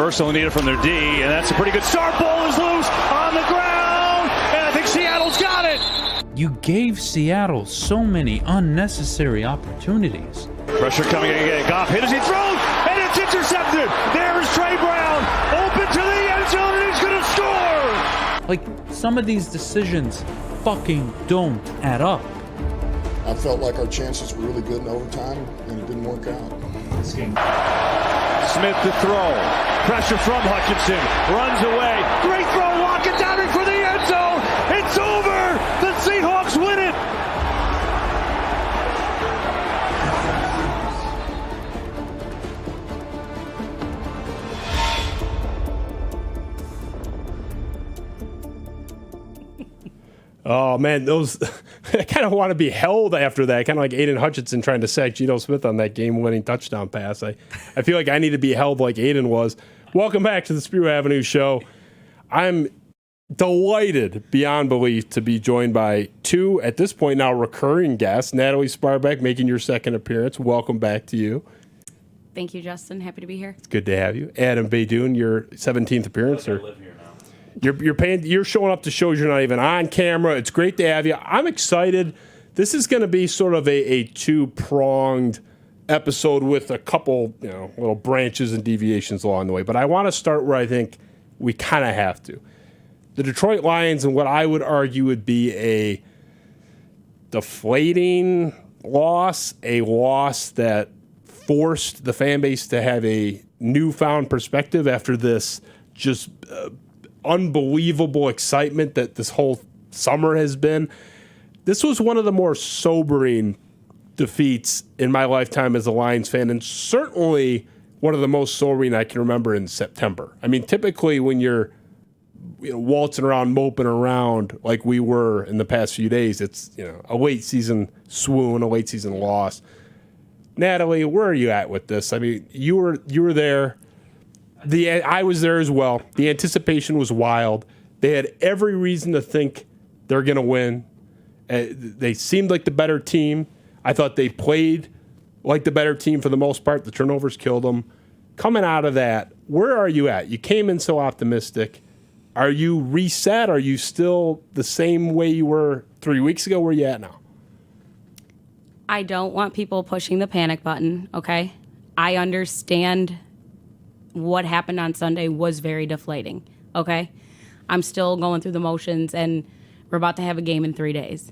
Reversal needed from their D, and that's a pretty good start. Ball is loose on the ground, and I think Seattle's got it. You gave Seattle so many unnecessary opportunities. Pressure coming again. Goff hit as he throws, and it's intercepted. There is Trey Brown, open to the end zone, and he's going to score. Like, some of these decisions fucking don't add up. I felt like our chances were really good in overtime, and it didn't work out. Smith to throw. Pressure from Hutchinson. Runs away. Great throw. Lock it down in for the end zone. It's over. The Seahawks win it. Oh, man, those I kind of want to be held after that, kind of like Aiden Hutchinson trying to sack Geno Smith on that game-winning touchdown pass. I feel like I need to be held like Aiden was. Welcome back to the Spiro Avenue Show. I'm delighted beyond belief to be joined by two, at this point now, recurring guests. Natalie Sparbeck, making your second appearance. Welcome back to you. Thank you, Justin. Happy to be here. It's good to have you. Adham Beydoun, your 17th appearance. I live here now. You're showing up to shows you're not even on camera. It's great to have you. I'm excited. This is going to be sort of a two-pronged episode with a couple, little branches and deviations along the way. But I want to start where I think we kind of have to. The Detroit Lions and what I would argue would be a deflating loss, a loss that forced the fan base to have a newfound perspective after this just unbelievable excitement that this whole summer has been. This was one of the more sobering defeats in my lifetime as a Lions fan, and certainly one of the most sobering I can remember in September. I mean, typically when you're waltzing around, moping around like we were in the past few days, it's a late season swoon, a late season loss. Natalie, where are you at with this? I mean, you were there. I was there as well. The anticipation was wild. They had every reason to think they're going to win. They seemed like the better team. I thought they played like the better team for the most part. The turnovers killed them. Coming out of that, where are you at? You came in so optimistic. Are you reset? Are you still the same way you were 3 weeks ago? Where are you at now? I don't want people pushing the panic button, okay? I understand what happened on Sunday was very deflating, okay? I'm still going through the motions, and we're about to have a game in 3 days.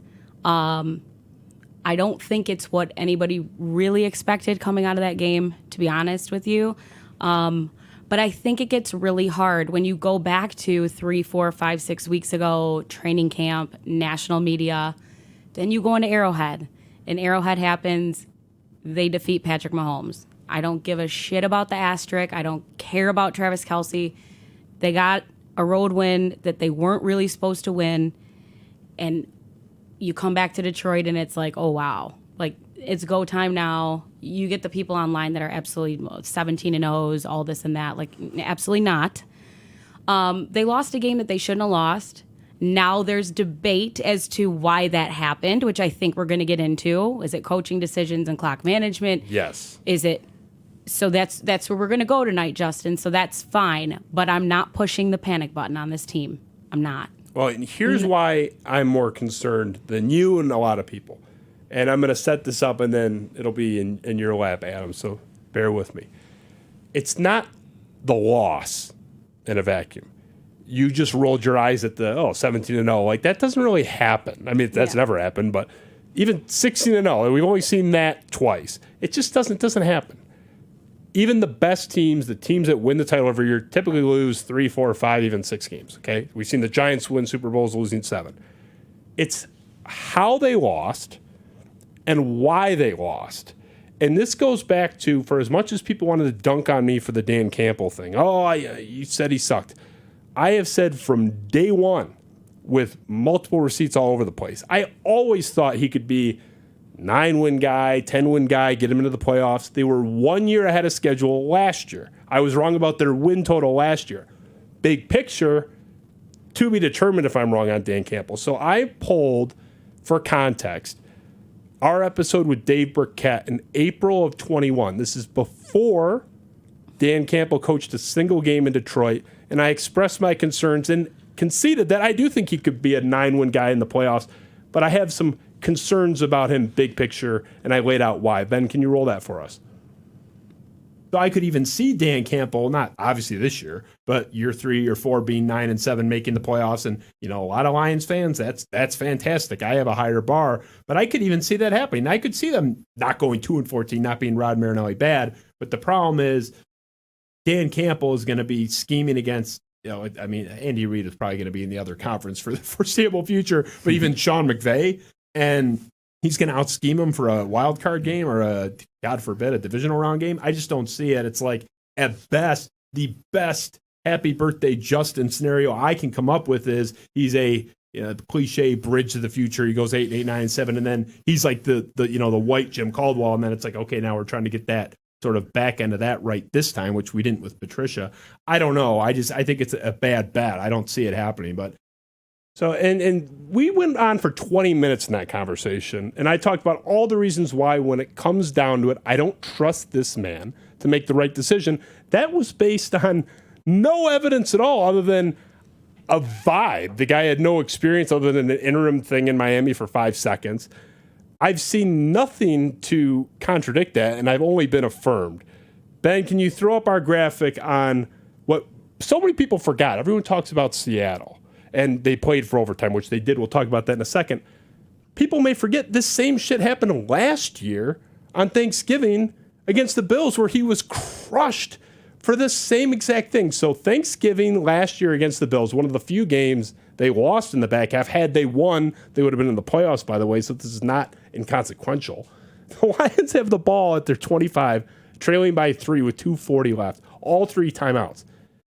I don't think it's what anybody really expected coming out of that game, to be honest with you. But I think it gets really hard when you go back to 3, 4, 5, 6 weeks ago, training camp, national media, then you go into Arrowhead, and Arrowhead happens, they defeat Patrick Mahomes. I don't give a shit about the asterisk. I don't care about Travis Kelce. They got a road win that they weren't really supposed to win. And you come back to Detroit and it's like, oh, wow. Like, it's go time now. You get the people online that are absolutely 17-0s, all this and that. Like, absolutely not. They lost a game that they shouldn't have lost. Now there's debate as to why that happened, which I think we're going to get into. Is it coaching decisions and clock management? Yes. Is it? So that's where we're going to go tonight, Justin. So that's fine. But I'm not pushing the panic button on this team. I'm not. Well, and here's why I'm more concerned than you and a lot of people. And I'm going to set this up, and then it'll be in your lap, Adam, so bear with me. It's not the loss in a vacuum. You just rolled your eyes at the 17-0. Like, that doesn't really happen. I mean, that's never happened, but even 16-0, we've only seen that twice. It just doesn't happen. Even the best teams, the teams that win the title every year, typically lose 3, 4, 5, even 6 games, okay? We've seen the Giants win Super Bowls losing 7. It's how they lost and why they lost. And this goes back to, for as much as people wanted to dunk on me for the Dan Campbell thing, you said he sucked. I have said from day one, with multiple receipts all over the place, I always thought he could be 9-win guy, 10-win guy, get him into the playoffs. They were 1 year ahead of schedule last year. I was wrong about their win total last year. Big picture, to be determined if I'm wrong on Dan Campbell. So I pulled, for context, our episode with Dave Burkett in April of 21. This is before Dan Campbell coached a single game in Detroit, and I expressed my concerns and conceded that I do think he could be a 9-win guy in the playoffs, but I have some concerns about him big picture, and I laid out why. Ben, can you roll that for us? So I could even see Dan Campbell, not obviously this year, but year 3 or 4 being 9-7, making the playoffs. And, you know, a lot of Lions fans, that's fantastic. I have a higher bar, but I could even see that happening. I could see them not going 2-14, not being Rod Marinelli bad. But the problem is Dan Campbell is going to be scheming against, you know, I mean, Andy Reid is probably going to be in the other conference for the foreseeable future, but even Sean McVay, and he's going to out-scheme him for a wild card game or a, God forbid, a divisional round game. I just don't see it. It's like, at best, the best happy birthday Justin scenario I can come up with is he's a cliche bridge to the future. He goes 8, 9, 7, and then he's like the white Jim Caldwell, and then it's like, okay, now we're trying to get that sort of back end of that right this time, which we didn't with Patricia. I don't know. I think it's a bad bet. I don't see it happening, but. So, and we went on for 20 minutes in that conversation, and I talked about all the reasons why, when it comes down to it, I don't trust this man to make the right decision. That was based on no evidence at all other than a vibe. The guy had no experience other than an interim thing in Miami for 5 seconds. I've seen nothing to contradict that, and I've only been affirmed. Ben, can you throw up our graphic on what so many people forgot? Everyone talks about Seattle. And they played for overtime, which they did. We'll talk about that in a second. People may forget this same shit happened last year on Thanksgiving against the Bills, where he was crushed for this same exact thing. So Thanksgiving last year against the Bills, one of the few games they lost in the back half. Had they won, they would have been in the playoffs, by the way, so this is not inconsequential. The Lions have the ball at their 25, trailing by 3 with 2:40 left, all 3 timeouts.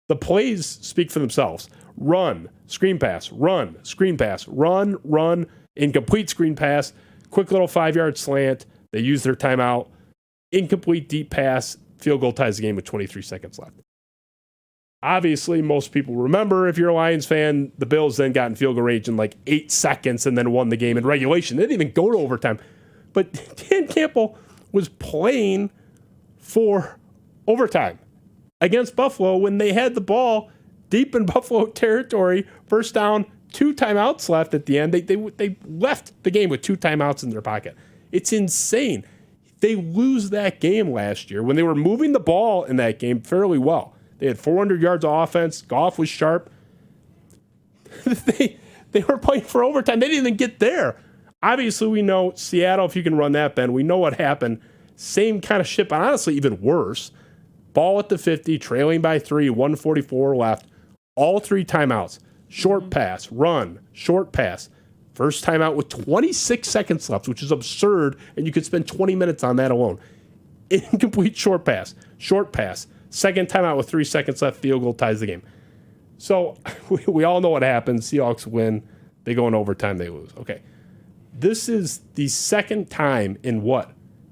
The plays speak for themselves. Run, screen pass, run, screen pass, run, incomplete screen pass, quick little 5-yard slant. They use their timeout, incomplete deep pass, field goal ties the game with 23 seconds left. Obviously, most people remember, if you're a Lions fan, the Bills then got in field goal range in like 8 seconds and then won the game in regulation. They didn't even go to overtime. But Dan Campbell was playing for overtime against Buffalo when they had the ball deep in Buffalo territory, first down, 2 timeouts left at the end. They left the game with 2 timeouts in their pocket. It's insane. They lose that game last year when they were moving the ball in that game fairly well. They had 400 yards of offense. Goff was sharp. They were playing for overtime. They didn't even get there. Obviously, we know Seattle, if you can run that, Ben, we know what happened. Same kind of shit, but honestly, even worse. Ball at the 50, trailing by 3, 1:44 left. All 3 timeouts. Short pass, run, short pass. First timeout with 26 seconds left, which is absurd, and you could spend 20 minutes on that alone. Incomplete short pass. Second timeout with 3 seconds left, field goal ties the game. So we all know what happens. Seahawks win. They go in overtime, they lose. Okay. This is the second time in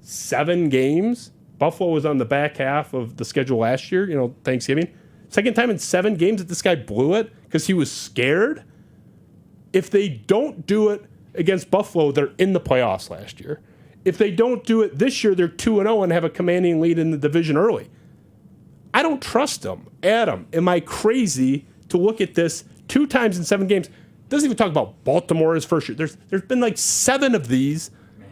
7 games? Buffalo was on the back half of the schedule last year, Thanksgiving. Second time in 7 games that this guy blew it because he was scared. If they don't do it against Buffalo, they're in the playoffs last year. If they don't do it this year, they're 2-0 and have a commanding lead in the division early. I don't trust them. Adam, am I crazy to look at this 2 times in 7 games? Doesn't even talk about Baltimore as first year. There's been like 7 of these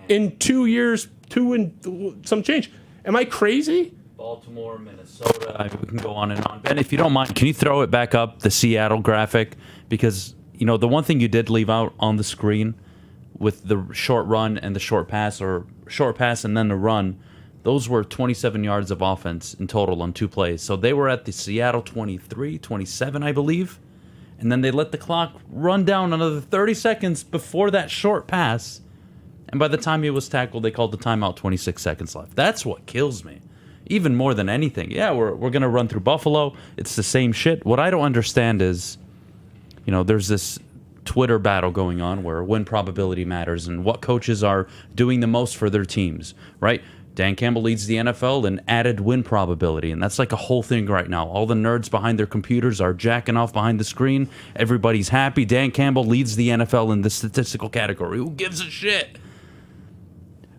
in 2 years, 2 and some change. Am I crazy? Baltimore, Minnesota. We can go on and on. Ben, if you don't mind, can you throw it back up, the Seattle graphic? Because, the one thing you did leave out on the screen with the short run and the short pass, or short pass and then the run, those were 27 yards of offense in total on 2 plays. So they were at the Seattle 23, 27, I believe. And then they let the clock run down another 30 seconds before that short pass. And by the time he was tackled, they called the timeout, 26 seconds left. That's what kills me. Even more than anything. Yeah, we're going to run through Buffalo. It's the same shit. What I don't understand is, there's this Twitter battle going on where win probability matters and what coaches are doing the most for their teams, right? Dan Campbell leads the NFL in added win probability, and that's like a whole thing right now. All the nerds behind their computers are jacking off behind the screen. Everybody's happy. Dan Campbell leads the NFL in the statistical category. Who gives a shit?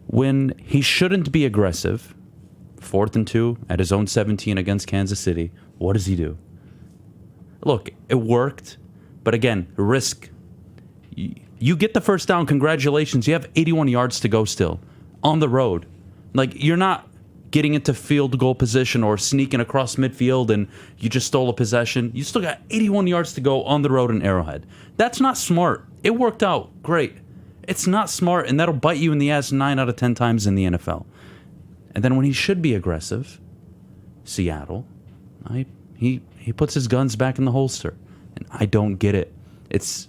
When he shouldn't be aggressive, 4th and 2 at his own 17 against Kansas City. What does he do? Look, it worked, but again, risk. You get the first down, congratulations. You have 81 yards to go still on the road. Like, you're not getting into field goal position or sneaking across midfield and you just stole a possession. You still got 81 yards to go on the road in Arrowhead. That's not smart. It worked out great. It's not smart, and that'll bite you in the ass 9 out of 10 times in the NFL. And then when he should be aggressive, Seattle, he puts his guns back in the holster. And I don't get it. It's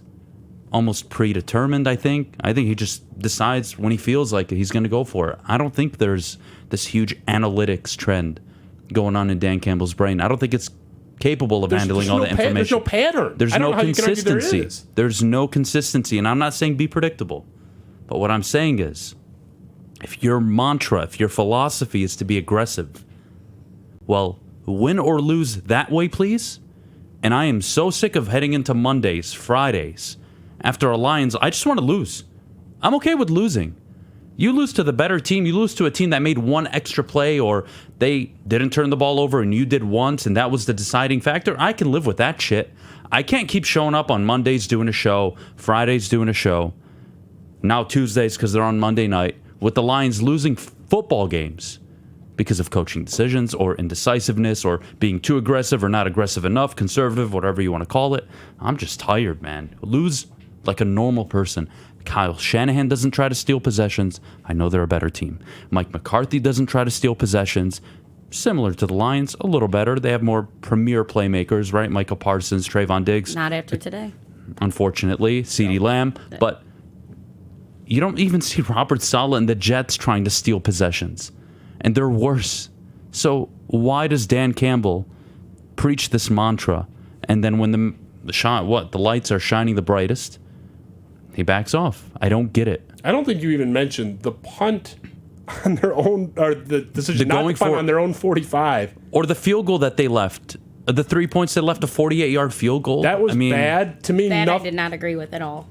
almost predetermined, I think. I think he just decides when he feels like it, he's going to go for it. I don't think there's this huge analytics trend going on in Dan Campbell's brain. I don't think it's capable of handling all the information. There's no pattern. There's no consistency. There is. There's no consistency. And I'm not saying be predictable. But what I'm saying is, if your mantra, if your philosophy is to be aggressive, well, win or lose that way, please. And I am so sick of heading into Mondays, Fridays, after a Lions. I just want to lose. I'm okay with losing. You lose to the better team. You lose to a team that made one extra play, or they didn't turn the ball over and you did once, and that was the deciding factor. I can live with that shit. I can't keep showing up on Mondays doing a show, Fridays doing a show, now Tuesdays because they're on Monday night, with the Lions losing football games because of coaching decisions or indecisiveness or being too aggressive or not aggressive enough, conservative, whatever you want to call it. I'm just tired, man. Lose like a normal person. Kyle Shanahan doesn't try to steal possessions. I know they're a better team. Mike McCarthy doesn't try to steal possessions. Similar to the Lions, a little better. They have more premier playmakers, right? Michael Parsons, Trayvon Diggs. Not after today. Unfortunately, CeeDee Lamb. But you don't even see Robert Saleh and the Jets trying to steal possessions. And they're worse. So why does Dan Campbell preach this mantra? And then when the lights are shining the brightest, he backs off. I don't get it. I don't think you even mentioned the punt on their own, or the decision not to punt on their own 45. Or the field goal that they left. The 3 points they left, a 48-yard field goal. That was bad. To me, that I did not agree with at all.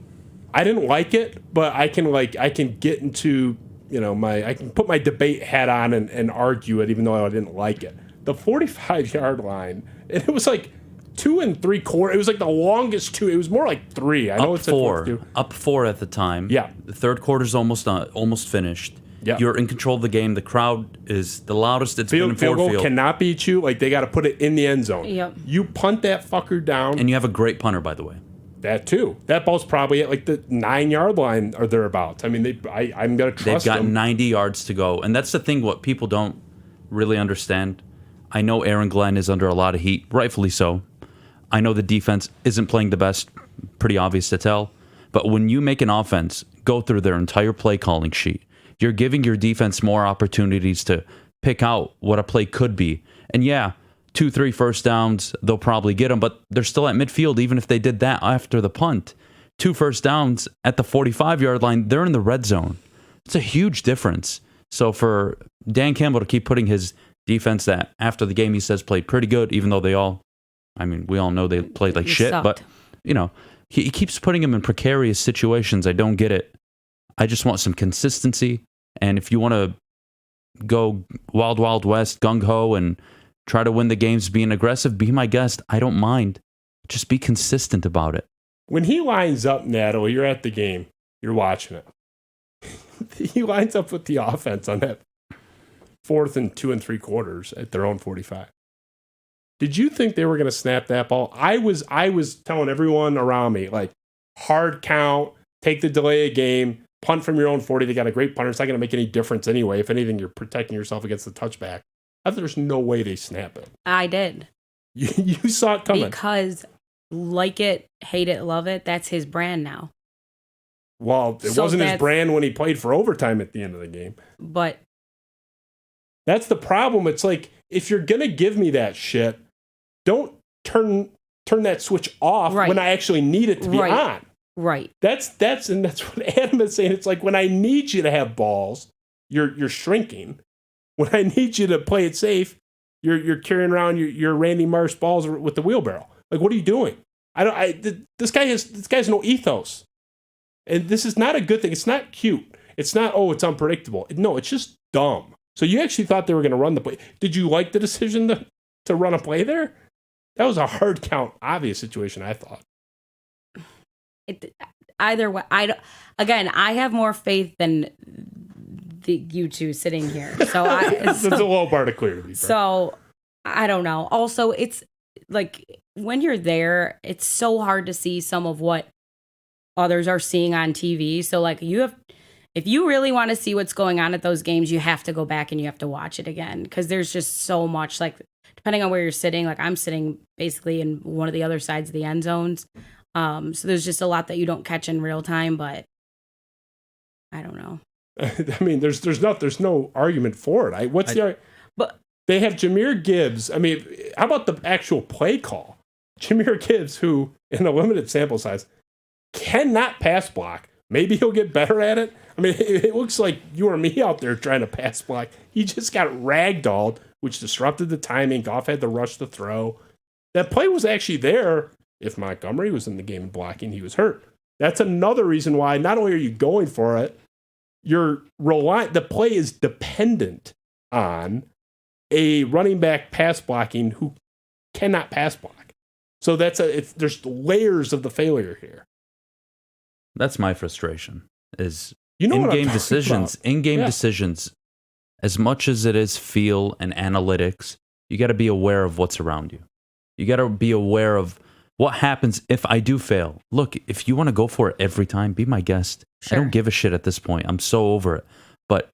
I didn't like it, but I can get into, I can put my debate hat on and argue it, even though I didn't like it. The 45-yard line, and it was like 2 3/4. It was like the longest two. It was more like 3. I know it's up 4 at the time. Yeah, the third quarter's almost finished. Yeah, you're in control of the game. The crowd is the loudest it's been in field goal Ford Field. Cannot beat you. Like, they got to put it in the end zone. Yep. You punt that fucker down, and you have a great punter, by the way. That too. That ball's probably at like the 9-yard line or thereabouts. I mean, I'm gonna trust them. They've got 90 yards to go, and that's the thing. What people don't really understand. I know Aaron Glenn is under a lot of heat, rightfully so. I know the defense isn't playing the best, pretty obvious to tell. But when you make an offense go through their entire play calling sheet, you're giving your defense more opportunities to pick out what a play could be. And yeah, 2-3 first downs, they'll probably get them, but they're still at midfield even if they did that after the punt. 2 first downs at the 45-yard line, they're in the red zone. It's a huge difference. So for Dan Campbell to keep putting his defense that after the game he says played pretty good, even though we all know they played like shit, sucked. But he keeps putting them in precarious situations. I don't get it. I just want some consistency. And if you want to go wild, wild west, gung-ho, and try to win the games being aggressive, be my guest. I don't mind. Just be consistent about it. When he lines up, Natalie, you're at the game. You're watching it. He lines up with the offense on that 4th and 2 3/4 at their own 45. Did you think they were going to snap that ball? I was telling everyone around me, like, hard count, take the delay of game, punt from your own 40. They got a great punter. It's not going to make any difference anyway. If anything, you're protecting yourself against the touchback. I thought there's no way they snap it. I did. You saw it coming. Because like it, hate it, love it, that's his brand now. Well, it wasn't his brand when he played for overtime at the end of the game. But that's the problem. It's like, if you're going to give me that shit, don't turn that switch off when I actually need it to be on. Right. That's what Adam is saying. It's like, when I need you to have balls, you're shrinking. When I need you to play it safe, you're carrying around your Randy Marsh balls with the wheelbarrow. Like, what are you doing? This guy has no ethos, and this is not a good thing. It's not cute. It's not, it's unpredictable. No, it's just dumb. So you actually thought they were going to run the play. Did you like the decision to run a play there? That was a hard count, obvious situation, I thought. Either way, I have more faith than you two sitting here. So It's a low bar to clear, to be fair. So I don't know. Also, it's like when you're there, it's so hard to see some of what others are seeing on TV. So like if you really want to see what's going on at those games, you have to go back and you have to watch it again, because there's just so much, like, depending on where you're sitting, like I'm sitting basically in one of the other sides of the end zones. So there's just a lot that you don't catch in real time, but I don't know. I mean, there's no argument for it. But they have Jahmyr Gibbs. I mean, how about the actual play call? Jahmyr Gibbs, who in a limited sample size cannot pass block. Maybe he'll get better at it. I mean, it looks like you or me out there trying to pass block. He just got ragdolled, which disrupted the timing. Goff had to rush the throw. That play was actually there. If Montgomery was in the game and blocking, he was hurt. That's another reason why not only are you going for it, the play is dependent on a running back pass blocking who cannot pass block. So there's layers of the failure here. That's my frustration. Is in-game decisions. In-game decisions, as much as it is feel and analytics, you got to be aware of what's around you. You got to be aware of what happens if I do fail. Look, if you want to go for it every time, be my guest. Sure. I don't give a shit at this point. I'm so over it. But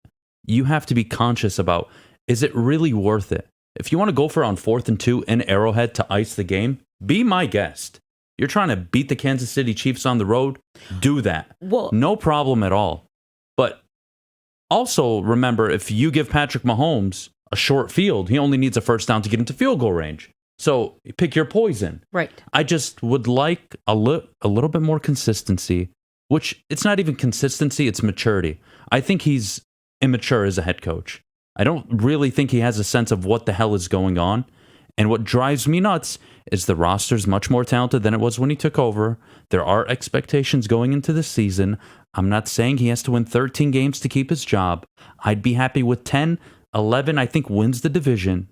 you have to be conscious about, is it really worth it? If you want to go for it on 4th and 2 in Arrowhead to ice the game, be my guest. You're trying to beat the Kansas City Chiefs on the road? Do that. Well, no problem at all. But also remember, if you give Patrick Mahomes a short field, he only needs a first down to get into field goal range. So pick your poison. Right. I just would like a little bit more consistency, which it's not even consistency, it's maturity. I think he's immature as a head coach. I don't really think he has a sense of what the hell is going on. And what drives me nuts is the roster's much more talented than it was when he took over. There are expectations going into the season. I'm not saying he has to win 13 games to keep his job. I'd be happy with 10, 11, I think wins the division.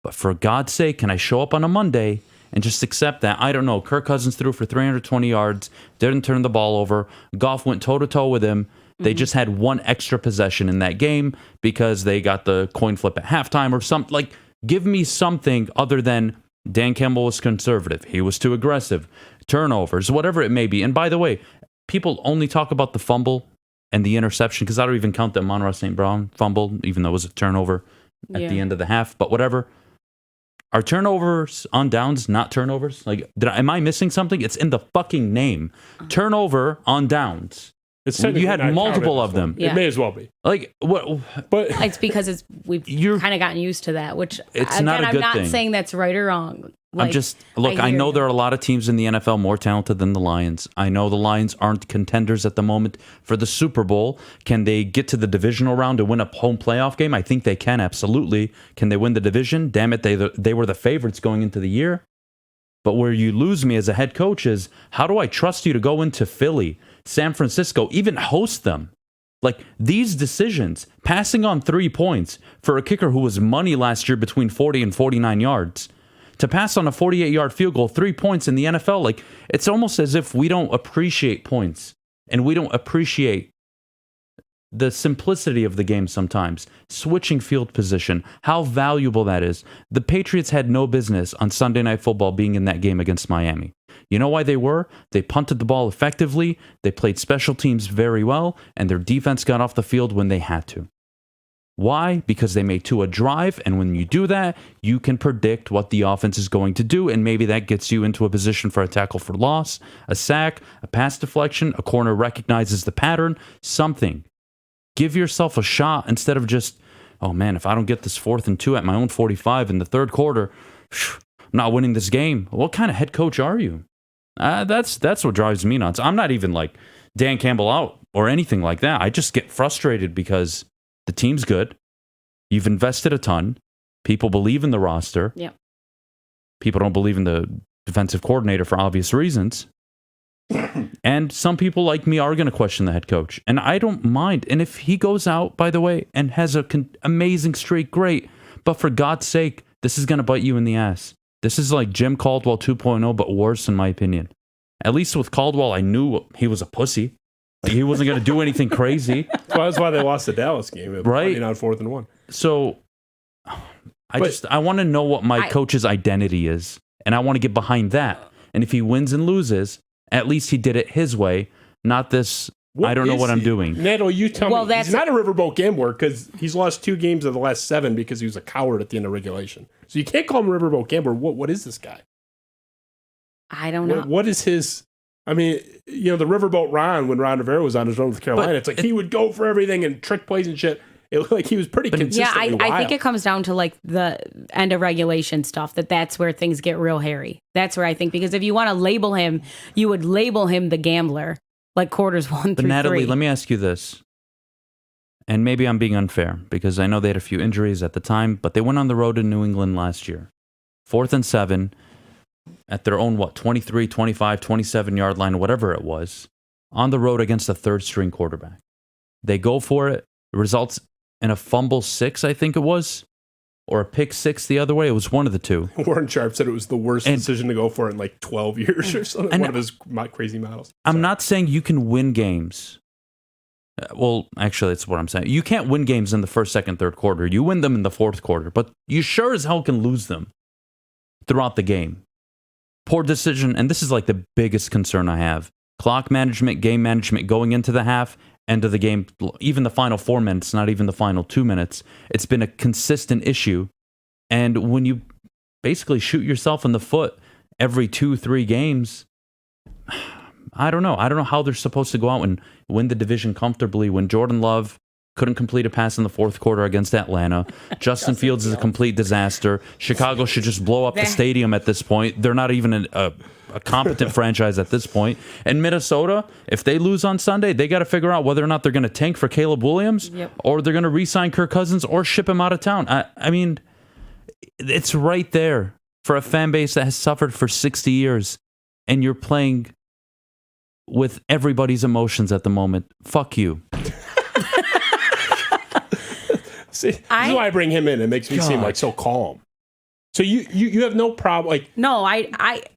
But for God's sake, can I show up on a Monday and just accept that? I don't know. Kirk Cousins threw for 320 yards, didn't turn the ball over. Goff went toe-to-toe with him. They just had one extra possession in that game because they got the coin flip at halftime or something. Like, give me something other than Dan Campbell was conservative. He was too aggressive. Turnovers, whatever it may be. And by the way, people only talk about the fumble and the interception because I don't even count that Monroe St. Brown fumble, even though it was a turnover at the end of the half. But whatever. Are turnovers on downs not turnovers? Like, am I missing something? It's in the fucking name. Turnover on downs. You had multiple of them. Yeah. It may as well be. Like what? But it's because we've kind of gotten used to that. Which it's not a good I'm thing. not saying that's right or wrong. Like, I know there are a lot of teams in the NFL more talented than the Lions. I know the Lions aren't contenders at the moment for the Super Bowl. Can they get to the divisional round and win a home playoff game? I think they can, absolutely. Can they win the division? Damn it, they were the favorites going into the year. But where you lose me as a head coach is, how do I trust you to go into Philly, San Francisco, even host them? Like, these decisions, passing on 3 points for a kicker who was money last year between 40 and 49 yards, to pass on a 48-yard field goal, 3 points in the NFL, like, it's almost as if we don't appreciate points and we don't appreciate the simplicity of the game sometimes. Switching field position, how valuable that is. The Patriots had no business on Sunday Night Football being in that game against Miami. You know why they were? They punted the ball effectively, they played special teams very well, and their defense got off the field when they had to. Why? Because they made Tua drive, and when you do that, you can predict what the offense is going to do, and maybe that gets you into a position for a tackle for loss, a sack, a pass deflection, a corner recognizes the pattern, something. Give yourself a shot instead of just, oh man, if I don't get this 4th and 2 at my own 45 in the third quarter, I'm not winning this game. What kind of head coach are you? That's what drives me nuts. I'm not even like Dan Campbell out or anything like that. I just get frustrated because the team's good. You've invested a ton. People believe in the roster. Yep. People don't believe in the defensive coordinator for obvious reasons. And some people like me are going to question the head coach. And I don't mind. And if he goes out, by the way, and has a amazing streak, great. But for God's sake, this is going to bite you in the ass. This is like Jim Caldwell 2.0, but worse in my opinion. At least with Caldwell, I knew he was a pussy. Like, he wasn't going to do anything crazy. Well, that's why they lost the Dallas game. Right. On 4th and 1. So I want to know what my coach's identity is. And I want to get behind that. And if he wins and loses, at least he did it his way, not this, I don't know what I'm doing. Natalie, you tell me. He's not a riverboat gambler because he's lost 2 games of the last 7 because he was a coward at the end of regulation. So you can't call him a riverboat gambler. What is this guy? I don't know. What is his... I mean, the riverboat Ron, when Ron Rivera was on his own with Carolina, it's like he would go for everything and trick plays and shit. It looked like he was pretty consistently wild. I think it comes down to like the end of regulation stuff, that's where things get real hairy. That's where I think, because if you want to label him, you would label him the gambler, like quarters 1 through 3. But Natalie, let me ask you this. And maybe I'm being unfair because I know they had a few injuries at the time, but they went on the road in New England last year. 4th and 7 at their own, 23, 25, 27-yard line, whatever it was, on the road against a third-string quarterback. They go for it. It results in a fumble 6, I think it was, or a pick 6 the other way. It was one of the two. Warren Sharp said it was the worst decision to go for in like 12 years or something. One of his crazy models. I'm not saying you can win games. Well, actually, that's what I'm saying. You can't win games in the first, second, third quarter. You win them in the fourth quarter, but you sure as hell can lose them throughout the game. Poor decision, and this is like the biggest concern I have. Clock management, game management going into the half, end of the game, even the final 4 minutes, not even the final 2 minutes. It's been a consistent issue. And when you basically shoot yourself in the foot every 2-3 games, I don't know. I don't know how they're supposed to go out and win the division comfortably when Jordan Love couldn't complete a pass in the fourth quarter against Atlanta. Justin Fields is a complete disaster. Chicago should just blow up the stadium at this point. They're not even a competent franchise at this point. And Minnesota, if they lose on Sunday, they got to figure out whether or not they're going to tank for Caleb Williams or they're going to re-sign Kirk Cousins or ship him out of town. I mean, it's right there for a fan base that has suffered for 60 years, and you're playing with everybody's emotions at the moment. Fuck you. See, this is why I bring him in. It makes me seem like so calm. So you have no problem. Like no, what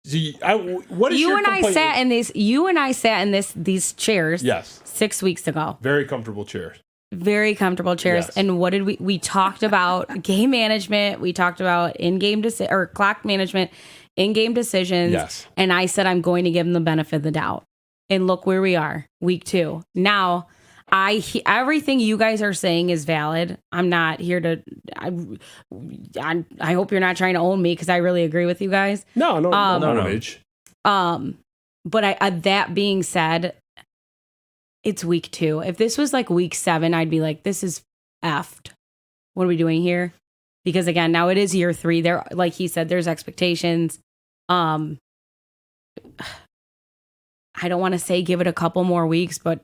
is you your and I complaint? sat in these. You and I sat in these chairs. Yes, 6 weeks ago. Very comfortable chairs. Very comfortable chairs. Yes. And what did we talked about game management. We talked about in-game or clock management, in-game decisions. Yes. And I said I'm going to give them the benefit of the doubt. And look where we are, week 2. Now, everything you guys are saying is valid. I'm not here to. I hope you're not trying to own me because I really agree with you guys. No. But that being said, it's week 2. If this was like week 7, I'd be like, this is effed. What are we doing here? Because again, now it is year 3. There, like he said, there's expectations. I don't want to say give it a couple more weeks, but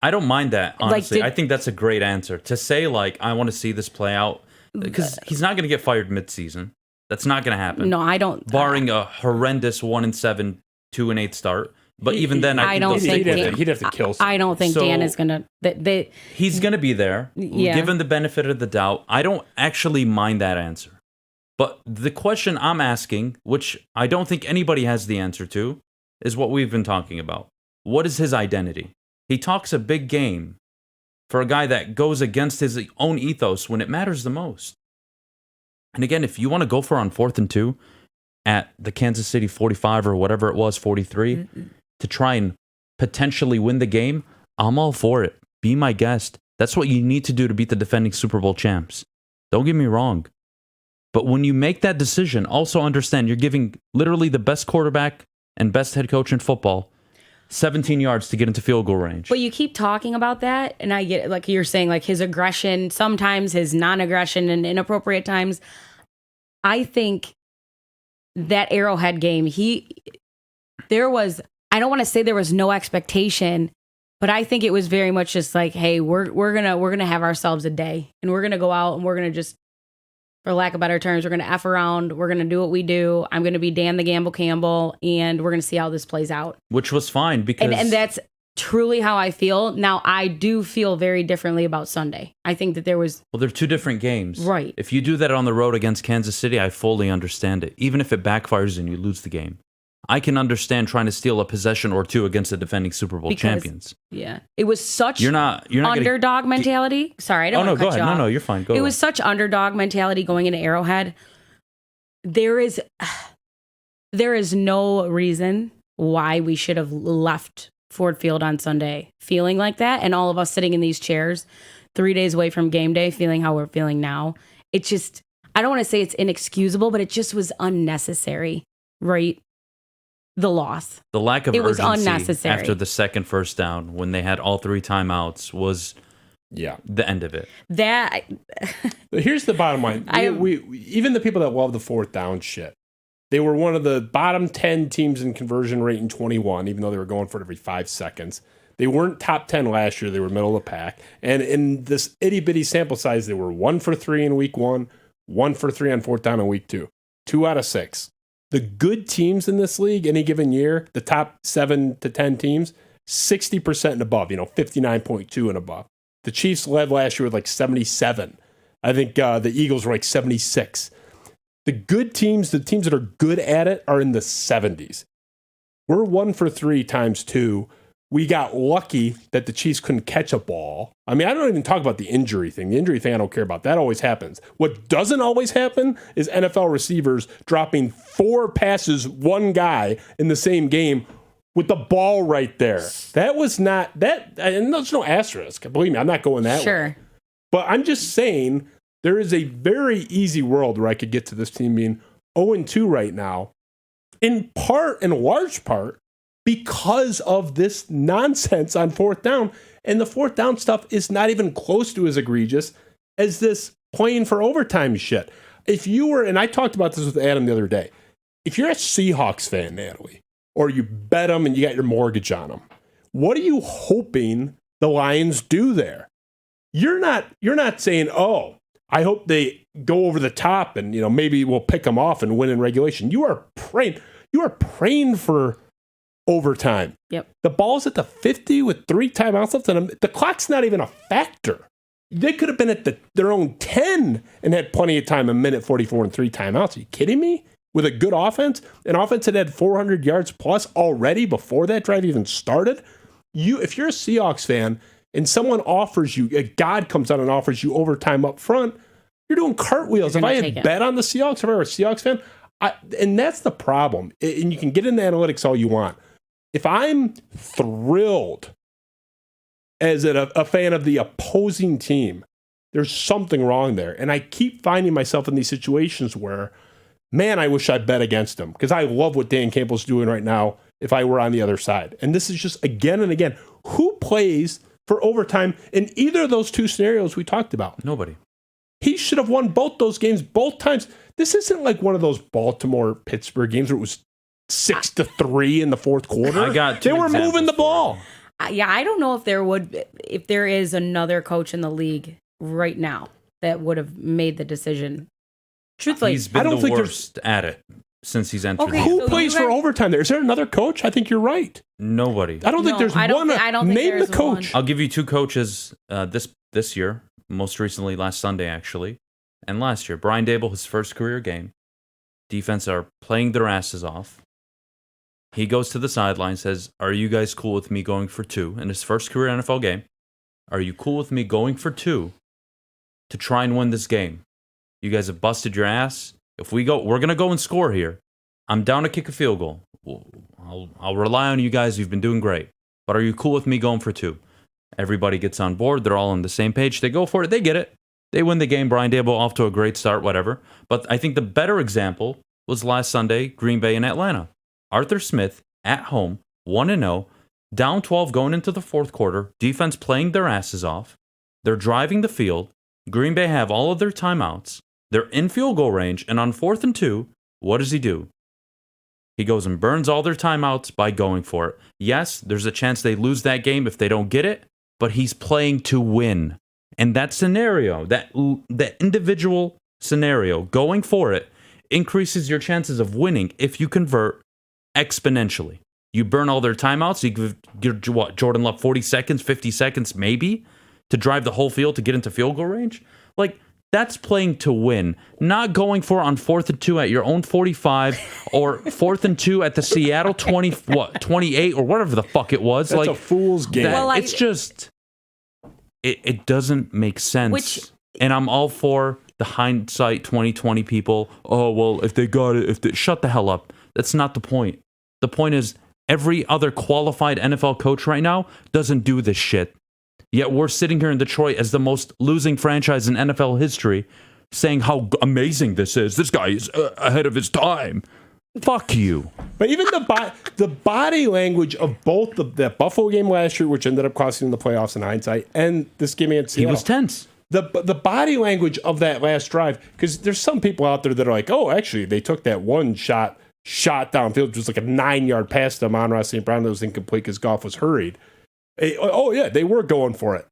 I don't mind that, honestly. I think that's a great answer. To say, like, I want to see this play out, because he's not going to get fired midseason. That's not going to happen. No, I don't. Barring a horrendous 1-7, 2-8 start. But even then, I don't think he'd have to kill someone. I don't think Dan is going to. He's going to be there. Yeah. Give him the benefit of the doubt. I don't actually mind that answer. But the question I'm asking, which I don't think anybody has the answer to, is what we've been talking about. What is his identity? He talks a big game for a guy that goes against his own ethos when it matters the most. And again, if you want to go for on 4th and 2 at the Kansas City 45 or whatever it was, 43, to try and potentially win the game, I'm all for it. Be my guest. That's what you need to do to beat the defending Super Bowl champs. Don't get me wrong. But when you make that decision, also understand you're giving literally the best quarterback and best head coach in football 17 yards to get into field goal range. But you keep talking about that, and I get, like you're saying, like his aggression, sometimes his non-aggression and inappropriate times. I think that Arrowhead game, I don't want to say there was no expectation, but I think it was very much just like, hey, we're gonna have ourselves a day, and we're gonna go out and we're gonna just for lack of better terms. We're going to F around. We're going to do what we do. I'm going to be Dan the Gamble Campbell, and we're going to see how this plays out. Which was fine because... And that's truly how I feel. Now, I do feel very differently about Sunday. I think that there was... Well, they're two different games. Right. If you do that on the road against Kansas City, I fully understand it. Even if it backfires and you lose the game. I can understand trying to steal a possession or two against the defending Super Bowl champions. Yeah. It was such you're not underdog mentality. Sorry, I don't want to cut you off. No, you're fine. Go It ahead. was such underdog mentality going into Arrowhead. There is no reason why we should have left Ford Field on Sunday feeling like that, and all of us sitting in these chairs 3 days away from game day feeling how we're feeling now. It just, I don't want to say it's inexcusable, but it just was unnecessary, right? The loss. The lack of it was urgency unnecessary. after the second first down when they had all three timeouts was the end of it. That Here's the bottom line. We even the people that love the fourth down shit, they were one of the bottom 10 teams in conversion rate in 21, even though they were going for it every 5 seconds. They weren't top 10 last year. They were middle of the pack. And in this itty-bitty sample size, they were 1 for 3 in week 1, 1 for 3 on fourth down in week 2. 2 out of 6. The good teams in this league any given year, the top 7 to 10 teams, 60% and above, 59.2 and above. The Chiefs led last year with like 77. I think the Eagles were like 76. The good teams, the teams that are good at it, are in the 70s. We're 1 for 3 times 2. We got lucky that the Chiefs couldn't catch a ball. I mean, I don't even talk about the injury thing. The injury thing I don't care about. That always happens. What doesn't always happen is NFL receivers dropping 4 passes, one guy in the same game with the ball right there. That was not that, and there's no asterisk. Believe me, I'm not going that way. But I'm just saying there is a very easy world where I could get to this team being 0-2 right now, in large part, because of this nonsense on fourth down. And the fourth down stuff is not even close to as egregious as this playing for overtime shit. If you were, and I talked about this with Adam the other day, if you're a Seahawks fan, Natalie, or you bet them and you got your mortgage on them, what are you hoping the Lions do there? You're not saying, oh, I hope they go over the top and maybe we'll pick them off and win in regulation. You are praying for overtime. Yep. The ball's at the 50 with 3 timeouts left, and the clock's not even a factor. They could have been at their own 10 and had plenty of time, 1:44 and 3 timeouts. Are you kidding me? With a good offense, an offense that had 400 yards plus already before that drive even started. If you're a Seahawks fan and someone offers you, a God comes out and offers you overtime up front, you're doing cartwheels. If I had bet on the Seahawks, if I were a Seahawks fan, and that's the problem. And you can get into analytics all you want. If I'm thrilled as a fan of the opposing team, there's something wrong there. And I keep finding myself in these situations where, man, I wish I bet against him because I love what Dan Campbell's doing right now if I were on the other side. And this is just again and again, who plays for overtime in either of those two scenarios we talked about? Nobody. He should have won both those games both times. This isn't like one of those Baltimore-Pittsburgh games where it was 6-3 in the fourth quarter. They were moving the ball. I don't know if there is another coach in the league right now that would have made the decision. Truthfully, he's been the worst at it since he's entered. Okay, Who plays for overtime there? Is there another coach? I think you're right. Nobody. I don't think there's one. I don't think name there's the coach. one. I'll give you 2 coaches this year, most recently last Sunday actually, and last year. Brian Dable, his first career game. Defense are playing their asses off. He goes to the sideline, says, "Are you guys cool with me going for 2 in his first career NFL game? Are you cool with me going for 2 to try and win this game? You guys have busted your ass. If we're going to go and score here. I'm down to kick a field goal. I'll rely on you guys. You've been doing great. But are you cool with me going for 2? Everybody gets on board. They're all on the same page. They go for it. They get it. They win the game. Brian Dable off to a great start, whatever. But I think the better example was last Sunday, Green Bay and Atlanta. Arthur Smith at home, 1-0, down 12 going into the fourth quarter, defense playing their asses off. They're driving the field. Green Bay have all of their timeouts. They're in field goal range, and on 4th and 2, what does he do? He goes and burns all their timeouts by going for it. Yes, there's a chance they lose that game if they don't get it, but he's playing to win. And that scenario, that individual scenario, going for it, increases your chances of winning if you convert exponentially. You burn all their timeouts. You give Jordan Love 40 seconds, 50 seconds, maybe, to drive the whole field to get into field goal range. Like, that's playing to win, not going for it on 4th and 2 at your own 45 or 4th and 2 at the Seattle 28 or whatever the fuck it was. That's a fool's game. It's just, it doesn't make sense. And I'm all for the hindsight 2020 people. Oh, well, if they got it, shut the hell up. That's not the point. The point is every other qualified NFL coach right now doesn't do this shit. Yet we're sitting here in Detroit as the most losing franchise in NFL history saying how amazing this is. This guy is ahead of his time. Fuck you. But even the body language of both that Buffalo game last year, which ended up costing them the playoffs in hindsight, and this game against Seattle. He was tense. The body language of that last drive, because there's some people out there that are like, oh, actually, they took that one shot downfield, just like a 9-yard pass to Amon-Ra St. Brown that was incomplete because Goff was hurried. Oh, yeah, they were going for it.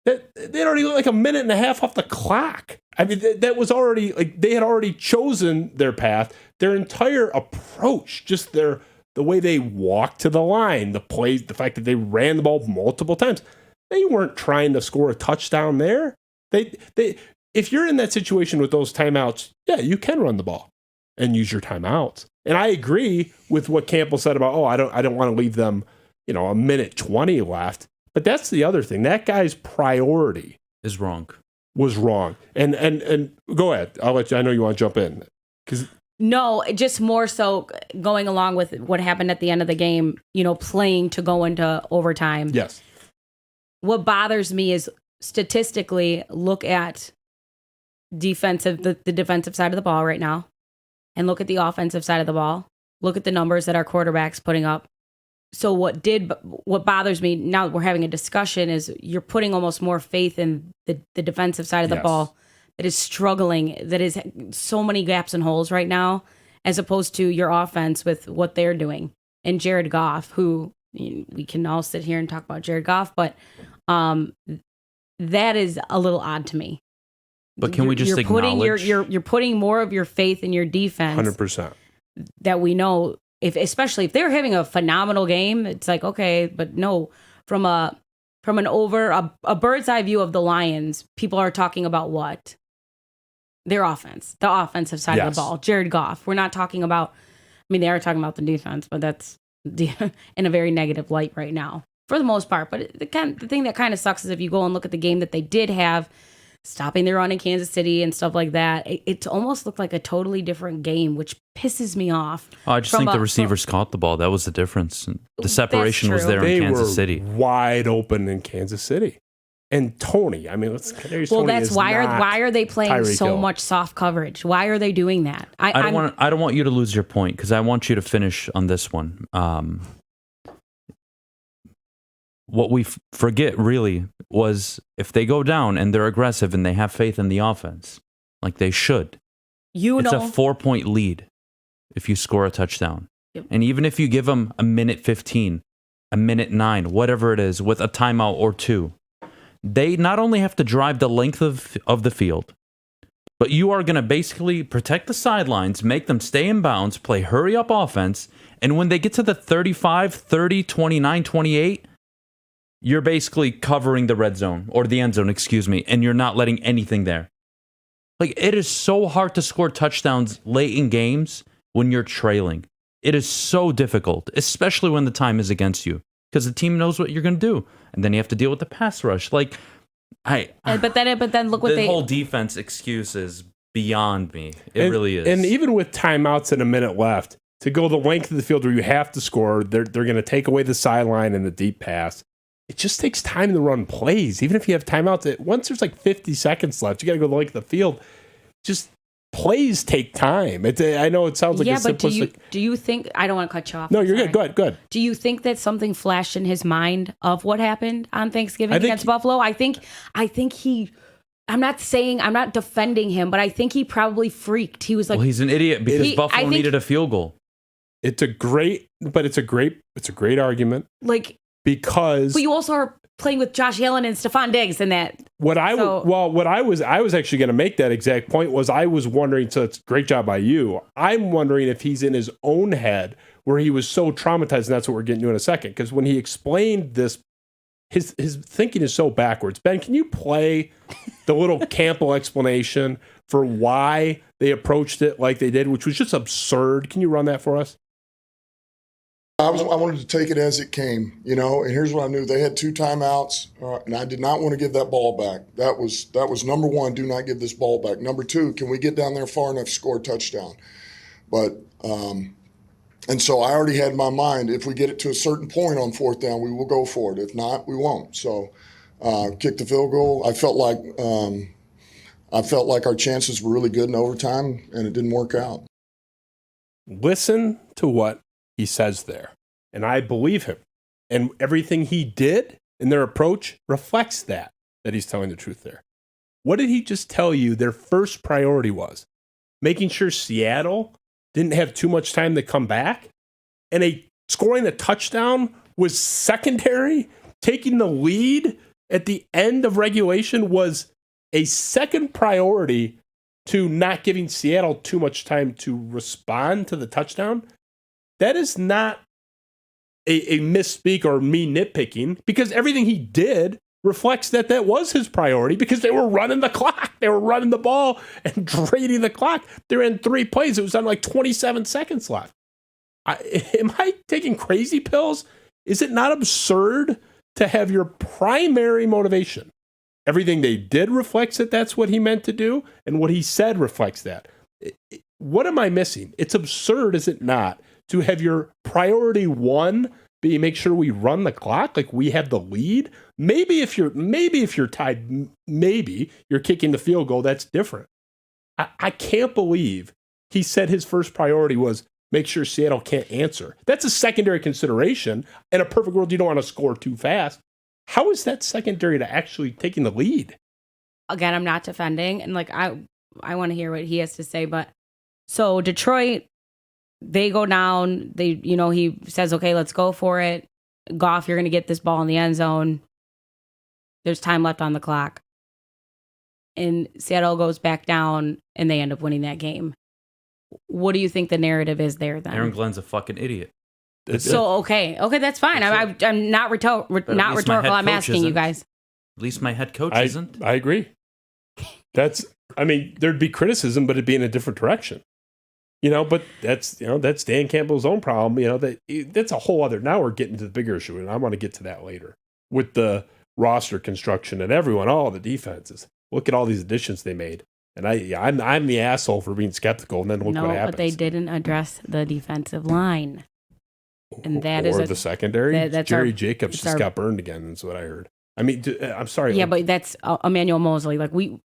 They'd already like a minute and a half off the clock. I mean, that was already, like, they had already chosen their path. Their entire approach, just the way they walked to the line, the plays, the fact that they ran the ball multiple times. They weren't trying to score a touchdown there. If you're in that situation with those timeouts, yeah, you can run the ball and use your timeouts. And I agree with what Campbell said about, I don't want to leave them, a minute 20 left. But that's the other thing. That guy's priority was wrong. And go ahead. I'll let you. I know you want to jump in. No, just more so going along with what happened at the end of the game, playing to go into overtime. Yes. What bothers me is statistically look at the defensive side of the ball right now and look at the offensive side of the ball. Look at the numbers that our quarterback's putting up. So what bothers me now that we're having a discussion is you're putting almost more faith in the defensive side of the ball that is struggling, that is so many gaps and holes right now, as opposed to your offense with what they're doing. And Jared Goff, who we can all sit here and talk about Jared Goff, but that is a little odd to me. But can we just acknowledge? You're putting more of your faith in your defense. 100%. That we know, especially if they're having a phenomenal game, it's like, okay, but no, from a bird's eye view of the Lions, people are talking about what? Their offense, the offensive side of the ball, Jared Goff. We're not talking about, they are talking about the defense, but that's in a very negative light right now for the most part. But the thing that kind of sucks is if you go and look at the game that they did have, stopping their run in Kansas City and stuff like that, it almost looked like a totally different game, which pisses me off. I just think the receivers caught the ball. That was the difference. The separation was there in Kansas City. Wide open in Kansas City. And Tony, that's why are they playing so much soft coverage? Why are they doing that? I don't want you to lose your point because I want you to finish on this one. What we forget really was if they go down and they're aggressive and they have faith in the offense, like they should. It's a 4-point lead if you score a touchdown. Yep. And even if you give them a minute 15, a minute 9, whatever it is, with a timeout or two, they not only have to drive the length of the field, but you are going to basically protect the sidelines, make them stay in bounds, play hurry-up offense, and when they get to the 35, 30, 29, 28, you're basically covering the red zone, or the end zone, and you're not letting anything there. Like, it is so hard to score touchdowns late in games when you're trailing. It is so difficult, especially when the time is against you, because the team knows what you're going to do, and then you have to deal with the pass rush. But then look what the whole defense excuse is beyond me. It really is. And even with timeouts and a minute left, to go the length of the field where you have to score, they're going to take away the sideline and the deep pass. It just takes time to run plays. Even if you have timeouts, once there's like 50 seconds left, you got to go the length of the field. Just plays take time. I know it sounds like a simplistic. But do you think, I don't want to cut you off. No, you're good. Go ahead. Do you think that something flashed in his mind of what happened on Thanksgiving against Buffalo? I think he, I'm not defending him, but I think he probably freaked. He was like, well, he's an idiot because Buffalo needed a field goal. It's a great argument. Like, because but you also are playing with Josh Allen and Stephon Diggs and that. What I was actually going to make that exact point was I was wondering, so it's a great job by you. I'm wondering if he's in his own head where he was so traumatized, and that's what we're getting to in a second. Because when he explained this, his thinking is so backwards. Ben, can you play the little Campbell explanation for why they approached it like they did, which was just absurd? Can you run that for us? I wanted to take it as it came, and here's what I knew. They had 2 timeouts, and I did not want to give that ball back. That was number 1, do not give this ball back. Number 2, can we get down there far enough to score a touchdown? But, and so I already had in my mind, if we get it to a certain point on 4th down, we will go for it. If not, we won't. So kick the field goal. I felt like our chances were really good in overtime, and it didn't work out. Listen to what he says there, and I believe him. And everything he did in their approach reflects that he's telling the truth there. What did he just tell you their first priority was? Making sure Seattle didn't have too much time to come back, and scoring a touchdown was secondary. Taking the lead at the end of regulation was a second priority to not giving Seattle too much time to respond to the touchdown. That is not a misspeak or me nitpicking, because everything he did reflects that was his priority, because they were running the clock. They were running the ball and draining the clock. They ran 3 plays. It was on like 27 seconds left. Am I taking crazy pills? Is it not absurd to have your primary motivation? Everything they did reflects that that's what he meant to do, and what he said reflects that. What am I missing? It's absurd, is it not, to have your priority 1 be make sure we run the clock, like we have the lead? Maybe if you're tied, maybe you're kicking the field goal, that's different. I can't believe he said his first priority was make sure Seattle can't answer. That's a secondary consideration. In a perfect world, you don't want to score too fast. How is that secondary to actually taking the lead? Again, I'm not defending, and I want to hear what he has to say. But so Detroit, they go down. He says, "Okay, let's go for it. Goff, you're going to get this ball in the end zone. There's time left on the clock." And Seattle goes back down, and they end up winning that game. What do you think the narrative is there then? Aaron Glenn's a fucking idiot. Okay, that's fine. I'm not rhetorical. I'm asking you guys. At least my head coach isn't. I agree. There'd be criticism, but it'd be in a different direction. But that's Dan Campbell's own problem. That's a whole other. Now we're getting to the bigger issue, and I want to get to that later with the roster construction and all the defenses. Look at all these additions they made, and I'm the asshole for being skeptical. And then look what happens. No, but they didn't address the defensive line, and the secondary. Jerry Jacobs just got burned again. That's what I heard. I'm sorry. Yeah, but that's Emmanuel Mosley.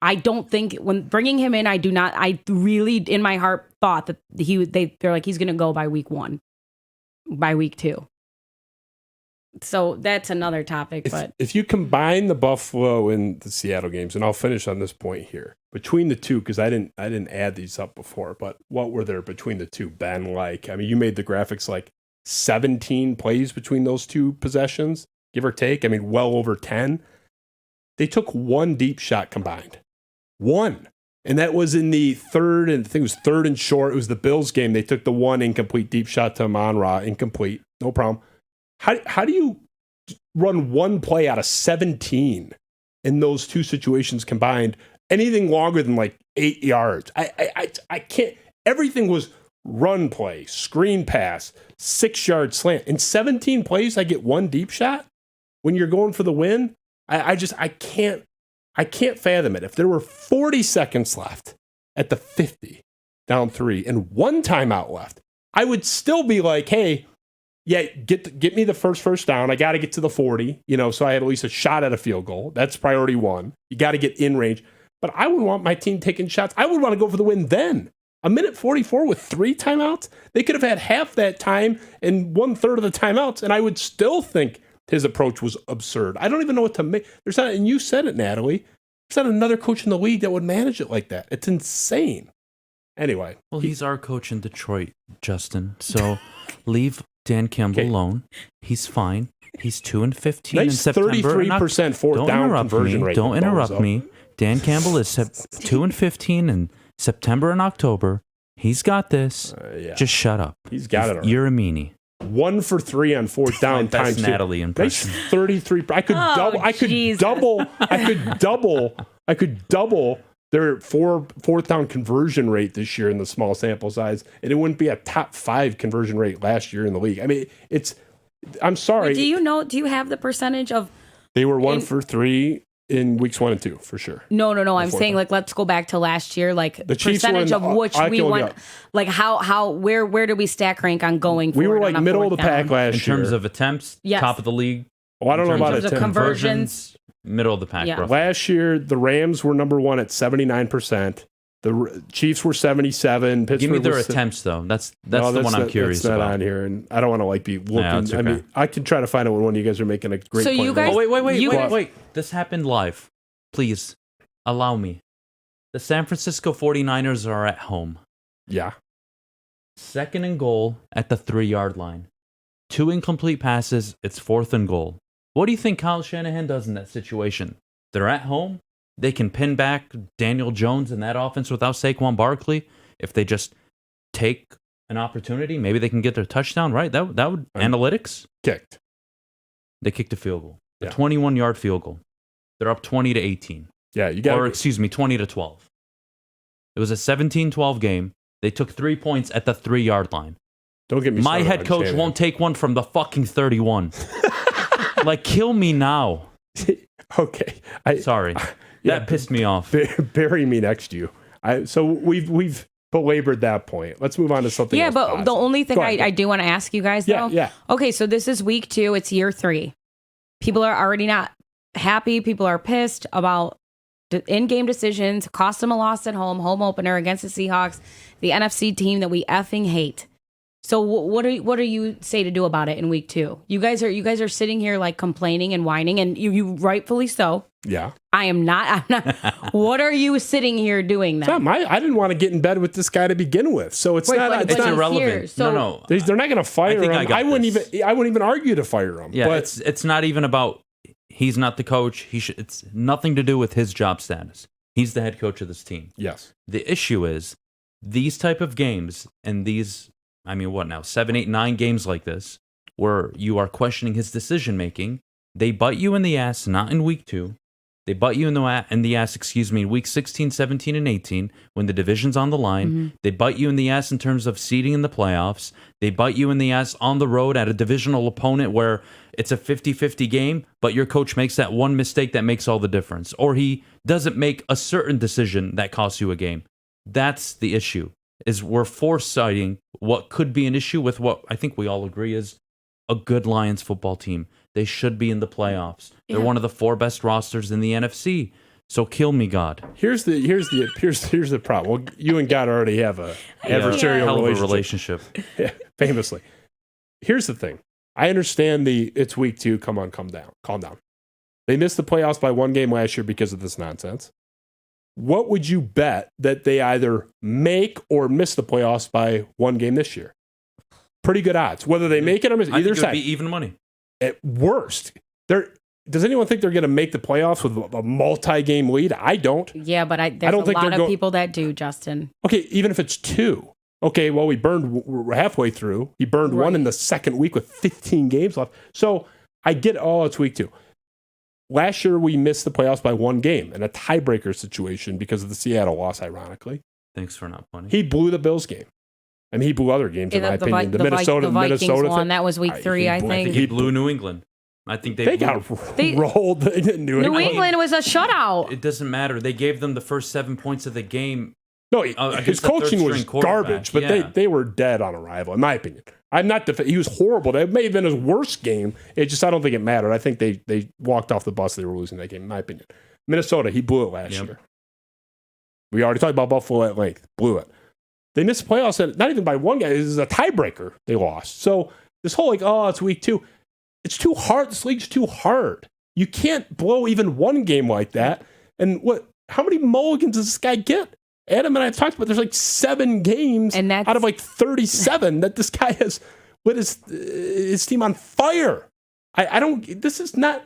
I don't think when bringing him in, I really in my heart thought that they're like, he's going to go by week 1, by week 2. So that's another topic. But if you combine the Buffalo and the Seattle games, and I'll finish on this point here, between the two, because I didn't add these up before, but what were there between the two, Ben? You made the graphics 17 plays between those 2 possessions, give or take. Well over 10. They took 1 deep shot combined. 1. And that was in the third, and I think it was 3rd and short. It was the Bills game. They took the 1 incomplete deep shot to Amon-Ra, incomplete. No problem. How do you run 1 play out of 17 in those 2 situations combined? Anything longer than 8 yards. I can't. Everything was run play, screen pass, 6-yard slant. In 17 plays, I get 1 deep shot when you're going for the win. I can't fathom it. If there were 40 seconds left at the 50, down 3, and 1 timeout left, I would still be like, hey, yeah, get me the first down. I got to get to the 40, so I had at least a shot at a field goal. That's priority 1. You got to get in range. But I would want my team taking shots. I would want to go for the win then. A minute 44 with 3 timeouts? They could have had half that time and 1/3 of the timeouts, and I would still think his approach was absurd. I don't even know what to make. There's not, and you said it, Natalie, there's not another coach in the league that would manage it like that. It's insane. Anyway. Well, he's our coach in Detroit, Justin. So leave Dan Campbell alone. He's fine. He's 2-15 in Nice September. 33% fourth down conversion rate. Don't interrupt me. Dan Campbell is 2-15 in September and October. He's got this. Yeah. Just shut up. He's got it already. You're a meanie. 1 for 3 on fourth down. My best times Natalie impression. Nice 33. I could double. I could Jesus. double. I could double their fourth down conversion rate this year in the small sample size, and it wouldn't be a top 5 conversion rate last year in the league. I mean, I'm sorry. Do you have the percentage of? They were 1 for 3 in weeks 1 and 2 for sure. No. I'm saying like let's go back to last year, like The Chiefs percentage were of in the- which I we can look won. it up. Like where do we stack rank on going? We were forward like on a middle of the fourth pack down? last In year. terms of attempts, Yes. top of the league. Well, I don't know in about terms of attempts. conversions. Middle of the pack, Yeah. bro. Last year, the Rams were number 1 at 79%. The Chiefs were 77. Pittsburgh Give me their was attempts, though. That's No, the one I'm curious that's not about. on here, and I don't want to like be looking. that's I okay. mean, I can try to find out when one of you guys are making a great So point. you guys- Oh, You- wait. This happened live. Please, allow me. The San Francisco 49ers are at home. Yeah. 2nd and goal at the 3-yard line. 2 incomplete passes. It's 4th and goal. What do you think Kyle Shanahan does in that situation? They're at home. They can pin back Daniel Jones in that offense without Saquon Barkley. If they just take an opportunity, maybe they can get their touchdown, right? That would analytics. Kicked. They kicked a field goal. Yeah. A 21-yard field goal. They're up 20-18. Yeah, you got. Or excuse me, 20-12. It was a 17-12 game. They took 3 points at the 3-yard line. Don't get me. My started head on coach Shanahan. won't take one from the fucking 31. Like, kill me now. Okay. Sorry. Yeah, That pissed me off. Bury me next to you. So we've belabored that point. Let's move on to something. Yeah, else but positive. the only thing Go ahead. I do want to ask you guys though. Yeah. Okay, so this is week 2. It's year 3. People are already not happy. People are pissed about the in-game decisions. Cost them a loss at home opener against the Seahawks, the NFC team that we effing hate. So what do you say to do about it in week 2? You guys are sitting here like complaining and whining, and you rightfully so. Yeah. I'm not. What are you sitting here doing It's not then? I didn't want to get in bed with this guy to begin with. So it's Wait, not. but- It's It's but not he's irrelevant. here, so- No. they're not going to fire think him. I got wouldn't this. even argue to fire him. Yeah, but it's not even about he's not the coach. It's nothing to do with his job status. He's the head coach of this team. yes. The issue is these type of games and these, 7, 8, 9 games like this, where you are questioning his decision making, they bite you in the ass, not in week 2. They bite you in the ass, week 16, 17, and 18, when the division's on the line. Mm-hmm. They bite you in the ass in terms of seeding in the playoffs. They bite you in the ass on the road at a divisional opponent where it's a 50-50 game, but your coach makes that one mistake that makes all the difference. Or he doesn't make a certain decision that costs you a game. That's the issue, is we're foresighting what could be an issue with what I think we all agree is a good Lions football team. They should be in the playoffs. They're one of the 4 best rosters in the NFC. So kill me, God. Here's the problem. Well, you and God already have a adversarial Hell of a relationship. relationship. Yeah, famously. Here's the thing. I understand it's week 2. Come on, calm down. They missed the playoffs by 1 game last year because of this nonsense. What would you bet that they either make or miss the playoffs by 1 game this year? Pretty good odds. Whether they make it or miss, I either think it would side. be even money. At worst, does anyone think they're going to make the playoffs with a multi-game lead? I don't. Yeah, but there's don't a think lot they're of people that do, Justin. Okay, even if it's 2. Okay, well, we're halfway through. He burned 1 in the second week with 15 games left. So I get, it's week 2. Last year, we missed the playoffs by 1 game in a tiebreaker situation because of the Seattle loss, ironically. Thanks for not pointing. He blew the Bills game. I mean, he blew other games, in my opinion. The Minnesota Vikings thing. won. That was week 3, I I think. think he blew New England. I think They got rolled in New New England. England was a shutout. It doesn't matter. They gave them the first 7 points of the game. No, against his the coaching was third-string quarterback, garbage, but yeah. they were dead on arrival, in my opinion. I'm not. He was horrible. That may have been his worst game. I don't think it mattered. I think they walked off the bus. They were losing that game, in my opinion. Minnesota, he blew it last year. We already talked about Buffalo at length. Blew it. They missed the playoffs, not even by 1 game. This is a tiebreaker. They lost. So this whole it's week 2. It's too hard. This league's too hard. You can't blow even 1 game like that. And how many mulligans does this guy get? Adam and I have talked about there's like 7 games And that's- out of like 37 that this guy has. lit his team on fire. I don't. This is not.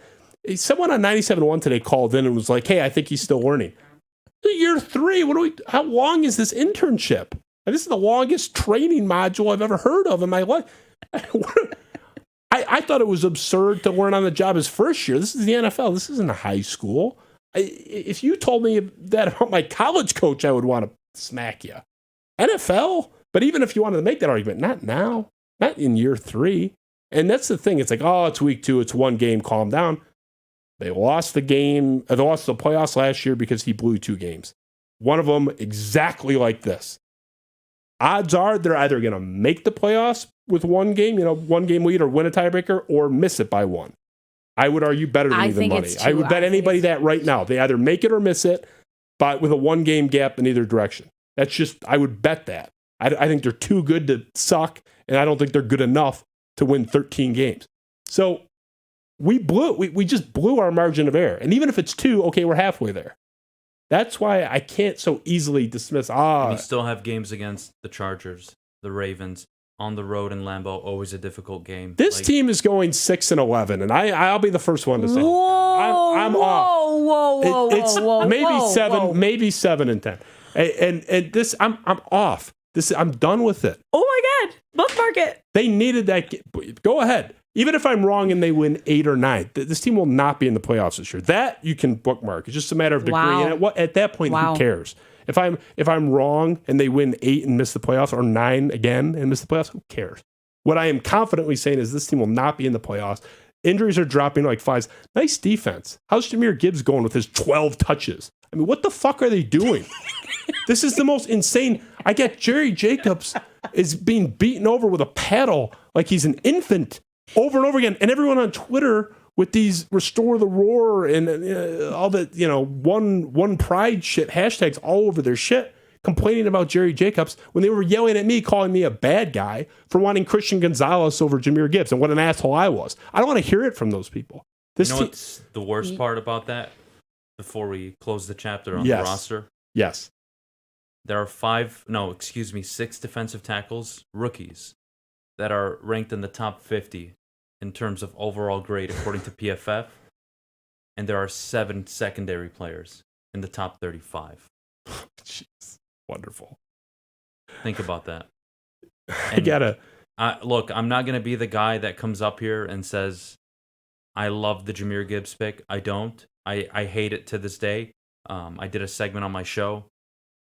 Someone on 97.1 today called in and was like, "Hey, I think he's still learning." Year 3. How long is this internship? This is the longest training module I've ever heard of in my life. I thought it was absurd to learn on the job his first year. This is the NFL. This isn't a high school. If you told me that about my college coach, I would want to smack you. NFL? But even if you wanted to make that argument, not now. Not in year 3. And that's the thing. It's like, oh, it's week 2. It's one game. Calm down. They lost the game. They lost the playoffs last year because he blew 2 games. One of them exactly like this. Odds are they're either going to make the playoffs with one game, 1 game lead, or win a tiebreaker, or miss it by 1. I would argue better than even money. I would bet anybody that right now. They either make it or miss it, but with a 1-game gap in either direction. That's just, I would bet that. I think they're too good to suck, and I don't think they're good enough to win 13 games. So we just blew our margin of error. And even if it's 2, okay, we're halfway there. That's why I can't so easily dismiss. And you still have games against the Chargers, the Ravens, on the road in Lambeau. Always a difficult game. This team is going 6-11, and I'll be the first one to say I'm off. Whoa! Maybe 7-10, and this I'm off. I'm done with it. Oh my God! Bookmark it. They needed that. Go ahead. Even if I'm wrong and they win 8 or 9, this team will not be in the playoffs this year. That you can bookmark. It's just a matter of degree. Wow. And at that point, who cares? If I'm wrong and they win 8 and miss the playoffs, or 9 again and miss the playoffs, who cares? What I am confidently saying is this team will not be in the playoffs. Injuries are dropping like flies. Nice defense. How's Jahmyr Gibbs going with his 12 touches? I mean, what the fuck are they doing? This is the most insane. I get Jerry Jacobs is being beaten over with a paddle like he's an infant over and over again. And everyone on Twitter with these restore the roar and all the, one pride shit hashtags all over their shit, complaining about Jerry Jacobs when they were yelling at me, calling me a bad guy for wanting Christian Gonzalez over Jahmyr Gibbs and what an asshole I was. I don't want to hear it from those people. What's the worst part about that? Before we close the chapter on the roster? Yes. There are 6 defensive tackles, rookies, that are ranked in the top 50 in terms of overall grade according to PFF. And there are 7 secondary players in the top 35. Jeez. Wonderful. Think about that. Look, I'm not going to be the guy that comes up here and says, I love the Jahmyr Gibbs pick. I don't. I hate it to this day. I did a segment on my show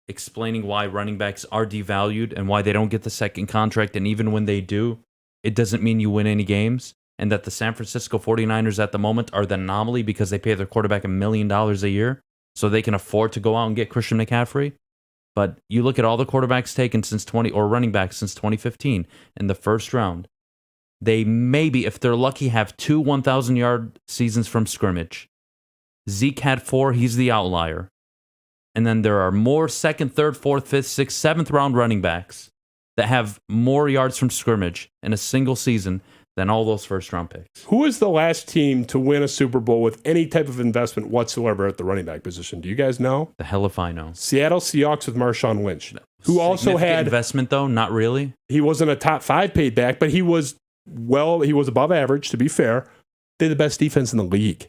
explaining why running backs are devalued and why they don't get the second contract. And even when they do, it doesn't mean you win any games. And that the San Francisco 49ers at the moment are the anomaly because they pay their quarterback $1 million a year so they can afford to go out and get Christian McCaffrey. But you look at all the quarterbacks taken or running backs since 2015 in the first round. They maybe, if they're lucky, have 2 1,000-yard seasons from scrimmage. Zeke had 4, he's the outlier. And then there are more 2nd, 3rd, 4th, 5th, 6th, 7th round running backs that have more yards from scrimmage in a single season than all those first round picks. Who is the last team to win a Super Bowl with any type of investment whatsoever at the running back position? Do you guys know? The hell if I know. Seattle Seahawks with Marshawn Lynch, who also had investment though, not really. He wasn't a top 5 paid back, but he was above average, to be fair. They're the best defense in the league.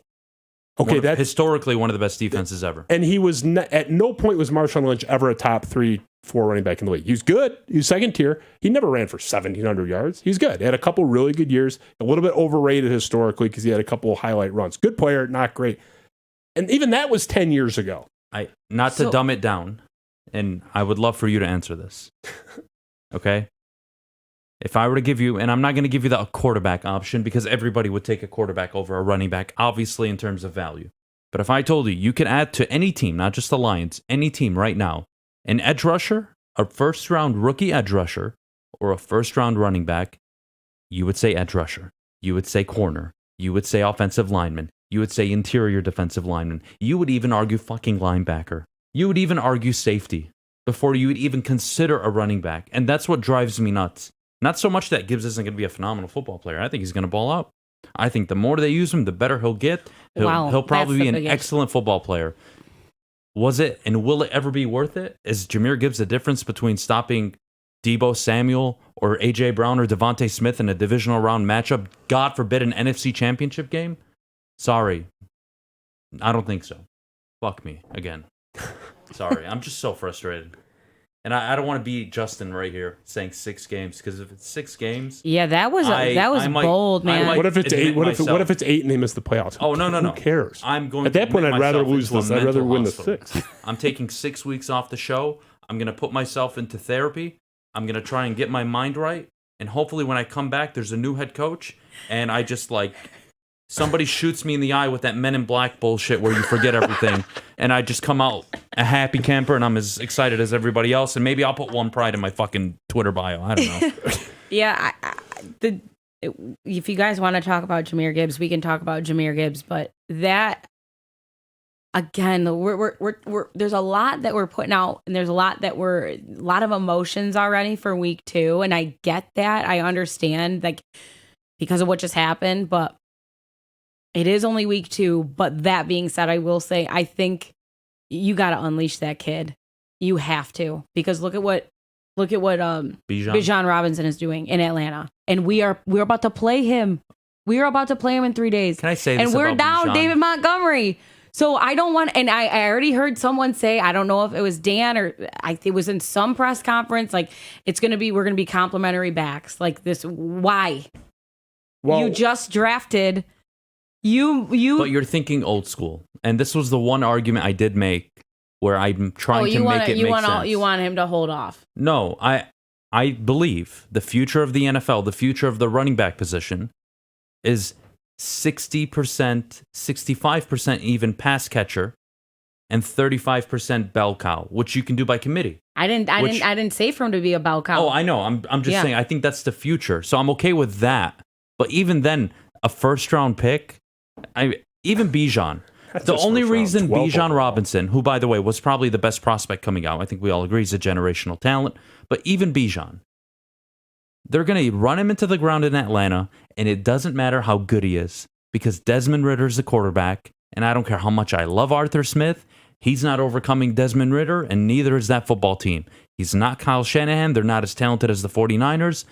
Okay, that's historically one of the best defenses ever. And he was at no point was Marshawn Lynch ever a top 3-4 running back in the league. He was good. He was second tier. He never ran for 1,700 yards. He was good. He had a couple really good years. A little bit overrated historically because he had a couple highlight runs. Good player, not great. And even that was 10 years ago. Not to dumb it down, and I would love for you to answer this. Okay? If I were to give you, and I'm not going to give you the quarterback option because everybody would take a quarterback over a running back, obviously in terms of value. But if I told you could add to any team, not just the Lions, any team right now, an edge rusher, a first-round rookie edge rusher, or a first-round running back, you would say edge rusher. You would say corner. You would say offensive lineman. You would say interior defensive lineman. You would even argue fucking linebacker. You would even argue safety before you would even consider a running back. And that's what drives me nuts. Not so much that Gibbs isn't going to be a phenomenal football player. I think he's going to ball out. I think the more they use him, the better he'll get. He'll probably be an excellent football player. Was it and will it ever be worth it? Is Jahmyr Gibbs the difference between stopping Debo Samuel or A.J. Brown or Devontae Smith in a divisional round matchup, God forbid an NFC championship game? Sorry. I don't think so. Fuck me again. Sorry. I'm just so frustrated. And I don't want to be Justin right here saying 6 games, because if it's 6 games, Yeah, that was bold, man. What if it's admit 8? What if myself. it's 8 and they miss the playoffs? Oh, no. Who cares? I'm going At that to point, admit I'd rather myself lose into a this. I'd rather mental win the hospital. 6. I'm taking 6 weeks off the show. I'm going to put myself into therapy. I'm going to try and get my mind right. And hopefully when I come back, there's a new head coach. And I just somebody shoots me in the eye with that Men in Black bullshit where you forget everything. And I just come out a happy camper and I'm as excited as everybody else. And maybe I'll put one pride in my fucking Twitter bio. I don't know. Yeah, if you guys want to talk about Jahmyr Gibbs, we can talk about Jahmyr Gibbs. But that, again, we're there's a lot that we're putting out, and there's a lot of emotions already for week 2, and I get that. I understand, because of what just happened, but it is only week 2. But that being said, I will say, I think you got to unleash that kid. You have to, because look at what Bijan Robinson is doing in Atlanta, and we're about to play him. We are about to play him in 3 days. Can I say this and we're about down Bijan? David Montgomery. So I don't want, and I already heard someone say, I don't know if it was Dan or it was in some press conference, we're going to be complimentary backs like this. Why? Well, You just drafted. You. But you're thinking old school. And this was the one argument I did make where I'm trying to make it make sense. You want him to hold off. No, I believe the future of the NFL, the future of the running back position is 60%, 65% even pass catcher and 35% bell cow, which you can do by committee. I didn't say for him to be a bell cow. Oh, I know. I'm just saying I think that's the future. So I'm okay with that. But even then, a first round pick, even Bijan. The only reason Bijan Robinson, who, by the way, was probably the best prospect coming out, I think we all agree he's a generational talent, but even Bijan, they're going to run him into the ground in Atlanta, and it doesn't matter how good he is, because Desmond Ritter's the quarterback, and I don't care how much I love Arthur Smith, he's not overcoming Desmond Ridder, and neither is that football team. He's not Kyle Shanahan. They're not as talented as the 49ers.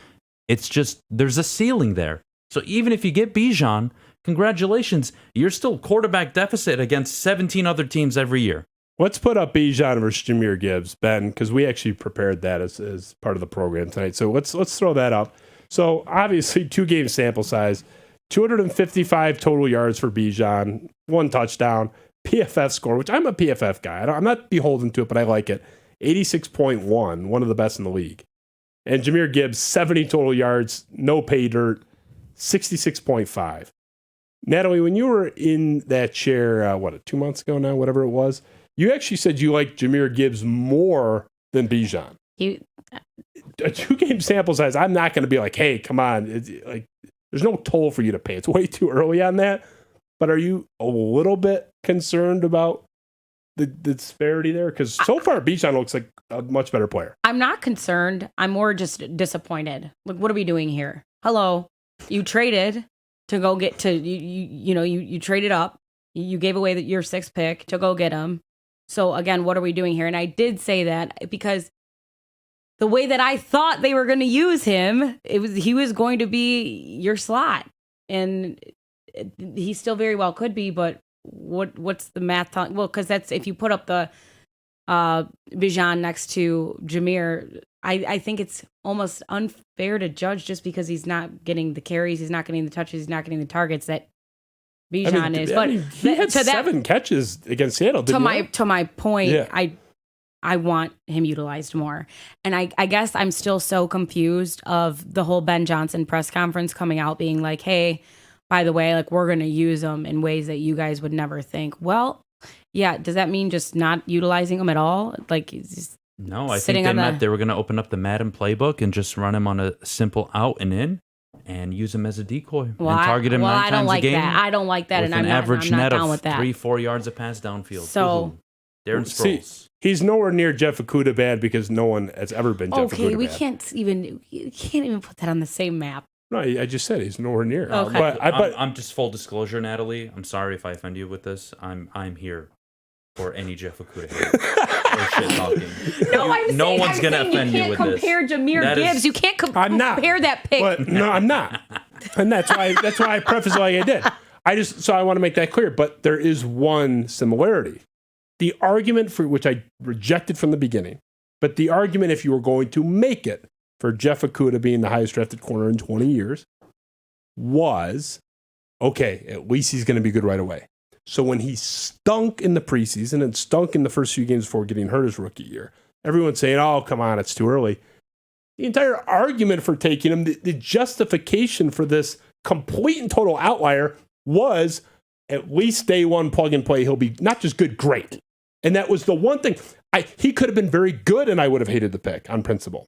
It's just, there's a ceiling there. So even if you get Bijan, congratulations, you're still quarterback deficit against 17 other teams every year. Let's put up Bijan versus Jahmyr Gibbs, Ben, because we actually prepared that as part of the program tonight. So let's throw that up. So obviously 2-game sample size, 255 total yards for Bijan, 1 touchdown, PFF score, which I'm a PFF guy. I'm not beholden to it, but I like it. 86.1, one of the best in the league. And Jahmyr Gibbs, 70 total yards, no pay dirt, 66.5. Natalie, when you were in that chair, 2 months ago now, whatever it was, you actually said you liked Jahmyr Gibbs more than Bijan. A 2-game sample size, I'm not going to be like, hey, come on. There's no toll for you to pay. It's way too early on that. But are you a little bit concerned about the disparity there? Because so far, Bijan looks like a much better player. I'm not concerned. I'm more just disappointed. Like, what are we doing here? Hello, you traded to go get to you traded up. You gave away your 6th pick to go get him. So again, what are we doing here? And I did say that because the way that I thought they were going to use him, he was going to be your slot, and he still very well could be. But what's the math? Well, because that's if you put up the Bijan next to Jahmyr, I think it's almost unfair to judge just because he's not getting the carries, he's not getting the touches, he's not getting the targets that Bijan is. But he had 7 catches against Seattle. To my point, yeah. I want him utilized more. And I guess I'm still so confused of the whole Ben Johnson press conference coming out being like, hey, by the way, we're going to use him in ways that you guys would never think. Well, yeah, does that mean just not utilizing him at all? No, I think they meant they were going to open up the Madden playbook and just run him on a simple out and in and use him as a decoy and target him 9 times a game. I don't like that. And I'm not down with that. 3-4 yards of pass downfield. So, Darren Sproles. See, he's nowhere near Jeff Okudah bad because no one has ever been Jeff Okudah bad. Okay, you can't even put that on the same map. No, I just said he's nowhere near. Okay. But I'm just full disclosure, Natalie. I'm sorry if I offend you with this. I'm here for any Jeff Okudah. shit talking. No, one's gonna offend you with this. Compare Jahmyr Gibbs. You can't I'm not. compare that pick. But no, I'm not. And that's why I preface like I did. I want to make that clear. But there is one similarity. The argument for which I rejected from the beginning, but the argument if you were going to make it for Jeff Okudah being the highest drafted corner in 20 years was, okay, at least he's going to be good right away. So when he stunk in the preseason and stunk in the first few games before getting hurt his rookie year, everyone's saying, oh, come on, it's too early. The entire argument for taking him, the justification for this complete and total outlier was at least day one plug and play. He'll be not just good, great. And that was the one thing. He could have been very good and I would have hated the pick on principle.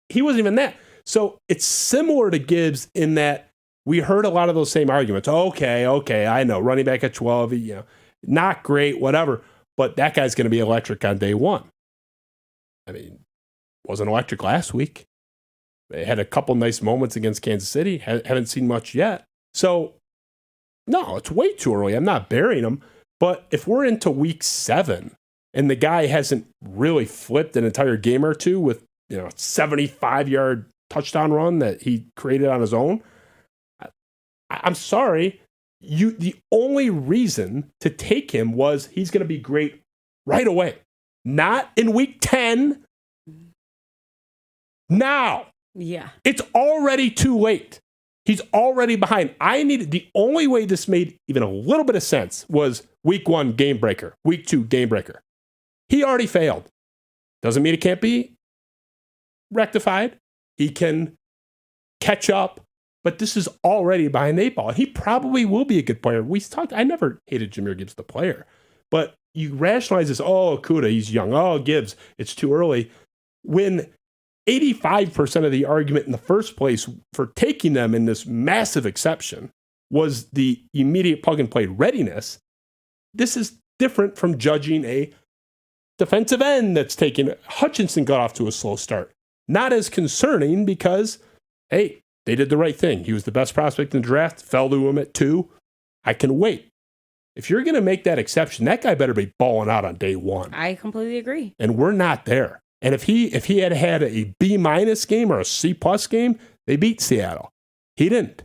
He wasn't even that. So it's similar to Gibbs in that we heard a lot of those same arguments. Okay, I know. Running back at 12, not great, whatever. But that guy's going to be electric on day one. I mean, wasn't electric last week. They had a couple nice moments against Kansas City. Haven't seen much yet. So, no, it's way too early. I'm not burying him. But if we're into week 7 and the guy hasn't really flipped an entire game or two with, 75-yard touchdown run that he created on his own, I'm sorry. The only reason to take him was he's going to be great right away. Not in week 10. Now. Yeah. It's already too late. He's already behind. The only way this made even a little bit of sense was week 1, game breaker. Week 2, game breaker. He already failed. Doesn't mean it can't be rectified. He can catch up, but this is already behind the 8 ball. He probably will be a good player. I never hated Jahmyr Gibbs, the player, but you rationalize this. Oh, Okudah, he's young. Oh, Gibbs, it's too early. When 85% of the argument in the first place for taking them in this massive exception was the immediate plug and play readiness. This is different from judging a defensive end that's taken. Hutchinson got off to a slow start. Not as concerning because, hey, they did the right thing. He was the best prospect in the draft, fell to him at 2. I can wait. If you're going to make that exception, that guy better be balling out on day 1. I completely agree. And we're not there. And if he had had a B- game or a C+ game, they beat Seattle. He didn't.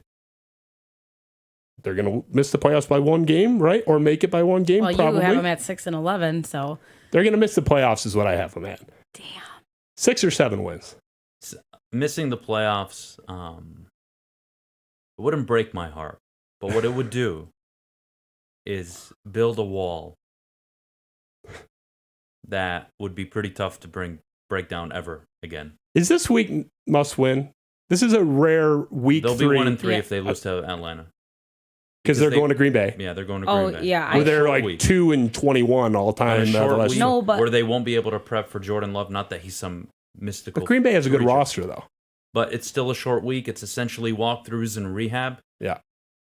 They're going to miss the playoffs by 1 game, right? Or make it by 1 game, well, probably. You have them at 6-11, so. They're going to miss the playoffs is what I have them at. Damn. 6 or 7 wins. Missing the playoffs it wouldn't break my heart. But what it would do is build a wall that would be pretty tough to break down ever again. Is this week must win? This is a rare week. They'll 3. They'll be 1-3 if they lose to Atlanta. Because they're going to Green Bay. Yeah, they're going to Green Bay. Oh, yeah. Where they're like 2-21 all time. Where they won't be able to prep for Jordan Love. Not that he's some mystical. But Green Bay has a good creature. roster, though. But it's still a short week. It's essentially walkthroughs and rehab. Yeah.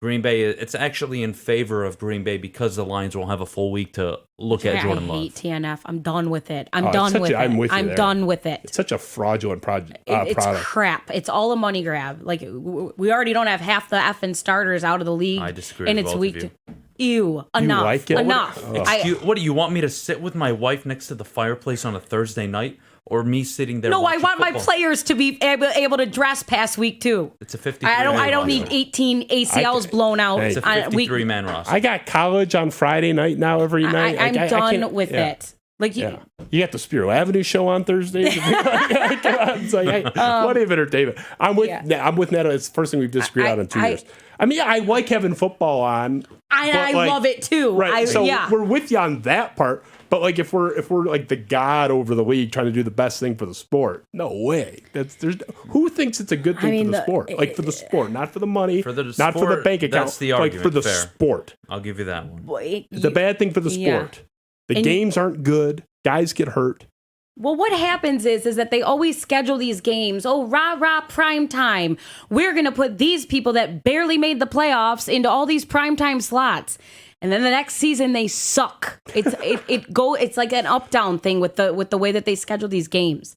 Green Bay, it's actually in favor of Green Bay because the Lions will have a full week to look at Jordan Love. I hate TNF. I'm done with it. I'm done with it. I'm done with it. It's such a fraudulent product. It's crap. It's all a money grab. Like, we already don't have half the effing starters out of the league. I disagree and with it's both week of you. Ew. Enough. You like it? Enough. What do you want me to sit with my wife next to the fireplace on a Thursday night? Or me sitting there? No, I want football? my players to be able to dress past week 2. It's a 53. I don't need 18 ACLs blown out. It's a 53-man roster. I got college on Friday night now every night. I'm done with it. Like you got the Spiro Avenue show on Thursdays. It's like, what if entertainment? I'm with Natalie. It's the first thing we've disagreed on in 2 years. I mean, I like having football on. I love it too. Right. We're with you on that part. But like if we're like the god over the league trying to do the best thing for the sport, no way. Who thinks it's a good thing for the sport? Like for the sport, not for the money, not for the bank account. That's the argument. Like for the Fair. Sport. I'll give you that one. It's a bad thing for the sport. The games aren't good. Guys get hurt. Well, what happens is that they always schedule these games. Oh, rah, prime time. We're going to put these people that barely made the playoffs into all these prime time slots. And then the next season they suck. It's like an up-down thing with the way that they schedule these games.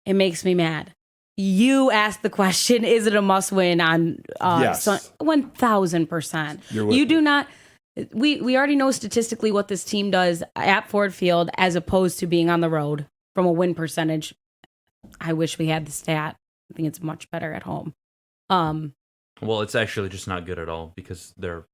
It makes me mad. You asked the question, is it a must-win on yes. 1,000%. You do not we already know statistically what this team does at Ford Field as opposed to being on the road from a win percentage. I wish we had the stat. I think it's much better at home. Well, it's actually just not good at all because they're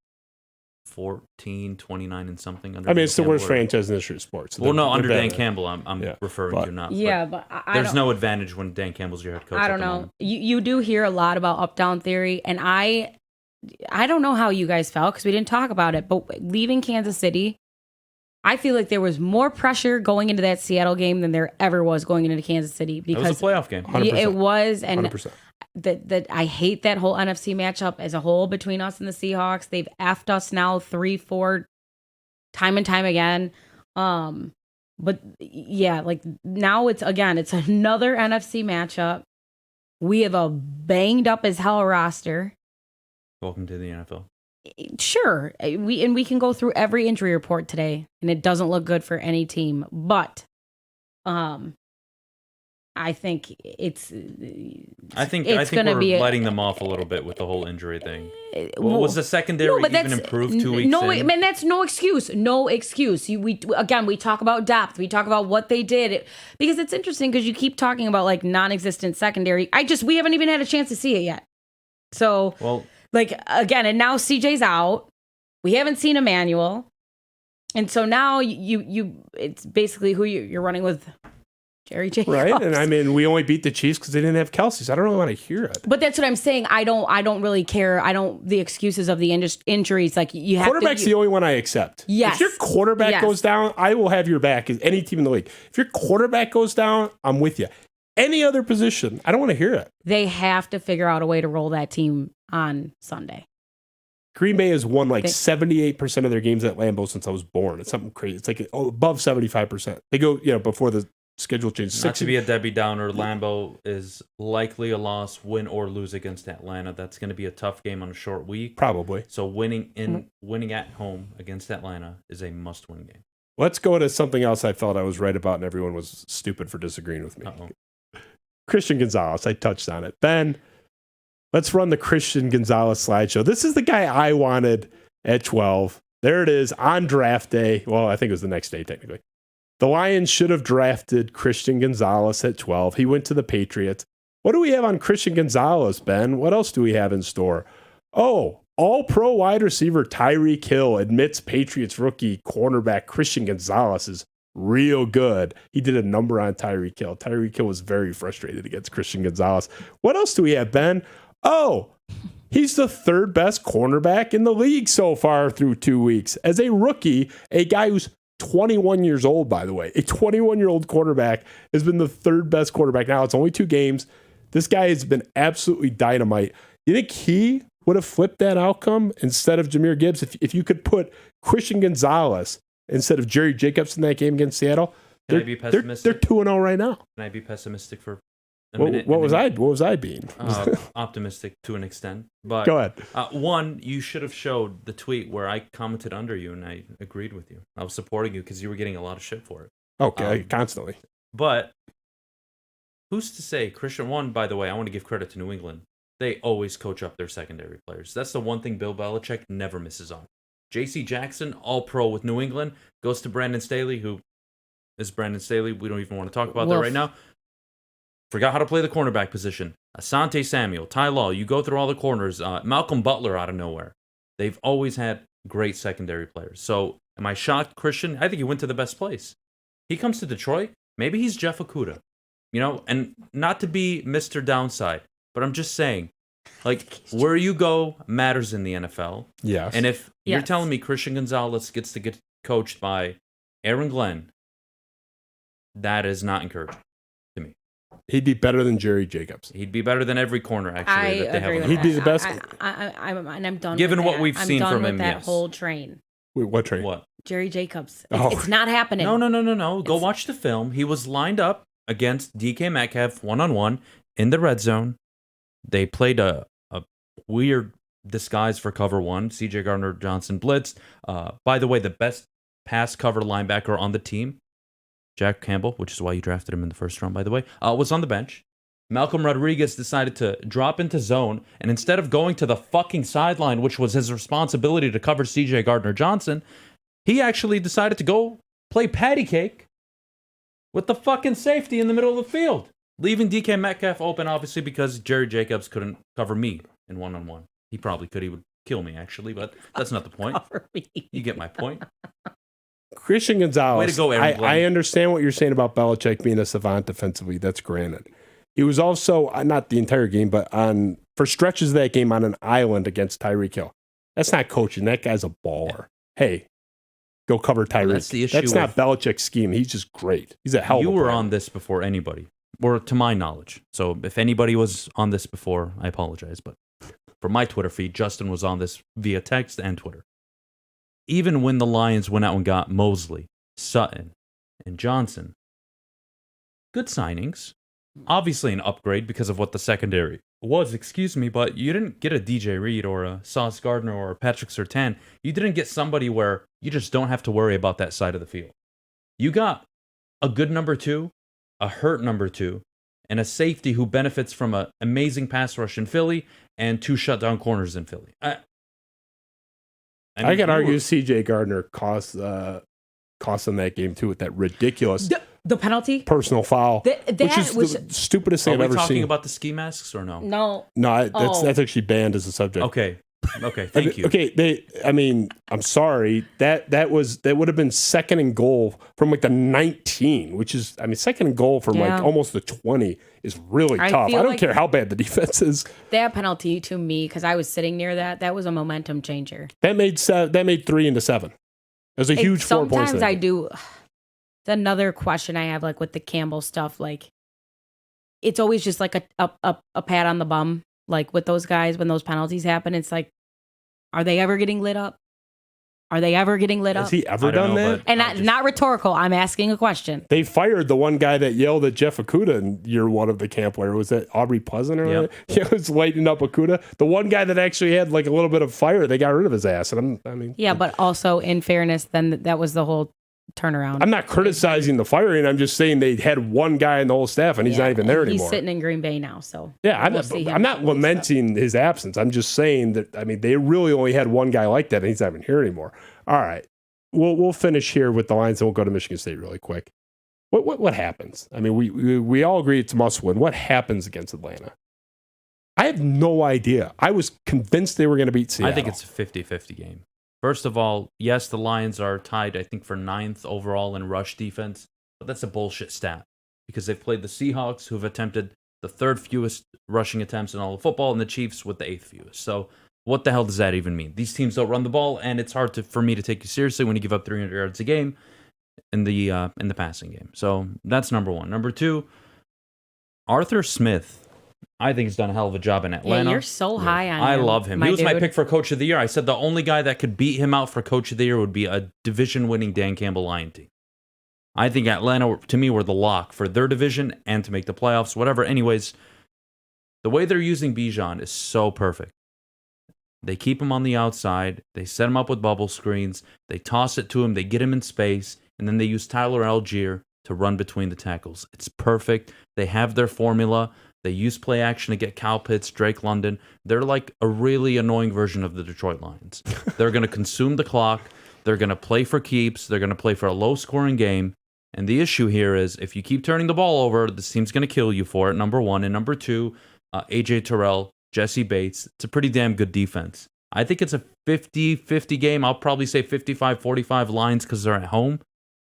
14, 29 and something. Under I mean, Dan it's the worst Campbell. franchise in the history of sports. Well, no, They're under Dan bad. Campbell, I'm referring to not. Yeah, but there's no advantage when Dan Campbell's your head coach. I don't at the know. moment. You do hear a lot about up-down theory, and I don't know how you guys felt because we didn't talk about it, but leaving Kansas City, I feel like there was more pressure going into that Seattle game than there ever was going into Kansas City It because was a playoff game. 100%. it was, and 100%. that I hate that whole NFC matchup as a whole between us and the Seahawks. They've effed us now 3-4 time and time again. But yeah, like now it's another NFC matchup. We have a banged up as hell roster. Welcome to the NFL. Sure, we can go through every injury report today, and it doesn't look good for any team. But, I think it's going to be letting them off a little bit with the whole injury thing. Was the secondary but even improved 2 weeks no, in? man, that's no excuse. No excuse. We talk about depth. We talk about what they did because it's interesting because you keep talking about like non-existent secondary. We haven't even had a chance to see it yet. So, Well, like again, and now CJ's out. We haven't seen Emmanuel, and so now you it's basically who you're running with. Jerry Jacobs. Right, and I mean, we only beat the Chiefs because they didn't have Kelsey, so I don't really want to hear it. But that's what I'm saying. I don't really care. The excuses of the injuries. Like you have Quarterback's the only one I accept. Yes. If your quarterback goes down, I will have your back as any team in the league. If your quarterback goes down, I'm with you. Any other position, I don't want to hear it. They have to figure out a way to roll that team on Sunday. Green Bay has won like 78% of their games at Lambeau since I was born. It's something crazy. It's like above 75%. They go, before the schedule change. Not to be a Debbie Downer, Lambeau is likely a loss, win or lose against Atlanta. That's going to be a tough game on a short week. Probably. So winning at home against Atlanta is a must-win game. Let's go to something else I felt I was right about and everyone was stupid for disagreeing with me. Uh-oh. Christian Gonzalez. I touched on it. Ben, let's run the Christian Gonzalez slideshow. This is the guy I wanted at 12. There it is on draft day. Well, I think it was the next day, technically. The Lions should have drafted Christian Gonzalez at 12. He went to the Patriots. What do we have on Christian Gonzalez, Ben? What else do we have in store? Oh, all-pro wide receiver Tyreek Hill admits Patriots rookie cornerback Christian Gonzalez is real good. He did a number on Tyreek Hill. Tyreek Hill was very frustrated against Christian Gonzalez. What else do we have, Ben? Oh, he's the third best cornerback in the league so far through 2 weeks. As a rookie, a guy who's 21 years old, by the way. A 21-year-old quarterback has been the third best quarterback. Now, it's only 2 games. This guy has been absolutely dynamite. You think he would have flipped that outcome instead of Jahmyr Gibbs if you could put Christian Gonzalez instead of Jerry Jacobs in that game against Seattle? Can I be pessimistic? They're 2-0 right now. Can I be pessimistic for a minute? What was I being? Optimistic to an extent. But Go ahead. One, you should have showed the tweet where I commented under you and I agreed with you. I was supporting you because you were getting a lot of shit for it. Okay, constantly. But who's to say Christian? One, by the way, I want to give credit to New England. They always coach up their secondary players. That's the one thing Bill Belichick never misses on. J.C. Jackson, all pro with New England, goes to Brandon Staley, who is Brandon Staley. We don't even want to talk about that right now. Forgot how to play the cornerback position. Asante Samuel, Ty Law, you go through all the corners. Malcolm Butler out of nowhere. They've always had great secondary players. So am I shocked, Christian? I think he went to the best place. He comes to Detroit. Maybe he's Jeff Okudah. And not to be Mr. Downside, but I'm just saying, like, where you go matters in the NFL. Yes. And if you're telling me Christian Gonzalez gets to get coached by Aaron Glenn, that is not encouraging to me. He'd be better than Jerry Jacobs. He'd be better than every corner, actually, that they have. With He'd be the best. I'm done. Given with what that. we've seen from him, that yes. whole train. Wait, what train? What? Jerry Jacobs. Oh. It's not happening. No. Go watch the film. He was lined up against DK Metcalf one-on-one in the red zone. They played a weird disguise for cover one. CJ Gardner-Johnson blitzed. By the way, the best pass cover linebacker on the team, Jack Campbell, which is why you drafted him in the first round, by the way, was on the bench. Malcolm Rodriguez decided to drop into zone, and instead of going to the fucking sideline, which was his responsibility to cover CJ Gardner-Johnson, he actually decided to go play patty cake with the fucking safety in the middle of the field, leaving DK Metcalf open, obviously, because Jerry Jacobs couldn't cover me in one-on-one. He probably could. He would kill me, actually, but that's not the point. You get my point. Christian Gonzalez. Way to go, Aaron Glenn. I understand what you're saying about Belichick being a savant defensively. That's granted. He was also, not the entire game, but for stretches of that game on an island against Tyreek Hill. That's not coaching. That guy's a baller. Yeah. Hey, go cover Tyreek. Well, that's the issue. That's not Belichick's scheme. He's just great. He's a hell of a player. You were on this before anybody, or to my knowledge. So if anybody was on this before, I apologize. But for my Twitter feed, Justin was on this via text and Twitter. Even when the Lions went out and got Mosley, Sutton, and Johnson, good signings. Obviously an upgrade because of what the secondary was, but you didn't get a DJ Reed or a Sauce Gardner or a Patrick Surtain. You didn't get somebody where you just don't have to worry about that side of the field. You got a good number 2, a hurt number 2, and a safety who benefits from an amazing pass rush in Philly and 2 shutdown corners in Philly. I can argue CJ Gardner cost them that game too with that ridiculous the penalty personal foul, which is was the stupidest thing I've ever seen. Are we talking about the ski masks or no? No, that's actually banned as a subject. Okay, thank you. Okay, I'm sorry. That would have been second and goal from like the 19, which is, second and goal from like almost the 20 is really tough. I don't care how bad the defense is. That penalty to me, because I was sitting near that was a momentum changer. That made 3 into 7. It was a huge 4 points. Sometimes I do. It's another question I have, like with the Campbell stuff. Like, it's always just like a pat on the bum. Like with those guys, when those penalties happen, it's like, are they ever getting lit up? Are they ever getting lit up? Has he ever done that? And not rhetorical. I'm asking a question. They fired the one guy that yelled at Jeff Okudah in year 1 of the camp. Where was that? Aubrey Pleasant or yep. Yeah, it was lighting up Okudah. The one guy that actually had like a little bit of fire, they got rid of his ass. And but also in fairness, then that was the whole turnaround. I'm not criticizing the firing. I'm just saying they had one guy in the whole staff, and he's not even there anymore. He's sitting in Green Bay now, so I'm not lamenting his absence. I'm just saying that they really only had one guy like that, and he's not even here anymore. All right, we'll finish here with the Lions, and we'll go to Michigan State really quick. What happens? We all agree it's a must win. What happens against Atlanta? I have no idea. I was convinced they were going to beat Seattle. I think it's a 50-50 game. First of all, yes, the Lions are tied, I think, for 9th overall in rush defense, but that's a bullshit stat because they've played the Seahawks, who've attempted the 3rd fewest rushing attempts in all of football, and the Chiefs with the 8th fewest. So what the hell does that even mean? These teams don't run the ball, and it's hard for me to take you seriously when you give up 300 yards a game in the passing game. So that's number 1. Number 2, Arthur Smith, I think he's done a hell of a job in Atlanta. Yeah, you're so high on him. I love him. He was my pick for Coach of the Year. I said the only guy that could beat him out for Coach of the Year would be a division-winning Dan Campbell Lion team. I think Atlanta, to me, were the lock for their division and to make the playoffs, whatever. Anyways, the way they're using Beydoun is so perfect. They keep him on the outside. They set him up with bubble screens. They toss it to him. They get him in space. And then they use Tyler Algier to run between the tackles. It's perfect. They have their formula. They use play action to get Kyle Pitts, Drake London. They're like a really annoying version of the Detroit Lions. They're going to consume the clock. They're going to play for keeps. They're going to play for a low-scoring game. And the issue here is if you keep turning the ball over, this team's going to kill you for it, number 1. And number 2, A.J. Terrell, Jesse Bates. It's a pretty damn good defense. I think it's a 50-50 game. I'll probably say 55-45 Lions because they're at home.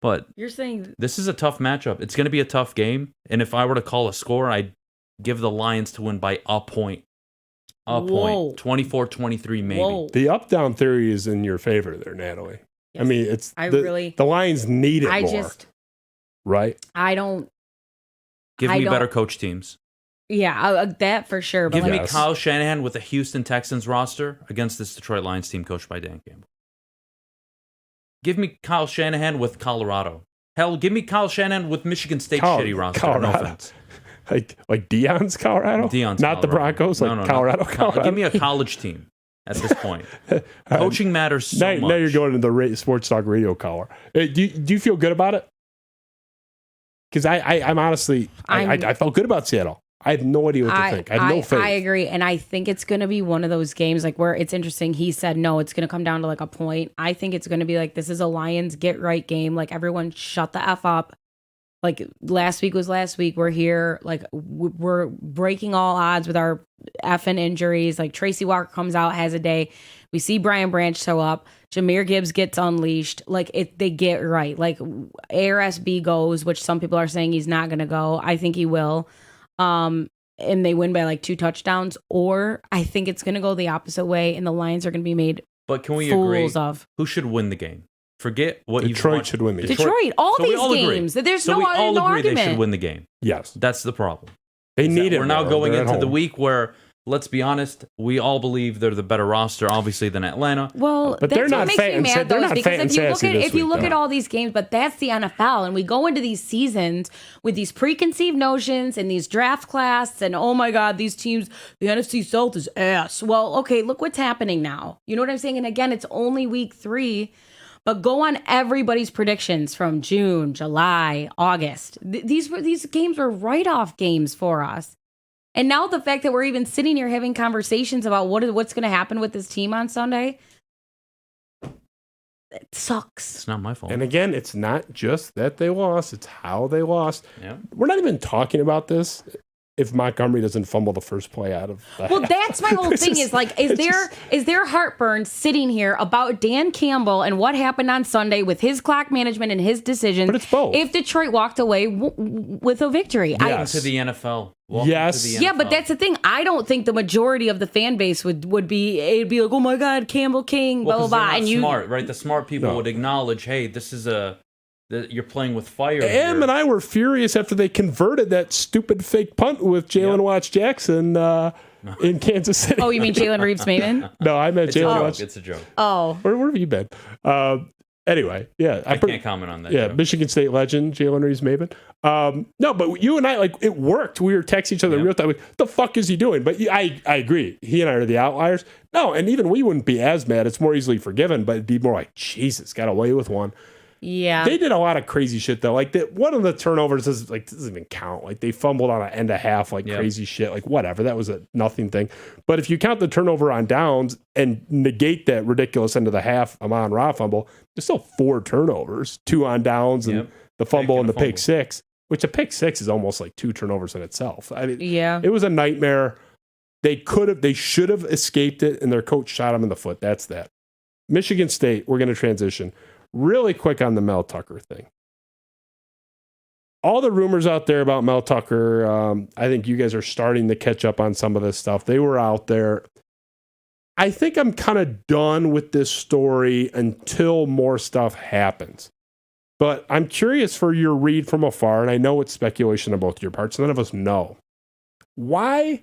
But you're saying this is a tough matchup. It's going to be a tough game. And if I were to call a score, I'd give the Lions to win by a point. A point. 24-23 maybe. Whoa. The up-down theory is in your favor there, Natalie. Yes. It's the Lions need it more. Right? I don't. Give me better coach teams. Yeah, that for sure. But Give me Kyle Shanahan with a Houston Texans roster against this Detroit Lions team coached by Dan Campbell. Give me Kyle Shanahan with Colorado. Hell, give me Kyle Shanahan with Michigan State shitty roster. Colorado. No offense. Like Deion's Colorado? Deion's Not Colorado. the Broncos, like no. Colorado. Give me a college team at this point. Coaching matters so much. Now you're going into the Sports Talk Radio collar. Do you feel good about it? Because I'm honestly, I felt good about Seattle. I have no idea what to think. I have no faith. I agree. And I think it's going to be one of those games like where it's interesting. He said, no, it's going to come down to like a point. I think it's going to be like, this is a Lions get right game. Like everyone shut the F up. Like last week was last week. We're here. Like we're breaking all odds with our effing injuries. Like Tracy Walker comes out, has a day. We see Brian Branch show up. Jameer Gibbs gets unleashed. Like they get right. Like ARSB goes, which some people are saying he's not going to go. I think he will. And they win by like 2 touchdowns. Or I think it's going to go the opposite way, and the Lions are going to be made But can we fools agree? of. Who should win the game? Forget what Detroit should win the game. Detroit. All So we these all games. agree. There's So no we all no agree argument. they should win the game. Yes. That's the problem. They need it. We're now though. going They're at into the home. week where, let's be honest, we all believe they're the better roster, obviously, than Atlanta. Well, But they're that's not what makes fat me and mad, sad- though, they're is not because fat and if you look sassy at this if you week, look at though. all these games, but that's the NFL, and we go into these seasons with these preconceived notions and these draft class, and oh my God, these teams, the NFC South is ass. Well, okay, look what's happening now. You know what I'm saying? And again, it's only week 3. But go on everybody's predictions from June, July, August. These games were write-off games for us. And now the fact that we're even sitting here having conversations about what's going to happen with this team on Sunday, it sucks. It's not my fault. And again, it's not just that they lost; it's how they lost. Yeah. We're not even talking about this if Montgomery doesn't fumble the first play out of the Well, half. that's my whole It's thing just- is like, it's just- is there heartburn sitting here about Dan Campbell and what happened on Sunday with his clock management and his decisions? But it's both. If Detroit walked away with a victory. Yes. To the NFL. Welcome Yes. to the Yeah, NFL. but that's the thing. I don't think the majority of the fan base would be, it'd be like, oh my God, Campbell King, blah, Well, blah, 'cause blah. they're not And you, smart, right? The smart people No. would acknowledge, hey, this is you're playing with fire. Em and I were furious after they converted that stupid fake punt with Jalen Watts Jackson in Kansas City. oh, you mean Jalen Reeves-Maven? No, I meant It's a Jalen joke. Watts. It's a joke. Oh, Where have you been? Anyway, yeah. I can't comment on that. Yeah, joke. Michigan State legend, Jalen Reeves-Maven. No, but you and I, like, it worked. We were texting each other in real time. Like, the fuck is he doing? But I agree. He and I are the outliers. No, and even we wouldn't be as mad. It's more easily forgiven, but it'd be more like, Jesus, got away with one. yeah. They did a lot of crazy shit, though. Like, one of the turnovers is, like, doesn't even count. Like, they fumbled on an end of half, like, crazy shit. Like, whatever. That was a nothing thing. But if you count the turnover on downs and negate that ridiculous end of the half Amon-Ra fumble, there's still 4 turnovers, 2 on downs and the fumble and the pick 6, which a pick 6 is almost like 2 turnovers in itself. I mean, Yeah. it was a nightmare. They should have escaped it, and their coach shot them in the foot. That's that. Michigan State, we're going to transition. Really quick on the Mel Tucker thing. All the rumors out there about Mel Tucker, I think you guys are starting to catch up on some of this stuff. They were out there. I think I'm kind of done with this story until more stuff happens. But I'm curious for your read from afar, and I know it's speculation on both your parts. None of us know. Why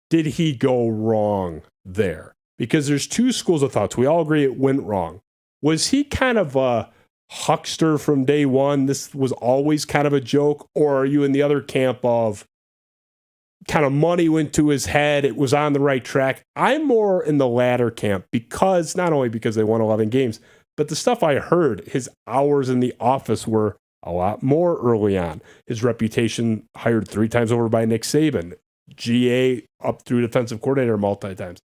did he go wrong there? Because there's 2 schools of thoughts. We all agree it went wrong. Was he kind of a huckster from day one? This was always kind of a joke? Or are you in the other camp of kind of money went to his head, it was on the right track? I'm more in the latter camp because not only because they won 11 games, but the stuff I heard, his hours in the office were a lot more early on. His reputation hired 3 times over by Nick Saban, GA up through defensive coordinator multi-times.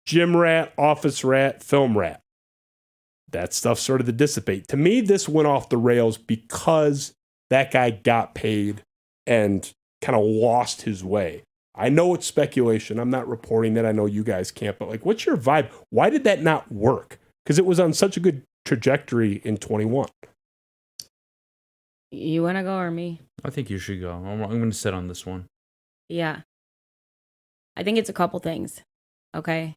Gym rat, office rat, film rat. That stuff started to dissipate. To me, this went off the rails because that guy got paid and kind of lost his way. I know it's speculation. I'm not reporting it. I know you guys can't, but like, what's your vibe? Why did that not work? Because it was on such a good trajectory in 21. You want to go or me? I think you should go. I'm going to sit on this one. Yeah. I think it's a couple things. Okay.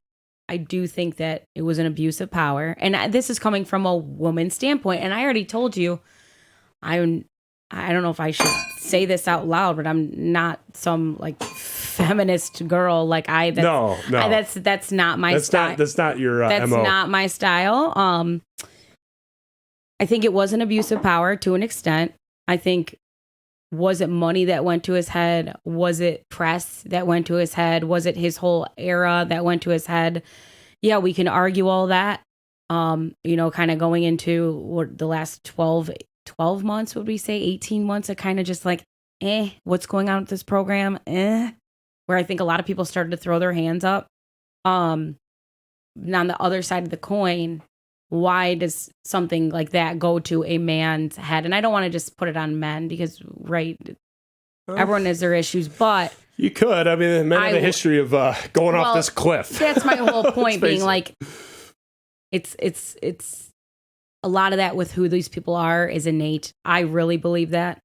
I do think that it was an abuse of power. And this is coming from a woman's standpoint. And I already told you, I don't know if I should say this out loud, but I'm not some like feminist girl. Like No. That's not my style. That's not your That's MO. not my style. I think it was an abuse of power to an extent. I think, was it money that went to his head? Was it press that went to his head? Was it his whole era that went to his head? Yeah, we can argue all that. Kind of going into what the last 12 months, would we say 18 months, it kind of just like, what's going on with this program? Where I think a lot of people started to throw their hands up. On the other side of the coin, why does something like that go to a man's head? And I don't want to just put it on men because, right, everyone has their issues, but You could. I mean, men have a history of going off this cliff. That's my whole point, being it. like, it's a lot of that with who these people are is innate. I really believe that.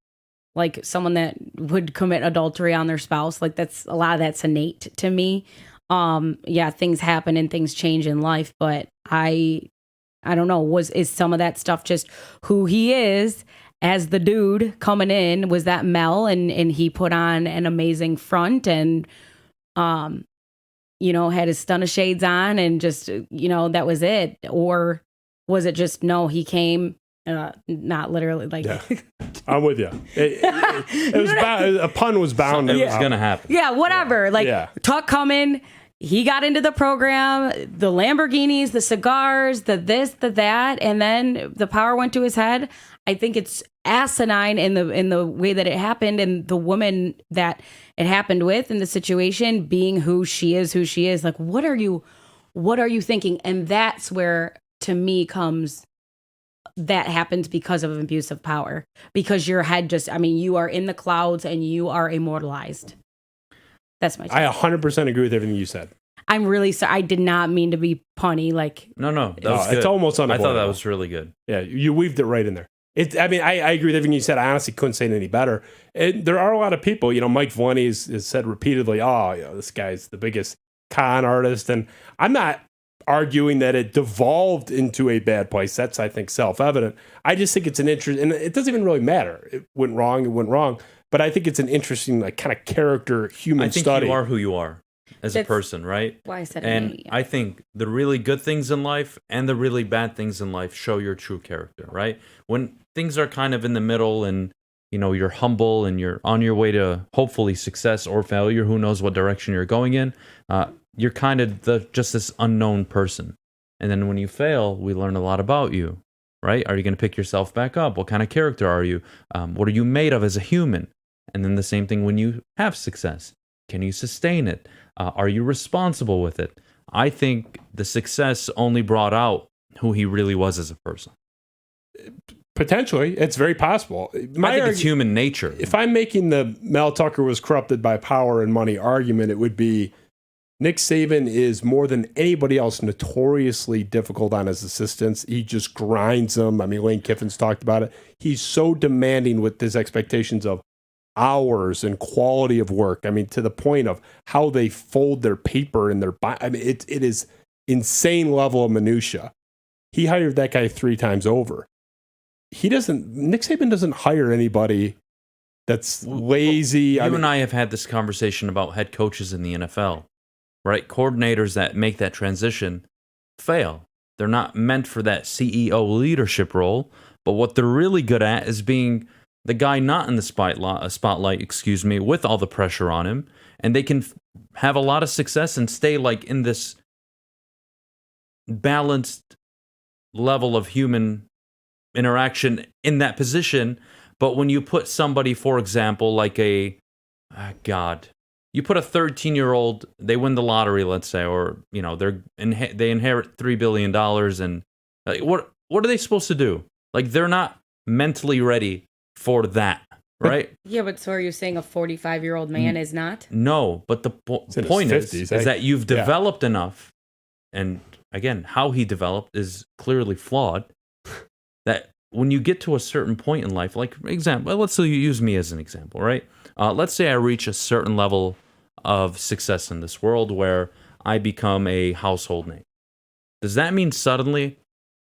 Like someone that would commit adultery on their spouse, like a lot of that's innate to me. Yeah, things happen and things change in life, but I don't know, is some of that stuff just who he is as the dude coming in? Was that Mel and he put on an amazing front and had his stunner shades on and just, that was it? Or was it just, no, he came, not literally, like. Yeah. I'm with you. It was a pun was bound. It was going to happen. Yeah, whatever. Tuck coming. He got into the program, the Lamborghinis, the cigars, the this, the that, and then the power went to his head. I think it's asinine in the way that it happened, and the woman that it happened with in the situation being who she is. Like, what are you thinking? And that's where, to me, comes that happens because of abuse of power. Because your head you are in the clouds and you are immortalized. That's my take. I 100% agree with everything you said. I'm really sorry. I did not mean to be punny. Like, No, that was good. It's almost I unavoidable. thought that was really good. Yeah, you weaved it right in there. I agree with everything you said. I honestly couldn't say it any better. And there are a lot of people, Mike Valenti has said repeatedly, this guy's the biggest con artist. And I'm not arguing that it devolved into a bad place. That's, I think, self-evident. I just think it's an interest, and it doesn't even really matter. It went wrong. But I think it's an interesting, kind of character human study. I think you are who you are as a person, right? Why I said it. And I think the really good things in life and the really bad things in life show your true character, right? When things are kind of in the middle and, you're humble and you're on your way to hopefully success or failure, who knows what direction you're going in, you're kind of just this unknown person. And then when you fail, we learn a lot about you, right? Are you going to pick yourself back up? What kind of character are you? What are you made of as a human? And then the same thing when you have success. Can you sustain it? Are you responsible with it? I think the success only brought out who he really was as a person. Potentially. It's very possible. I think it's human nature. If I'm making the Mel Tucker was corrupted by power and money argument, it would be Nick Saban is more than anybody else notoriously difficult on his assistants. He just grinds them. Lane Kiffin's talked about it. He's so demanding with his expectations of hours and quality of work. To the point of how they fold their paper in their it is insane level of minutia. He hired that guy 3 times over. Nick Saban doesn't hire anybody that's lazy. You and I have had this conversation about head coaches in the NFL, right? Coordinators that make that transition fail. They're not meant for that CEO leadership role, but what they're really good at is being the guy not in the spotlight, with all the pressure on him, and they can have a lot of success and stay in this balanced level of human interaction in that position. But when you put somebody, for example, you put a 13-year-old, they win the lottery, let's say, or they inherit $3 billion, and what are they supposed to do? They're not mentally ready for that, right? Yeah, but so are you saying a 45-year-old man is not? No, but the point is that you've developed enough, and again, how he developed is clearly flawed, that when you get to a certain point in life, let's say you use me as an example, right? Let's say I reach a certain level of success in this world where I become a household name. Does that mean suddenly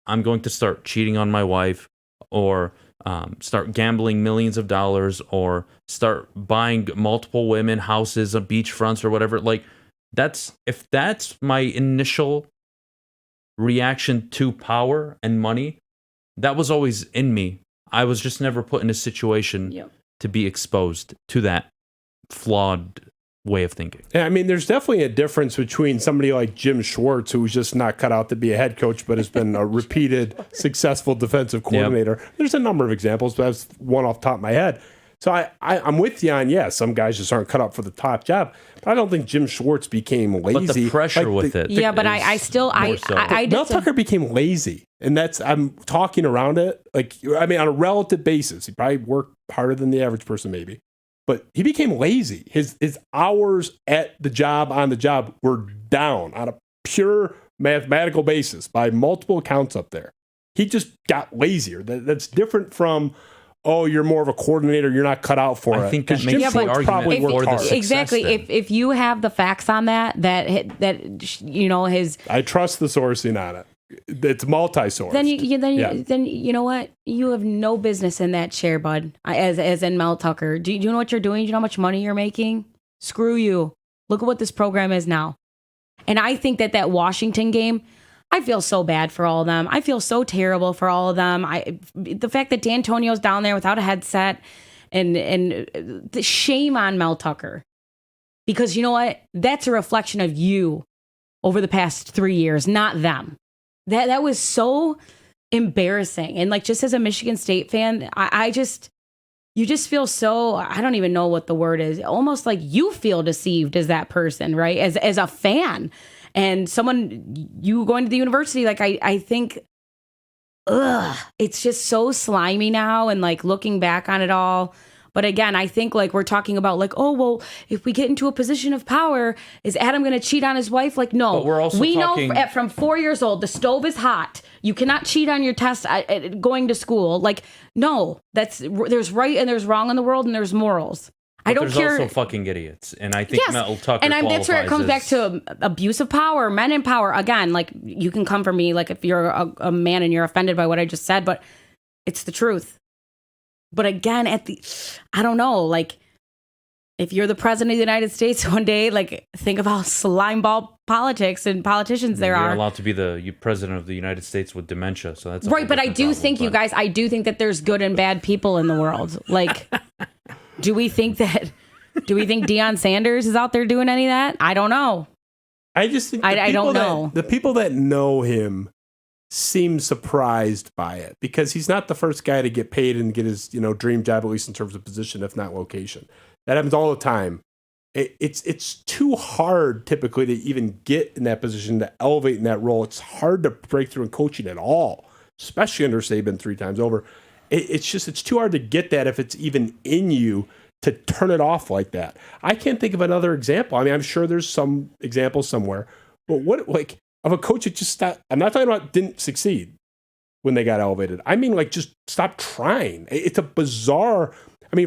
I'm going to start cheating on my wife, or start gambling millions of dollars, or start buying multiple women, houses, beachfronts, or whatever? If that's my initial reaction to power and money, that was always in me. I was just never put in a situation to be exposed to that flawed way of thinking. Yeah, there's definitely a difference between somebody like Jim Schwartz, who's just not cut out to be a head coach, but has been a repeated successful defensive coordinator. There's a number of examples, but that's one off the top of my head. So I'm with you on, some guys just aren't cut out for the top job. But I don't think Jim Schwartz became lazy. But the pressure with it. Yeah, but I still, Mel Tucker became lazy. And I'm talking around it. On a relative basis, he probably worked harder than the average person maybe. But he became lazy. His hours at the job, on the job, were down on a pure mathematical basis by multiple accounts up there. He just got lazier. That's different from, you're more of a coordinator, you're not cut out for it. I think that makes the argument probably for worked the hard. success. Exactly. Then. If you have the facts on that his, I trust the sourcing on it. It's multi-sourced. Then you know what? You have no business in that chair, bud. As in Mel Tucker. Do you know what you're doing? Do you know how much money you're making? Screw you. Look at what this program is now. And I think that Washington game, I feel so bad for all of them. I feel so terrible for all of them. The fact that D'Antonio's down there without a headset, and the shame on Mel Tucker, because you know what? That's a reflection of you over the past 3 years, not them. That was so embarrassing. And just as a Michigan State fan, you just feel so, I don't even know what the word is, almost like you feel deceived as that person, right? As a fan. And someone, you going to the university, I think, it's just so slimy now. And looking back on it all. But again, I think we're talking about if we get into a position of power, is Adam going to cheat on his wife? No. But we're also talking... know from 4 years old, the stove is hot. You cannot cheat on your test going to school. No, there's right and there's wrong in the world and there's morals. But I don't care. There's also fucking idiots, and I think Mel Tucker and that's where it comes back to abuse of power, men in power. Again, you can come for me, if you're a man and you're offended by what I just said, but it's the truth. But again, I don't know, if you're the president of the United States one day, think of how slimeball politics and politicians there are. You're allowed to be the president of the United States with dementia, so that's right. But I do think, you guys, I do think that there's good and bad people in the world. Do we think Deion Sanders is out there doing any of that? I don't know. I just think I don't know. The people that know him seem surprised by it because he's not the first guy to get paid and get his dream job, at least in terms of position, if not location. That happens all the time. It's too hard typically to even get in that position, to elevate in that role. It's hard to break through in coaching at all, especially under Saban 3 times over. It's too hard to get that if it's even in you to turn it off like that. I can't think of another example. I'm sure there's some example somewhere, but what of a coach that just stopped? I'm not talking about didn't succeed when they got elevated. I mean, just stop trying. It's a bizarre.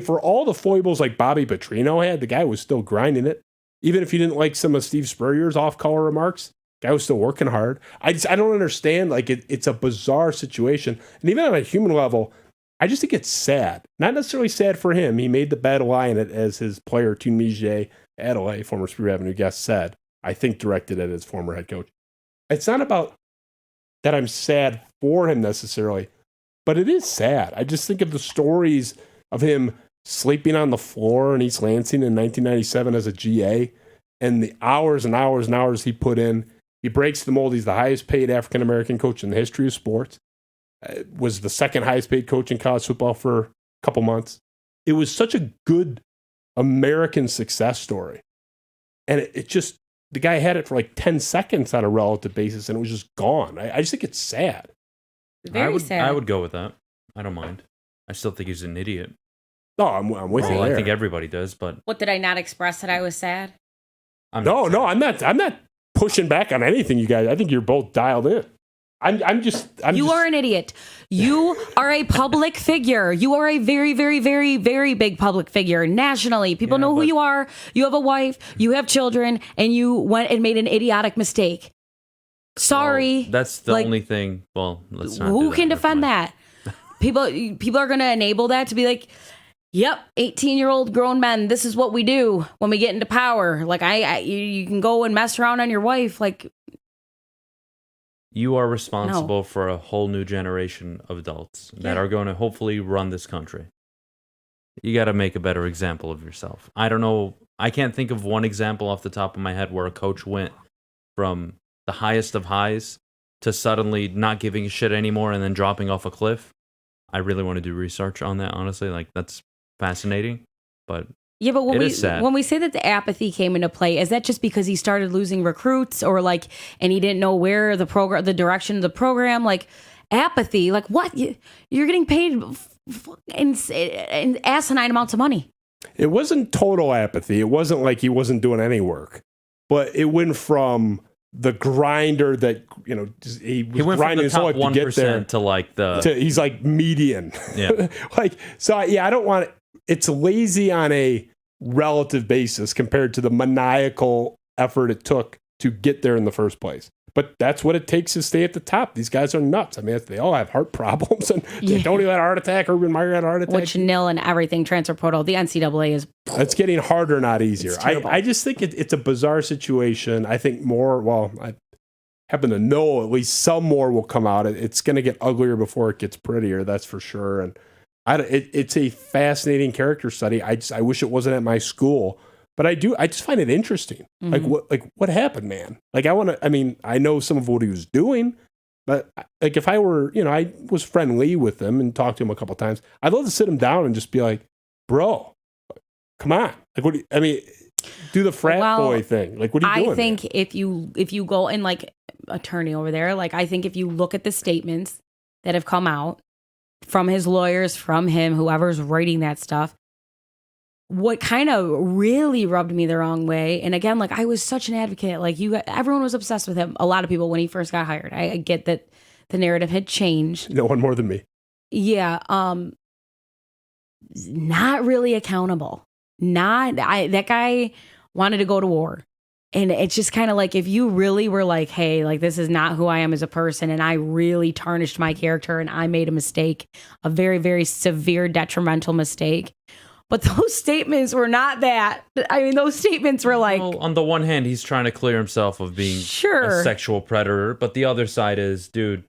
For all the foibles Bobby Petrino had, the guy was still grinding it. Even if you didn't like some of Steve Spurrier's off-color remarks, the guy was still working hard. I don't understand. It's a bizarre situation, and even on a human level, I just think it's sad. Not necessarily sad for him. He made the bad line, as his player Tunmije Adelaide, former Spiro Avenue guest, said. I think directed at his former head coach. It's not about that I'm sad for him necessarily, but it is sad. I just think of the stories of him sleeping on the floor in East Lansing in 1997 as a GA, and the hours and hours and hours he put in. He breaks the mold. He's the highest paid African-American coach in the history of sports. Was the second highest paid coach in college football for a couple months. It was such a good American success story. And it just, the guy had it for 10 seconds on a relative basis, and it was just gone. I just think it's sad. Very sad. I would go with that. I don't mind. I still think he's an idiot. No, I'm with you there. I think everybody does, but... What, did I not express that I was sad? I'm not pushing back on anything, you guys. I think you're both dialed in. You are an idiot. You are a public figure. You are a very, very, very, very big public figure nationally. People know who you are. You have a wife. You have children, and you went and made an idiotic mistake. Sorry. Well, that's the only thing. Well, let's not. Who can defend that? People are going to enable that to be yep, 18-year-old grown men, this is what we do when we get into power. You can go and mess around on your wife. You are responsible for a whole new generation of adults that are going to hopefully run this country. You got to make a better example of yourself. I don't know. I can't think of one example off the top of my head where a coach went from the highest of highs to suddenly not giving a shit anymore and then dropping off a cliff. I really want to do research on that, honestly. That's fascinating, but Yeah, but it is sad. when we say that the apathy came into play, is that just because he started losing recruits, or like, and he didn't know where the direction of the program, like apathy, like what? You're getting paid in asinine amounts of money. It wasn't total apathy. It wasn't like he wasn't doing any work, but it went from the grinder that, you know, he went grinding his from whole the life top to get there 1% to like he's like median. Yeah. Like, so yeah, I don't want it. It's lazy on a relative basis compared to the maniacal effort it took to get there in the first place. But that's what it takes to stay at the top. These guys are nuts. I mean, they all have heart problems, and they don't even have a heart attack. Urban Meyer had a heart attack. Which nil and everything transfer portal. The NCAA is. It's getting harder, not easier. I just think it's a bizarre situation. I think I happen to know at least some more will come out. It's going to get uglier before it gets prettier. That's for sure. And it's a fascinating character study. I wish it wasn't at my school. But I just find it interesting. Mm-hmm. What happened, man? Like, I know some of what he was doing, but like, if I were, you know, I was friendly with him and talked to him a couple of times, I'd love to sit him down and just be like, bro, come on. Like, do the frat boy thing. Like, what are you doing? I think if you go and like attorney over there, like, I think if you look at the statements that have come out from his lawyers, from him, whoever's writing that stuff, what kind of really rubbed me the wrong way, and again, like, I was such an advocate, like, everyone was obsessed with him, a lot of people, when he first got hired. I get that the narrative had changed. No one more than me. Yeah, not really accountable. That guy wanted to go to war. And it's just kind of like, if you really were like, hey, like, this is not who I am as a person, and I really tarnished my character, and I made a mistake, a very, very severe, detrimental mistake. But those statements were not that. I mean, those statements were like... Well, on the one hand, he's trying to clear himself of being a sexual predator. But the other side is, dude,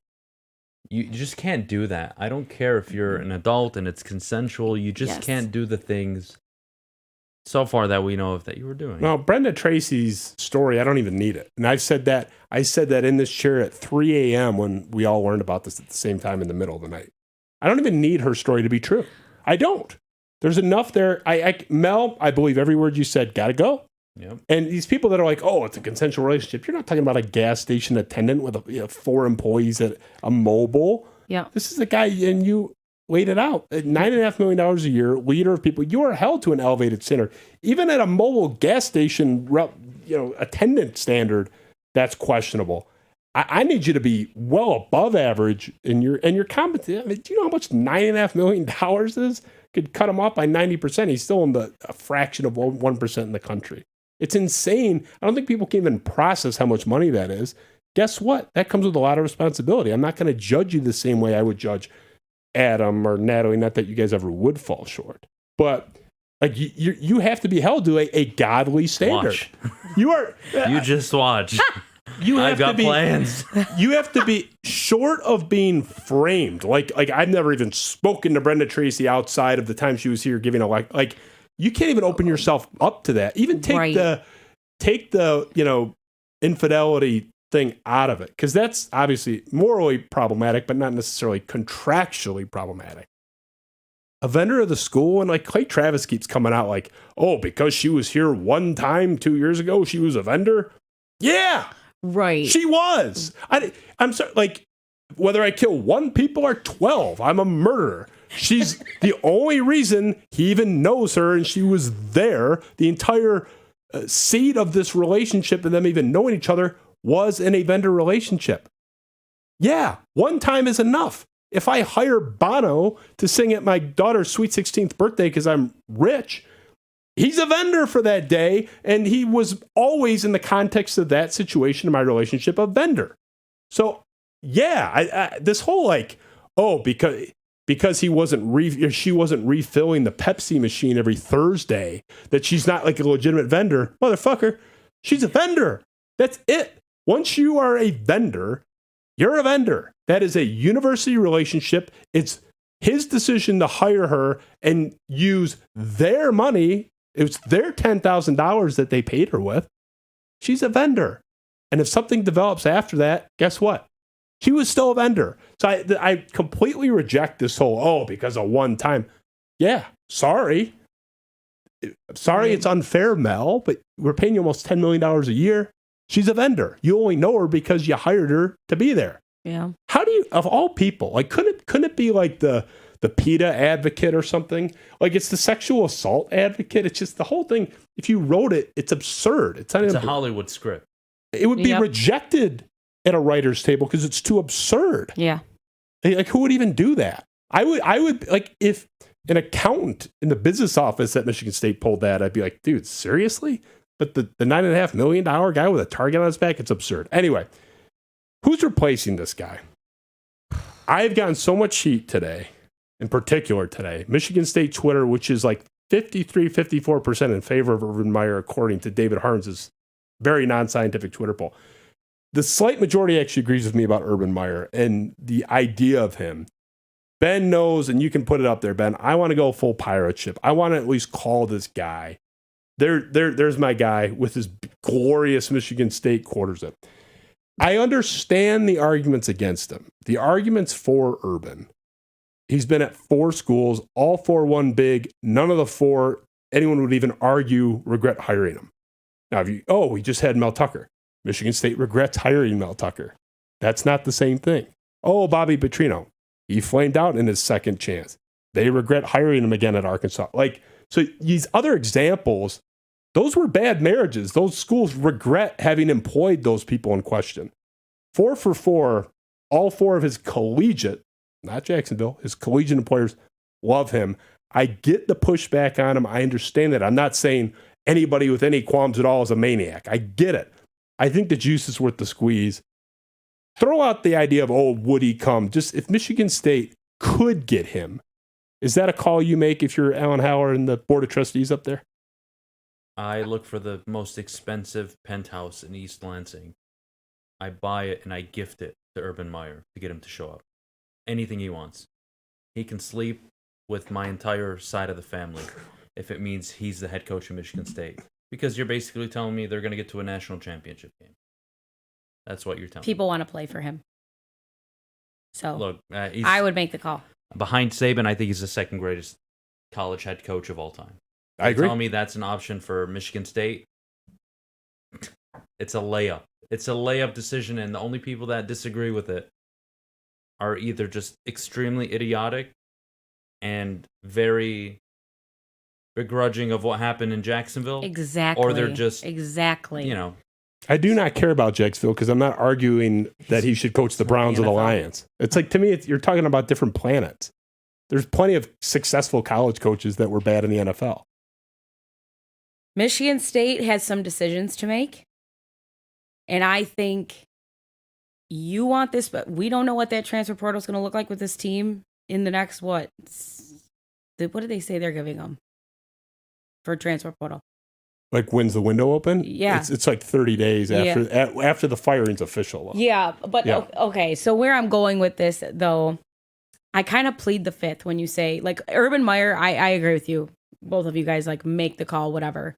you just can't do that. I don't care if you're an adult and it's consensual. You just can't do the things so far that we know of that you were doing. No, Brenda Tracy's story, I don't even need it. And I said that in this chair at 3 a.m. when we all learned about this at the same time in the middle of the night. I don't even need her story to be true. I don't. There's enough there. Mel, I believe every word you said. Gotta go. Yep. And these people that are like, oh, it's a consensual relationship. You're not talking about a gas station attendant with 4 employees at a mobile. Yeah. This is a guy, and you laid it out. At $9.5 million a year, leader of people. You are held to an elevated standard. Even at a mobile gas station, attendant standard, that's questionable. I need you to be well above average in your competent. I mean, do you know how much $9.5 million is? Could cut him off by 90%. He's still in a fraction of 1% in the country. It's insane. I don't think people can even process how much money that is. Guess what? That comes with a lot of responsibility. I'm not going to judge you the same way I would judge Adam or Natalie. Not that you guys ever would fall short, but like you have to be held to a godly standard. Watch. You are. You just watch. I've got plans. You have to be short of being framed. Like I've never even spoken to Brenda Tracy outside of the time she was here giving like you can't even open yourself up to that. Even take the infidelity thing out of it, because that's obviously morally problematic, but not necessarily contractually problematic. A vendor of the school, and like Clay Travis keeps coming out like, oh, because she was here one time 2 years ago, she was a vendor. Yeah. Right. She was. I'm sorry, like, whether I kill 1 people or 12, I'm a murderer. She's the only reason he even knows her, and she was there. The entire seed of this relationship and them even knowing each other was in a vendor relationship. Yeah, one time is enough. If I hire Bono to sing at my daughter's sweet 16th birthday because I'm rich, he's a vendor for that day, and he was always, in the context of that situation in my relationship, a vendor. So, yeah, this whole like, oh, because she wasn't refilling the Pepsi machine every Thursday, that she's not like a legitimate vendor. Motherfucker, she's a vendor. That's it. Once you are a vendor, you're a vendor. That is a university relationship. It's his decision to hire her and use their money. It was their $10,000 that they paid her with. She's a vendor. And if something develops after that, guess what? She was still a vendor. So I completely reject this whole, because of one time. Yeah, sorry. Sorry, it's unfair, Mel, but we're paying you almost $10 million a year. She's a vendor. You only know her because you hired her to be there. Yeah. How do you, of all people, like, couldn't it be like the PETA advocate or something? Like, it's the sexual assault advocate. It's just the whole thing. If you wrote it, it's absurd. It's not It's even a Hollywood script. It would be rejected at a writer's table because it's too absurd. Yeah. Like, who would even do that? I would like, if an accountant in the business office at Michigan State pulled that, I'd be like, dude, seriously? But the $9.5 million guy with a target on his back, it's absurd. Anyway, who's replacing this guy? I've gotten so much heat today, in particular today. Michigan State Twitter, which is like 54% in favor of Urban Meyer, according to David Harns' very non-scientific Twitter poll. The slight majority actually agrees with me about Urban Meyer and the idea of him. Ben knows, and you can put it up there, Ben. I want to go full pirate ship. I want to at least call this guy. There's my guy with his glorious Michigan State quarter zip. I understand the arguments against him. The arguments for Urban. He's been at 4 schools, all 4 won big. None of the 4 anyone would even argue regret hiring him. Now, we just had Mel Tucker. Michigan State regrets hiring Mel Tucker. That's not the same thing. Oh, Bobby Petrino. He flamed out in his second chance. They regret hiring him again at Arkansas. Like, so these other examples, those were bad marriages. Those schools regret having employed those people in question. 4 for 4, all 4 of his collegiate, not Jacksonville, his collegiate employers love him. I get the pushback on him. I understand that. I'm not saying anybody with any qualms at all is a maniac. I get it. I think the juice is worth the squeeze. Throw out the idea of, would he come? Just if Michigan State could get him, is that a call you make if you're Alan Hauer and the Board of Trustees up there? I look for the most expensive penthouse in East Lansing. I buy it and I gift it to Urban Meyer to get him to show up. Anything he wants. He can sleep with my entire side of the family if it means he's the head coach of Michigan State. Because you're basically telling me they're going to get to a national championship game. That's what you're telling me. People want to play for him. So look, I would make the call. Behind Saban, I think he's the second greatest college head coach of all time. I agree. You're telling me that's an option for Michigan State? It's a layup. It's a layup decision, and the only people that disagree with it are either just extremely idiotic and very begrudging of what happened in Jacksonville. Exactly. Or they're just, I do not care about Jacksonville because I'm not arguing that he should coach the Browns or the Lions. It's like, to me, you're talking about different planets. There's plenty of successful college coaches that were bad in the NFL. Michigan State has some decisions to make. And I think you want this, but we don't know what that transfer portal is going to look like with this team in the next, what did they say they're giving them for transfer portal? Like, when's the window open? Yeah. It's like 30 days after the firing's official. Yeah, but okay. So where I'm going with this, though, I kind of plead the fifth when you say, like, Urban Meyer, I agree with you. Both of you guys, like, make the call, whatever.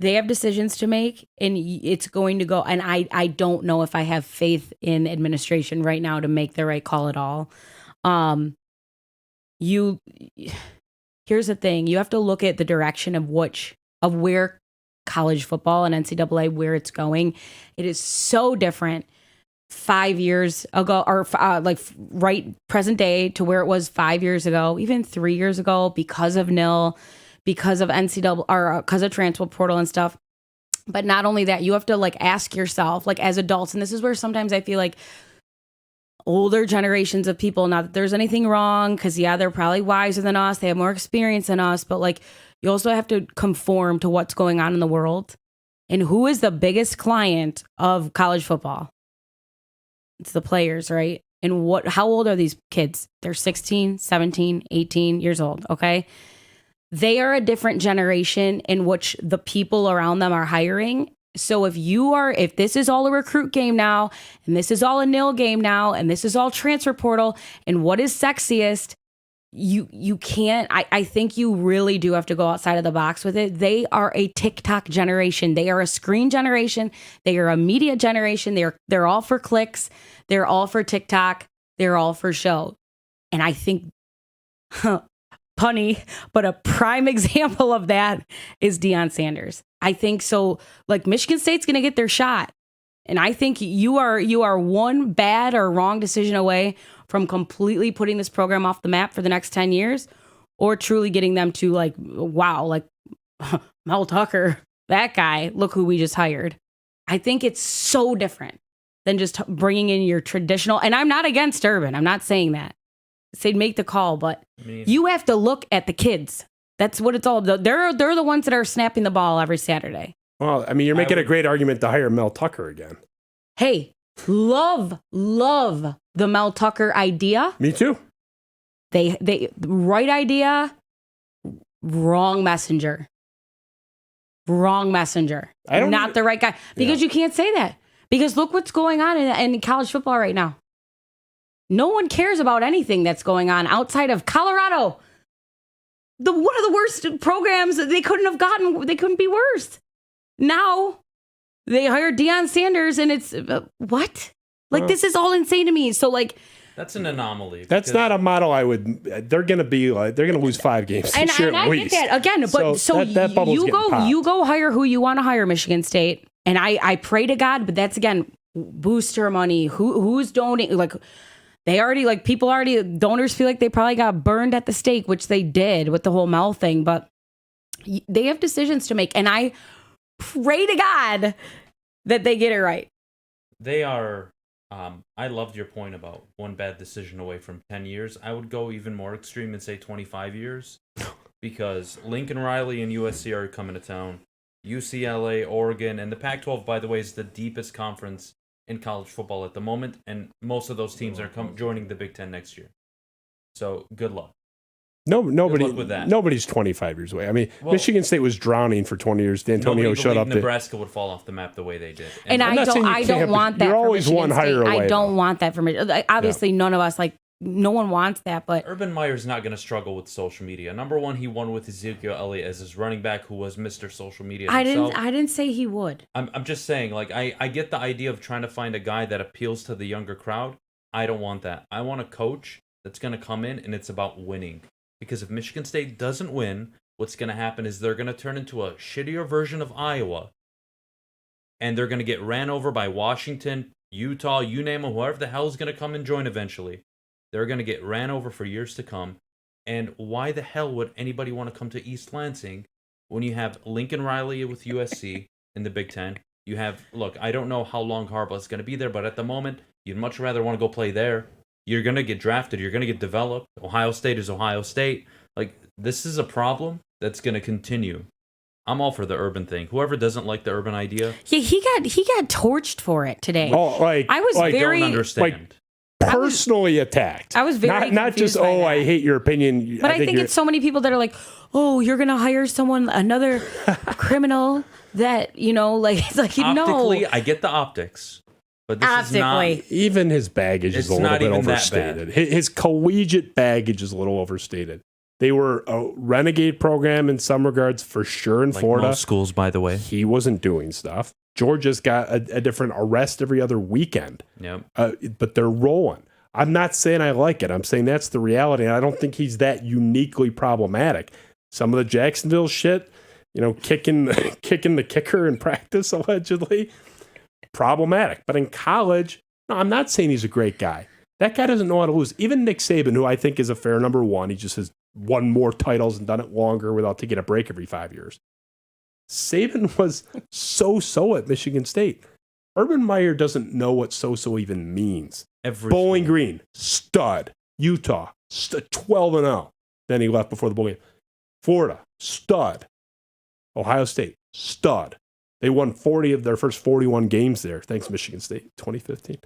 They have decisions to make, and it's going to go. And I don't know if I have faith in administration right now to make the right call at all. Here's the thing. You have to look at the direction of where college football and NCAA, where it's going. It is so different 5 years ago, or right present day to where it was 5 years ago, even 3 years ago, because of NIL, because of NCAA, or because of transfer portal and stuff. But not only that, you have to like ask yourself, like, as adults, and this is where sometimes I feel like older generations of people, not that there's anything wrong, because they're probably wiser than us, they have more experience than us, but like, you also have to conform to what's going on in the world. And who is the biggest client of college football? It's the players, right? And how old are these kids? They're 16, 17, 18 years old, okay? They are a different generation in which the people around them are hiring. So if this is all a recruit game now, and this is all a NIL game now, and this is all transfer portal, and what is sexiest, you can't, I think you really do have to go outside of the box with it. They are a TikTok generation. They are a screen generation. They are a media generation. They're all for clicks. They're all for TikTok. They're all for show. And I think punny, but a prime example of that is Deion Sanders. I think so. Like Michigan State's going to get their shot. And I think you are one bad or wrong decision away from completely putting this program off the map for the next 10 years or truly getting them to like, wow, like Mel Tucker, that guy, look who we just hired. I think it's so different than just bringing in your traditional, and I'm not against Urban. I'm not saying that. Say make the call, but you have to look at the kids. That's what it's all about. They're the ones that are snapping the ball every Saturday. Well, I mean, you're making a great argument to hire Mel Tucker again. Hey, love the Mel Tucker idea. Me too. They right idea, wrong messenger. Wrong messenger. Not the right guy. Because you can't say that. Because look what's going on in college football right now. No one cares about anything that's going on outside of Colorado. One of the worst programs that they couldn't be worse. Now they hired Deion Sanders and it's what? Like this is all insane to me. So like that's an anomaly. That's not a model I would. They're going to lose 5 games this year at least. I get that again, but so that bubble's you go hire who you want to hire, Michigan State, and I pray to God, but that's again booster money. Who's donating? Like they already donors feel like they probably got burned at the stake, which they did with the whole Mel thing, but they have decisions to make, and I pray to God that they get it right. They are. I loved your point about one bad decision away from 10 years. I would go even more extreme and say 25 years because Lincoln Riley and USC are coming to town. UCLA, Oregon, and the Pac-12, by the way, is the deepest conference in college football at the moment, and most of those teams are joining the Big Ten next year. So good luck. Nobody's 25 years away. I mean, Michigan State was drowning for 20 years. D'Antonio showed up. Nebraska would fall off the map the way they did. And I don't want that. You're always one hire away. I don't want that for Michigan. Obviously, none of us no one wants that. But Urban Meyer's not going to struggle with social media. Number one, he won with Ezekiel Elliott as his running back, who was Mr. Social Media himself. I didn't say he would. I'm just saying, like I get the idea of trying to find a guy that appeals to the younger crowd. I don't want that. I want a coach that's going to come in and it's about winning. Because if Michigan State doesn't win, what's going to happen is they're going to turn into a shittier version of Iowa. And they're going to get ran over by Washington, Utah, you name them, whoever the hell is going to come and join eventually. They're going to get ran over for years to come. And why the hell would anybody want to come to East Lansing when you have Lincoln Riley with USC in the Big Ten? You have, look, I don't know how long Harbaugh's going to be there, but at the moment, you'd much rather want to go play there. You're going to get drafted. You're going to get developed. Ohio State is Ohio State. Like, this is a problem that's going to continue. I'm all for the Urban thing. Whoever doesn't like the Urban idea. Yeah, he got torched for it today. Oh, I was very... don't understand. Personally attacked. I was very not just, I hate your opinion. But I think it's so many people that are like, oh, you're going to hire another criminal that, it's like, Optically, I get the optics. But this is not, even his baggage is a little bit overstated. His collegiate baggage is a little overstated. They were a renegade program in some regards, for sure, in Florida. Most schools, by the way. He wasn't doing stuff. Georgia's got a different arrest every other weekend. Yep. But they're rolling. I'm not saying I like it. I'm saying that's the reality. And I don't think he's that uniquely problematic. Some of the Jacksonville shit, kicking the kicker in practice, allegedly. Problematic. But in college, no, I'm not saying he's a great guy. That guy doesn't know how to lose. Even Nick Saban, who I think is a fair number one, he just has won more titles and done it longer without taking a break every 5 years. Saban was so-so at Michigan State. Urban Meyer doesn't know what so-so even means. Bowling Green, stud. Utah, 12-0. Then he left before the bowl game. Florida, stud. Ohio State, stud. They won 40 of their first 41 games there, thanks to Michigan State, 2015.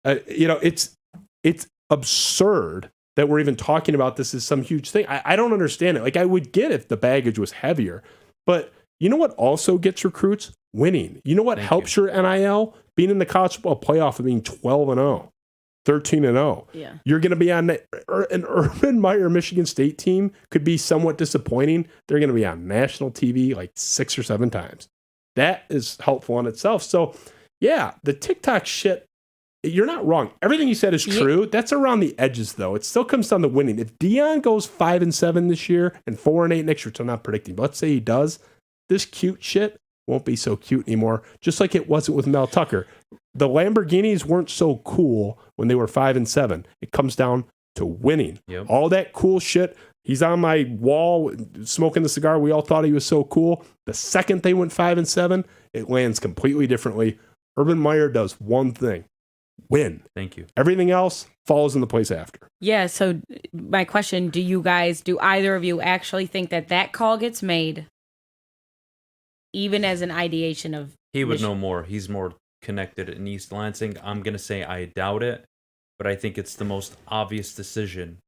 It's absurd that we're even talking about this as some huge thing. I don't understand it. Like, I would get if the baggage was heavier. But you know what also gets recruits? Winning. You know what helps your NIL? Being in the college football playoff and being 12-0, 13-0. Yeah. You're going to be on an Urban Meyer Michigan State team could be somewhat disappointing. They're going to be on national TV like 6 or 7 times. That is helpful in itself. So, yeah, the TikTok shit, you're not wrong. Everything you said is true. That's around the edges, though. It still comes down to winning. If Dion goes 5-7 this year and 4-8 next year, which I'm not predicting, but let's say he does, this cute shit won't be so cute anymore. Just like it wasn't with Mel Tucker. The Lamborghinis weren't so cool when they were 5-7. It comes down to winning. Yep. All that cool shit. He's on my wall smoking the cigar. We all thought he was so cool. The second they went 5-7, it lands completely differently. Urban Meyer does one thing. Win. Thank you. Everything else falls into place after. Yeah, so my question, do either of you actually think that call gets made even as an ideation of He would know more. He's more connected in East Lansing. I'm going to say I doubt it, but I think it's the most obvious decision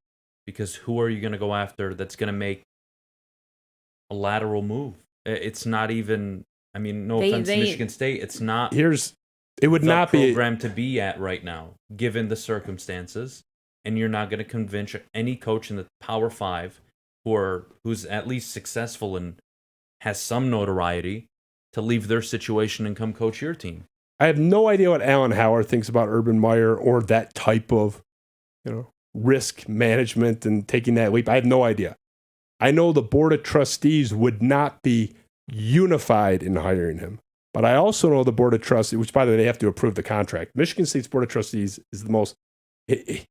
because who are you going to go after that's going to make a lateral move? It's not even, I mean, no offense to Michigan State. It's not it would not be the program to be at right now, given the circumstances. And you're not going to convince any coach in the Power 5 who's at least successful and has some notoriety to leave their situation and come coach your team. I have no idea what Alan Howard thinks about Urban Meyer or that type of, risk management and taking that leap. I have no idea. I know the Board of Trustees would not be unified in hiring him. But I also know the Board of Trustees, which, by the way, they have to approve the contract. Michigan State's Board of Trustees is the most, it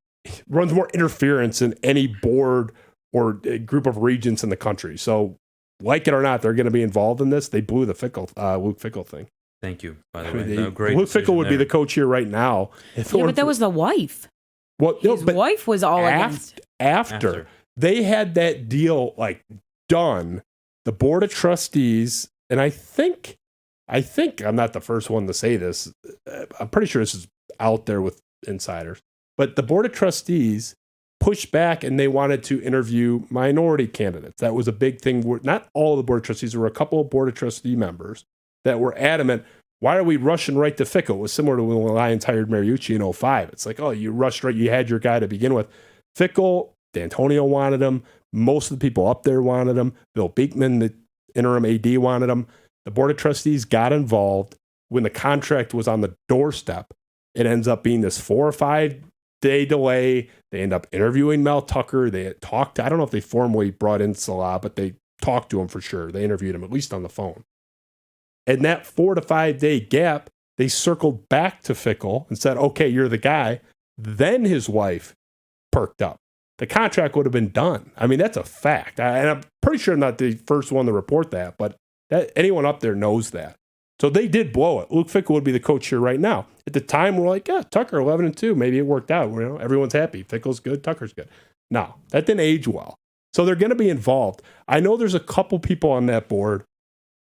runs more interference than any board or group of regents in the country. So, like it or not, they're going to be involved in this. They blew the Luke Fickell thing. Thank you, by the way. Great Luke Fickell would be the coach here right now. But that was the wife. Well, His wife was all against. After they had that deal done, the Board of Trustees, and I think I'm not the first one to say this. I'm pretty sure this is out there with insiders. But the Board of Trustees pushed back and they wanted to interview minority candidates. That was a big thing. Not all of the Board of Trustees. There were a couple of Board of Trustee members that were adamant, why are we rushing right to Fickell? It was similar to when the Lions hired Mariucci in 2005. It's like, oh, you rushed right. You had your guy to begin with. Fickell, D'Antonio wanted him. Most of the people up there wanted him. Bill Beekman, the interim AD, wanted him. The Board of Trustees got involved when the contract was on the doorstep. It ends up being this 4 or 5 day delay. They end up interviewing Mel Tucker. They talked. I don't know if they formally brought in Salah, but they talked to him for sure. They interviewed him, at least on the phone. And that 4 to 5 day gap, they circled back to Fickell and said, okay, you're the guy. Then his wife perked up. The contract would have been done. I mean, that's a fact. And I'm pretty sure I'm not the first one to report that, but anyone up there knows that. So they did blow it. Luke Fickell would be the coach here right now. At the time, we're like, yeah, Tucker 11-2. Maybe it worked out. Everyone's happy. Fickell's good. Tucker's good. No, that didn't age well. So they're going to be involved. I know there's a couple people on that board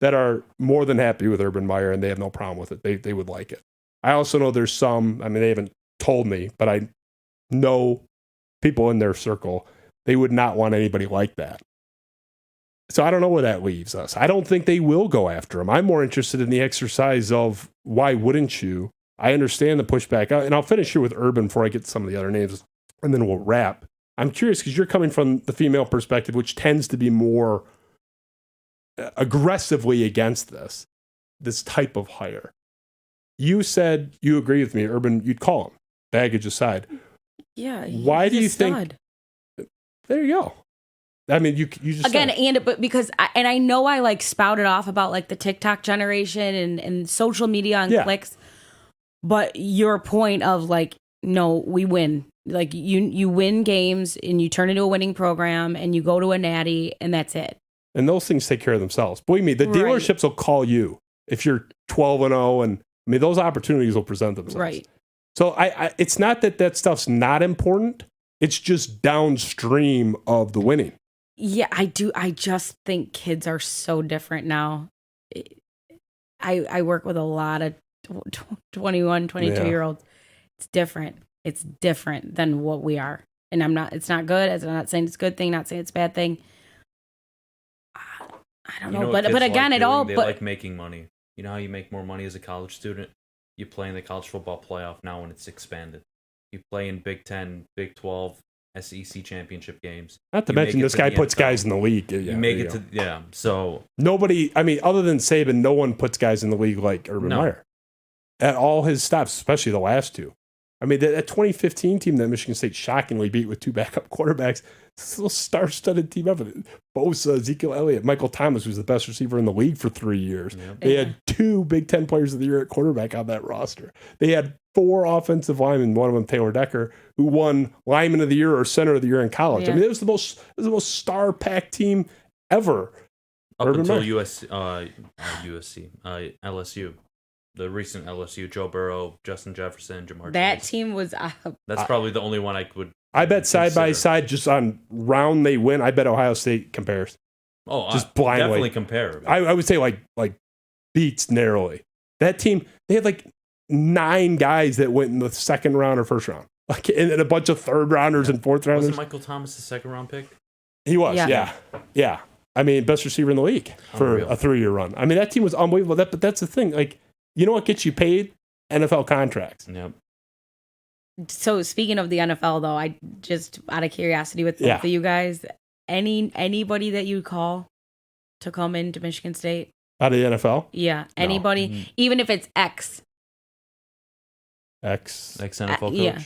that are more than happy with Urban Meyer, and they have no problem with it. They would like it. I also know there's some, they haven't told me, but I know people in their circle, they would not want anybody like that. So I don't know where that leaves us. I don't think they will go after him. I'm more interested in the exercise of why wouldn't you? I understand the pushback. And I'll finish here with Urban before I get to some of the other names, and then we'll wrap. I'm curious because you're coming from the female perspective, which tends to be more aggressively against this type of hire. You said you agree with me, Urban. You'd call him, baggage aside. Yeah. Why do you think? There you go. I mean, you just again, but because I know I spouted off about the TikTok generation and social media and clicks, but your point of no, we win. You win games and you turn into a winning program and you go to a natty and that's it. And those things take care of themselves. Believe me, the dealerships will call you if you're 12-0, and those opportunities will present themselves. Right. So it's not that stuff's not important. It's just downstream of the winning. Yeah, I do. I just think kids are so different now. I work with a lot of 21, 22-year-olds. It's different. It's different than what we are. And it's not good. As I'm not saying it's a good thing, not saying it's a bad thing. I don't know. But again, they like making money. You know how you make more money as a college student? You play in the college football playoff now when it's expanded. You play in Big 10, Big 12, SEC championship games. Not to mention this guy puts guys in the league. You make it to so nobody, other than Saban, no one puts guys in the league like Urban Meyer. At all his stops, especially the last two. I mean, that 2015 team that Michigan State shockingly beat with 2 backup quarterbacks, this little star-studded team up. Bosa, Ezekiel Elliott, Michael Thomas was the best receiver in the league for 3 years. Yep. They had 2 Big Ten players of the year at quarterback on that roster. They had 4 offensive linemen, one of them Taylor Decker, who won lineman of the year or center of the year in college. I mean, it was the most star-packed team ever. Up until LSU. The recent LSU, Joe Burrow, Justin Jefferson, Jamar Chase. Team was That's probably the only one I would. I bet side by side, just on round they win, I bet Ohio State compares. Oh, just blindly. Definitely compare. I would say like beats narrowly. That team, they had like 9 guys that went in the second round or first round. Like, and a bunch of third rounders and fourth rounders. Wasn't Michael Thomas the second round pick? He was, yeah. I mean, best receiver in the league for a 3-year run. I mean, that team was unbelievable. But that's the thing. Like, you know what gets you paid? NFL contracts. Yep. So speaking of the NFL, though, I just out of curiosity with both of you guys, anybody that you call to come into Michigan State out of the NFL? Yeah, anybody, even if it's ex NFL coach. Yeah.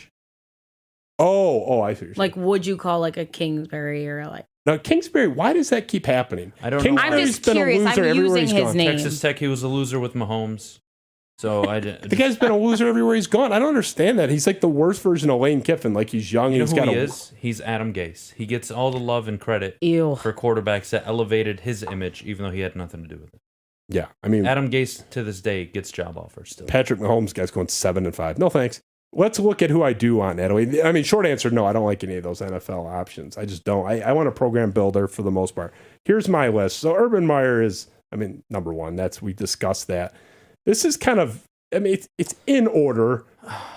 Oh, I see. Like, would you call like a Kingsbury or like? Now, Kingsbury, why does that keep happening? I don't know. I'm just curious. I'm using his name. Texas Tech, he was a loser with Mahomes. So the guy's been a loser everywhere he's gone. I don't understand that. He's like the worst version of Lane Kiffin. Like, he's young. You know he's who got he is? He's Adam Gase. He gets all the love and credit for quarterbacks that elevated his image, even though he had nothing to do with it. Yeah, I mean, Adam Gase to this day gets job offers still. Patrick Mahomes, guy's going 7-5. No thanks. Let's look at who I do want, Natalie. I mean, short answer, no, I don't like any of those NFL options. I just don't. I want a program builder for the most part. Here's my list. So Urban Meyer is, I mean, number one. We discussed that. This is kind of, I mean, it's in order,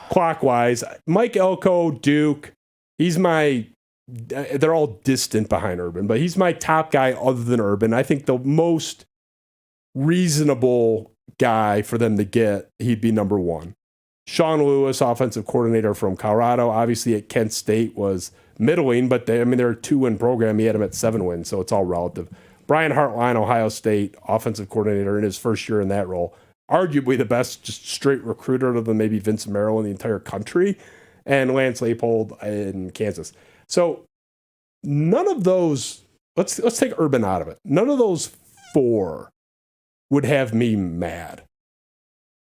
clockwise. Mike Elko, Duke, they're all distant behind Urban, but he's my top guy other than Urban. I think the most reasonable guy for them to get, he'd be number 1. Sean Lewis, offensive coordinator from Colorado, obviously at Kent State was middling, but they're a 2-win program. He had them at 7 wins, so it's all relative. Brian Hartline, Ohio State, offensive coordinator in his first year in that role. Arguably the best just straight recruiter other than maybe Vince Merrill in the entire country, and Lance Leipold in Kansas. So none of those, let's take Urban out of it. None of those 4 would have me mad.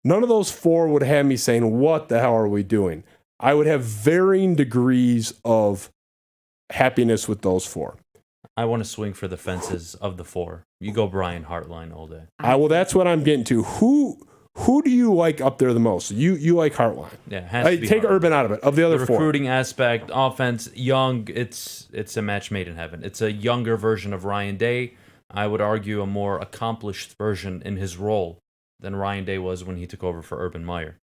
None of those 4 would have me saying, what the hell are we doing? I would have varying degrees of happiness with those 4. I want to swing for the fences of the 4. You go Brian Hartline all day. Well, that's what I'm getting to. Who do you like up there the most? You like Hartline. Yeah, has to be take Hartline. Urban out of it. Of the other 4. Recruiting aspect, offense, young, it's a match made in heaven. It's a younger version of Ryan Day. I would argue a more accomplished version in his role than Ryan Day was when he took over for Urban Meyer.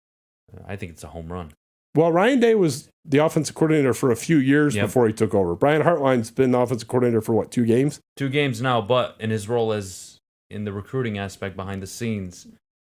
I think it's a home run. Well, Ryan Day was the offensive coordinator for a few years before he took over. Brian Hartline's been the offensive coordinator for 2 games? 2 games now, but in his role as in the recruiting aspect behind the scenes,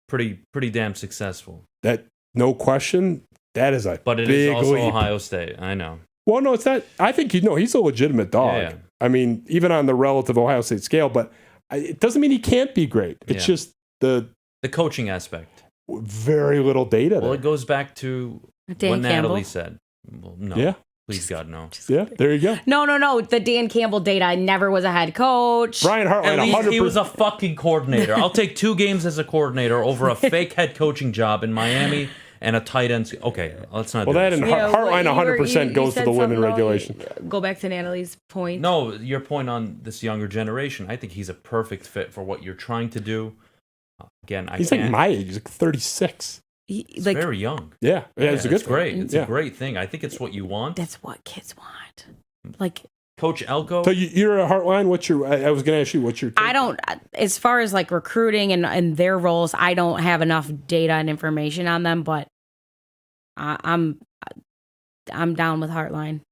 pretty damn successful. That, no question, that is a but it big is also leap. Ohio State. I know. Well, no, it's not. I think he's a legitimate dog. Yeah. I mean, even on the relative Ohio State scale, but it doesn't mean he can't be great. It's just the coaching aspect. Very little data Well, there. it goes back to Dan what Campbell? Natalie said. Well, no. Yeah. Please, God, no. Yeah, there you go. No. The Dan Campbell data. I never was a head coach. Brian Hartline, At least 100%. he was a fucking coordinator. I'll take 2 games as a coordinator over a fake head coaching job in Miami and a tight end. Okay, let's not do that this. and Hartline 100% goes to the win in regulation. Go back to Natalie's point. No, your point on this younger generation, I think he's a perfect fit for what you're trying to do. Again, he's like my age. He's like 36. He's very young. Yeah, it's a good it's great. It's a great thing. I think it's what you want. That's what kids want. Like Coach Elko. So you're a Hartline. What's your? I was going to ask you what's your. Take? I don't. As far as like recruiting and their roles, I don't have enough data and information on them. But I'm down with Hartline.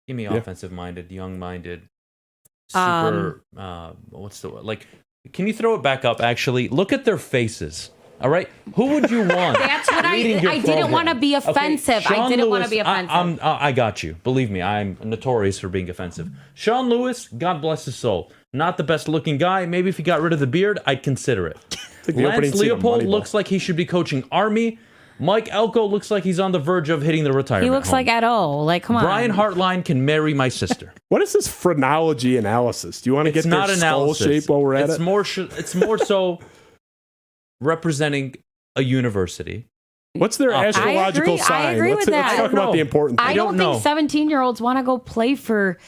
Give me offensive minded, young minded, super. What's the word? Like? Can you throw it back up? Actually, look at their faces. All right, who would you want? That's what I didn't want to be offensive. Okay, I didn't want to Lewis, be offensive. I got you. Believe me, I'm notorious for being offensive. Sean Lewis, God bless his soul. Not the best looking guy. Maybe if he got rid of the beard, I'd consider it. Like Lance Leopold looks like he should be coaching Army. Mike Elko looks like he's on the verge of hitting the retirement He looks home. like Edo. Like, come on. Brian Hartline can marry my sister. What is this phrenology analysis? Do you want to get not their skull analysis. shape while we're at It's it? it's more so representing a university. What's their astrological sign? I agree with that. Let's I talk don't about the know. important things. I don't know. think 17-year-olds want to go play for.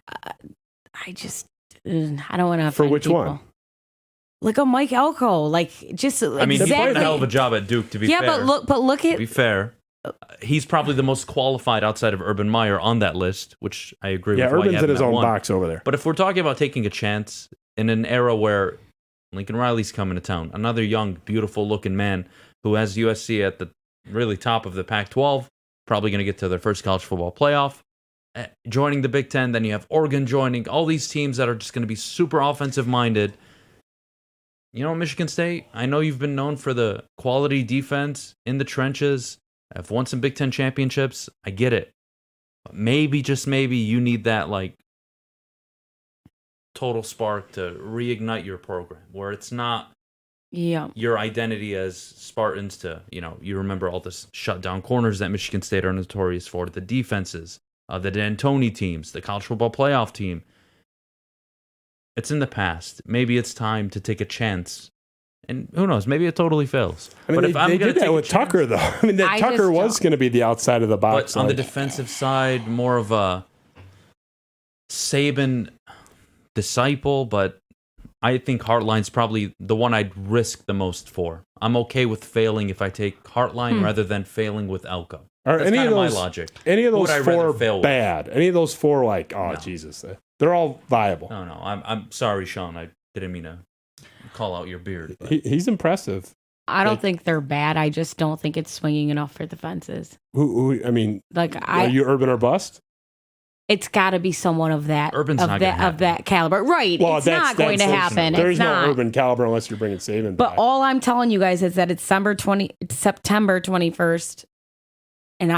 I don't want to. For which one? Like a Mike Elko, like just. I mean, he played a hell of a job at Duke. To be fair, but look to at. be fair, he's probably the most qualified outside of Urban Meyer on that list, which I agree Yeah, with. why you Urban's have in his him at own one. box over there. But if we're talking about taking a chance in an era where Lincoln Riley's coming to town, another young, beautiful-looking man who has USC at the really top of the Pac-12, probably going to get to their first college football playoff, joining the Big Ten. Then you have Oregon joining, all these teams that are just going to be super offensive-minded. You know, Michigan State, I know you've been known for the quality defense in the trenches. I've won some Big Ten championships. I get it. But maybe, just maybe, you need that, like, total spark to reignite your program where it's not your identity as Spartans to, you remember all the shutdown corners that Michigan State are notorious for, the defenses, the D'Antoni teams, the college football playoff team. It's in the past. Maybe it's time to take a chance. And who knows? Maybe it totally fails. I mean, they did that with Tucker, though. I mean, Tucker was going to be the outside of the box. But on the defensive side, more of a Saban disciple, but I think Hartline's probably the one I'd risk the most for. I'm okay with failing if I take Hartline rather than failing with Elko. Are That's any kind of of those, my logic. Any of Who those would I rather four fail with? bad? Any of those four, like, oh, No. Jesus. They're all viable. No, I'm sorry, Sean. I didn't mean to call out your beard. But. He's impressive. I don't think they're bad. I just don't think it's swinging enough for the fences. I mean, Like are you Urban or bust? It's got to be someone of that Urban's not gonna of that caliber, right? It's not going to happen. There's It's no not. Urban caliber unless you're bringing Saban But back. all I'm telling you guys is that it's September 21st, and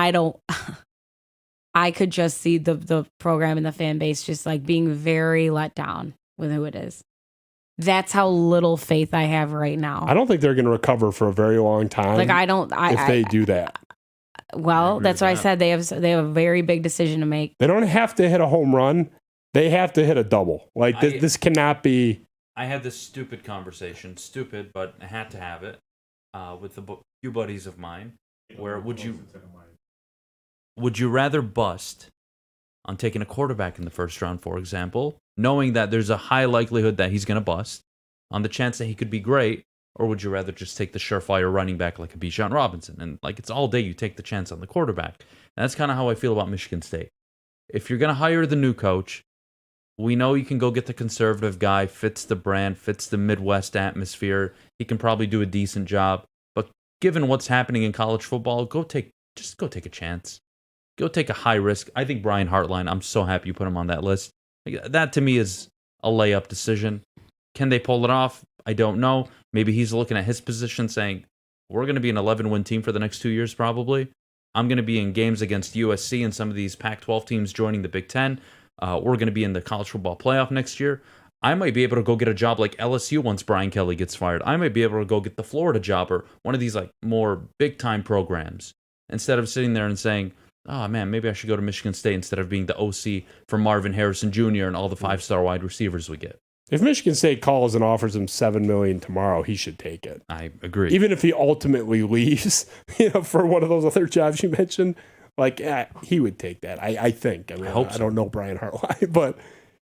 I could just see the program and the fan base just like being very let down with who it is. That's how little faith I have right now. I don't think they're going to recover for a very long time. Like if they do that. Well, that's why I said they have a very big decision to make. They don't have to hit a home run. They have to hit a double. Like this cannot be. I had this stupid conversation, but I had to have it with a few buddies of mine. Where would you rather bust on taking a quarterback in the first round, for example, knowing that there's a high likelihood that he's going to bust, on the chance that he could be great, or would you rather just take the surefire running back like a Bijan Robinson? And like it's all day you take the chance on the quarterback. And that's kind of how I feel about Michigan State. If you're going to hire the new coach, we know you can go get the conservative guy, fits the brand, fits the Midwest atmosphere. He can probably do a decent job. But given what's happening in college football, just go take a chance. Go take a high risk. I think Brian Hartline, I'm so happy you put him on that list. That to me is a layup decision. Can they pull it off? I don't know. Maybe he's looking at his position saying, we're going to be an 11-win team for the next 2 years probably. I'm going to be in games against USC and some of these Pac-12 teams joining the Big Ten. We're going to be in the college football playoff next year. I might be able to go get a job like LSU once Brian Kelly gets fired. I might be able to go get the Florida job or one of these like more big-time programs instead of sitting there and saying, oh, man, maybe I should go to Michigan State instead of being the OC for Marvin Harrison Jr. and all the five-star wide receivers we get. If Michigan State calls and offers him $7 million tomorrow, he should take it. I agree. Even if he ultimately leaves, for one of those other jobs you mentioned, he would take that. I think. I mean, I don't know Brian Hartline, but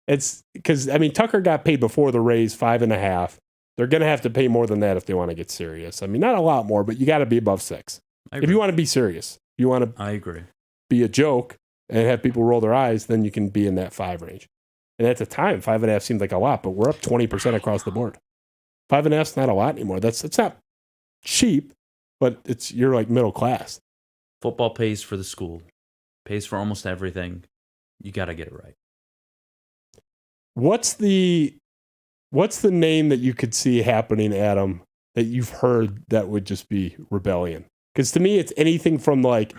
it's because Tucker got paid before the raise $5.5. They're going to have to pay more than that if they want to get serious. I mean, not a lot more, but you got to be above 6 if you want to be serious. You want to. I agree. Be a joke and have people roll their eyes, then you can be in that 5 range. And at the time, 5.5 seemed like a lot, but we're up 20% across the board. 5.5 is not a lot anymore. It's not cheap, but you're like middle class. Football pays for the school, pays for almost everything. You got to get it right. What's the name that you could see happening, Adam, that you've heard that would just be rebellion? Because to me, it's anything from like.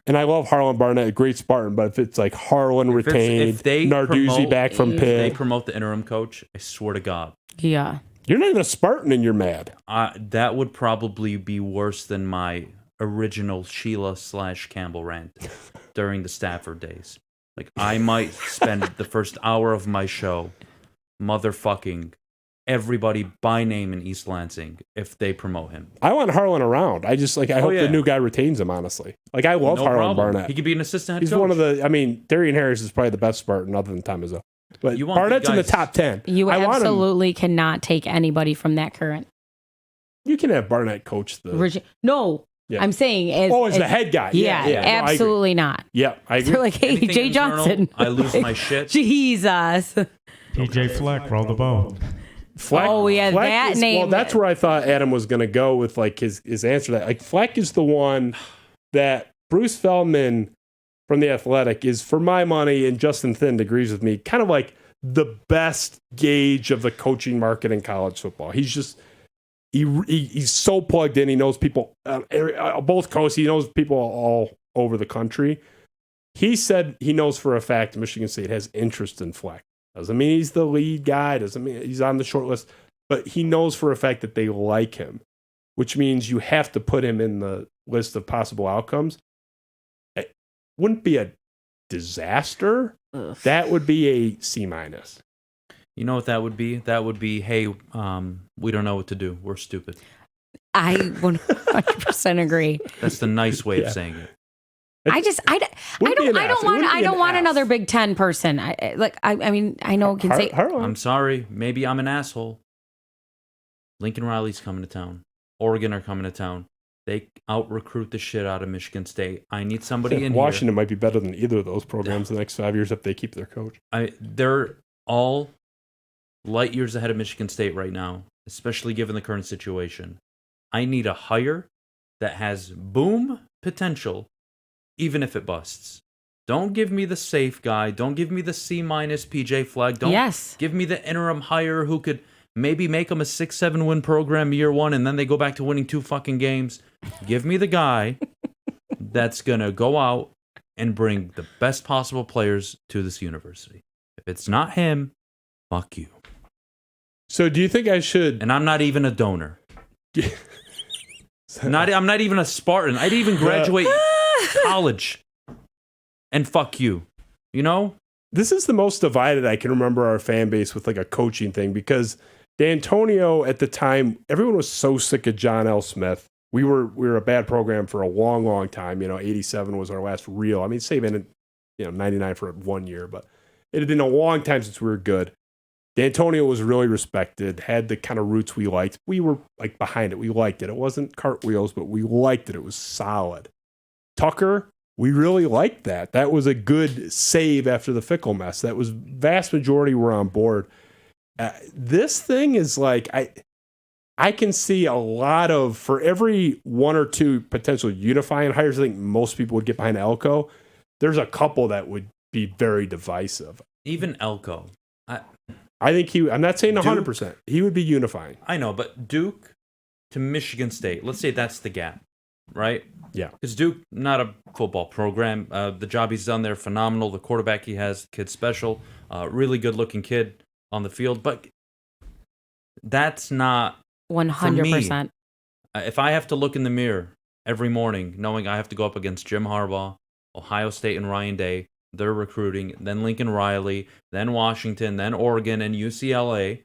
And I love Harlan Barnett, a great Spartan, but if it's like Harlan retained, Narduzzi back from Pitt. If they promote the interim coach, I swear to God. Yeah. You're not even a Spartan and you're mad. That would probably be worse than my original Sheila/Campbell rant during the Stafford days. Like, I might spend the first hour of my show motherfucking everybody by name in East Lansing if they promote him. I want Harlan around. I just I hope the new guy retains him, honestly. Like, I love Harlan Barnett. He could be an assistant head He's coach. one of the, Darian Harris is probably the best Spartan other than Tom Izzo. But You want Barnett's the in the guys- top 10. You I want him. absolutely cannot take anybody from that current. You can have Barnett coach the. No, Yeah. I'm saying as the head guy. Yeah, No, I agree. absolutely not. Yeah, I agree. They're like, hey, Anything Jay internal, Johnson. I lose my shit. Jesus. PJ Fleck, roll the boat. Fleck, Oh, yeah, Fleck that is, name. Well, that's where I thought Adam was going to go with like his answer to that. Like, Fleck is the one that Bruce Feldman from The Athletic is, for my money, and Justin Thind agrees with me, kind of like the best gauge of the coaching market in college football. He's just he's so plugged in. He knows people both coasts. He knows people all over the country. He said he knows for a fact Michigan State has interest in Fleck. Doesn't mean he's the lead guy. Doesn't mean he's on the short list. But he knows for a fact that they like him, which means you have to put him in the list of possible outcomes. It wouldn't be a disaster. Ugh. That would be a C-. You know what that would be? That would be, hey, we don't know what to do. We're stupid. I 100% agree. That's the nice way of saying it. I don't want F. another Big Ten person. I mean, I know it can say I'm sorry. Maybe I'm an asshole. Lincoln Riley's coming to town. Oregon are coming to town. They out-recruit the shit out of Michigan State. I need somebody in Washington might be better than either of those programs in the next 5 years if they keep their coach. They're all light years ahead of Michigan State right now, especially given the current situation. I need a hire that has boom potential, even if it busts. Don't give me the safe guy. Don't give me the C- PJ Fleck. Don't give me the interim hire who could maybe make them a 6-7 win program year one and then they go back to winning 2 fucking games. Give me the guy that's going to go out and bring the best possible players to this university. If it's not him, fuck you. So do you think I should... And I'm not even a donor. I'm not even a Spartan. I'd even graduate college. And fuck you. You know? This is the most divided I can remember our fan base with like a coaching thing because D'Antonio at the time, everyone was so sick of John L. Smith. We were a bad program for a long, long time. 87 was our last real. I mean, saving 99 for 1 year, but it had been a long time since we were good. D'Antonio was really respected, had the kind of roots we liked. We were like behind it. We liked it. It wasn't cartwheels, but we liked it. It was solid. Tucker, we really liked that. That was a good save after the Fickle mess. That was vast majority were on board. This thing is like, I can see a lot of, for every 1 or 2 potential unifying hires, I think most people would get behind Elko. There's a couple that would be very divisive. Even Elko. I think I'm not saying 100%. Duke, he would be unifying. I know, but Duke to Michigan State, let's say that's the gap, right? Yeah. Because Duke, not a football program. The job he's done there, phenomenal. The quarterback he has, the kid's special. Really good-looking kid on the field. But that's not 100%. If I have to look in the mirror every morning knowing I have to go up against Jim Harbaugh, Ohio State and Ryan Day, they're recruiting, then Lincoln Riley, then Washington, then Oregon, and UCLA.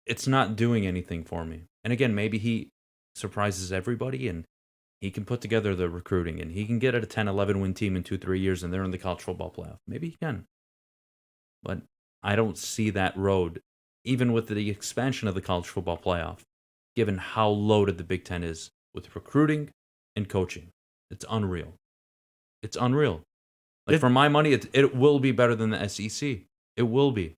It's not doing anything for me. And again, maybe he surprises everybody and he can put together the recruiting and he can get at a 10-11 win team in 2-3 years and they're in the college football playoff. Maybe he can. But I don't see that road, even with the expansion of the college football playoff, given how loaded the Big Ten is with recruiting and coaching. It's unreal. It's unreal. For my money, it will be better than the SEC. It will be.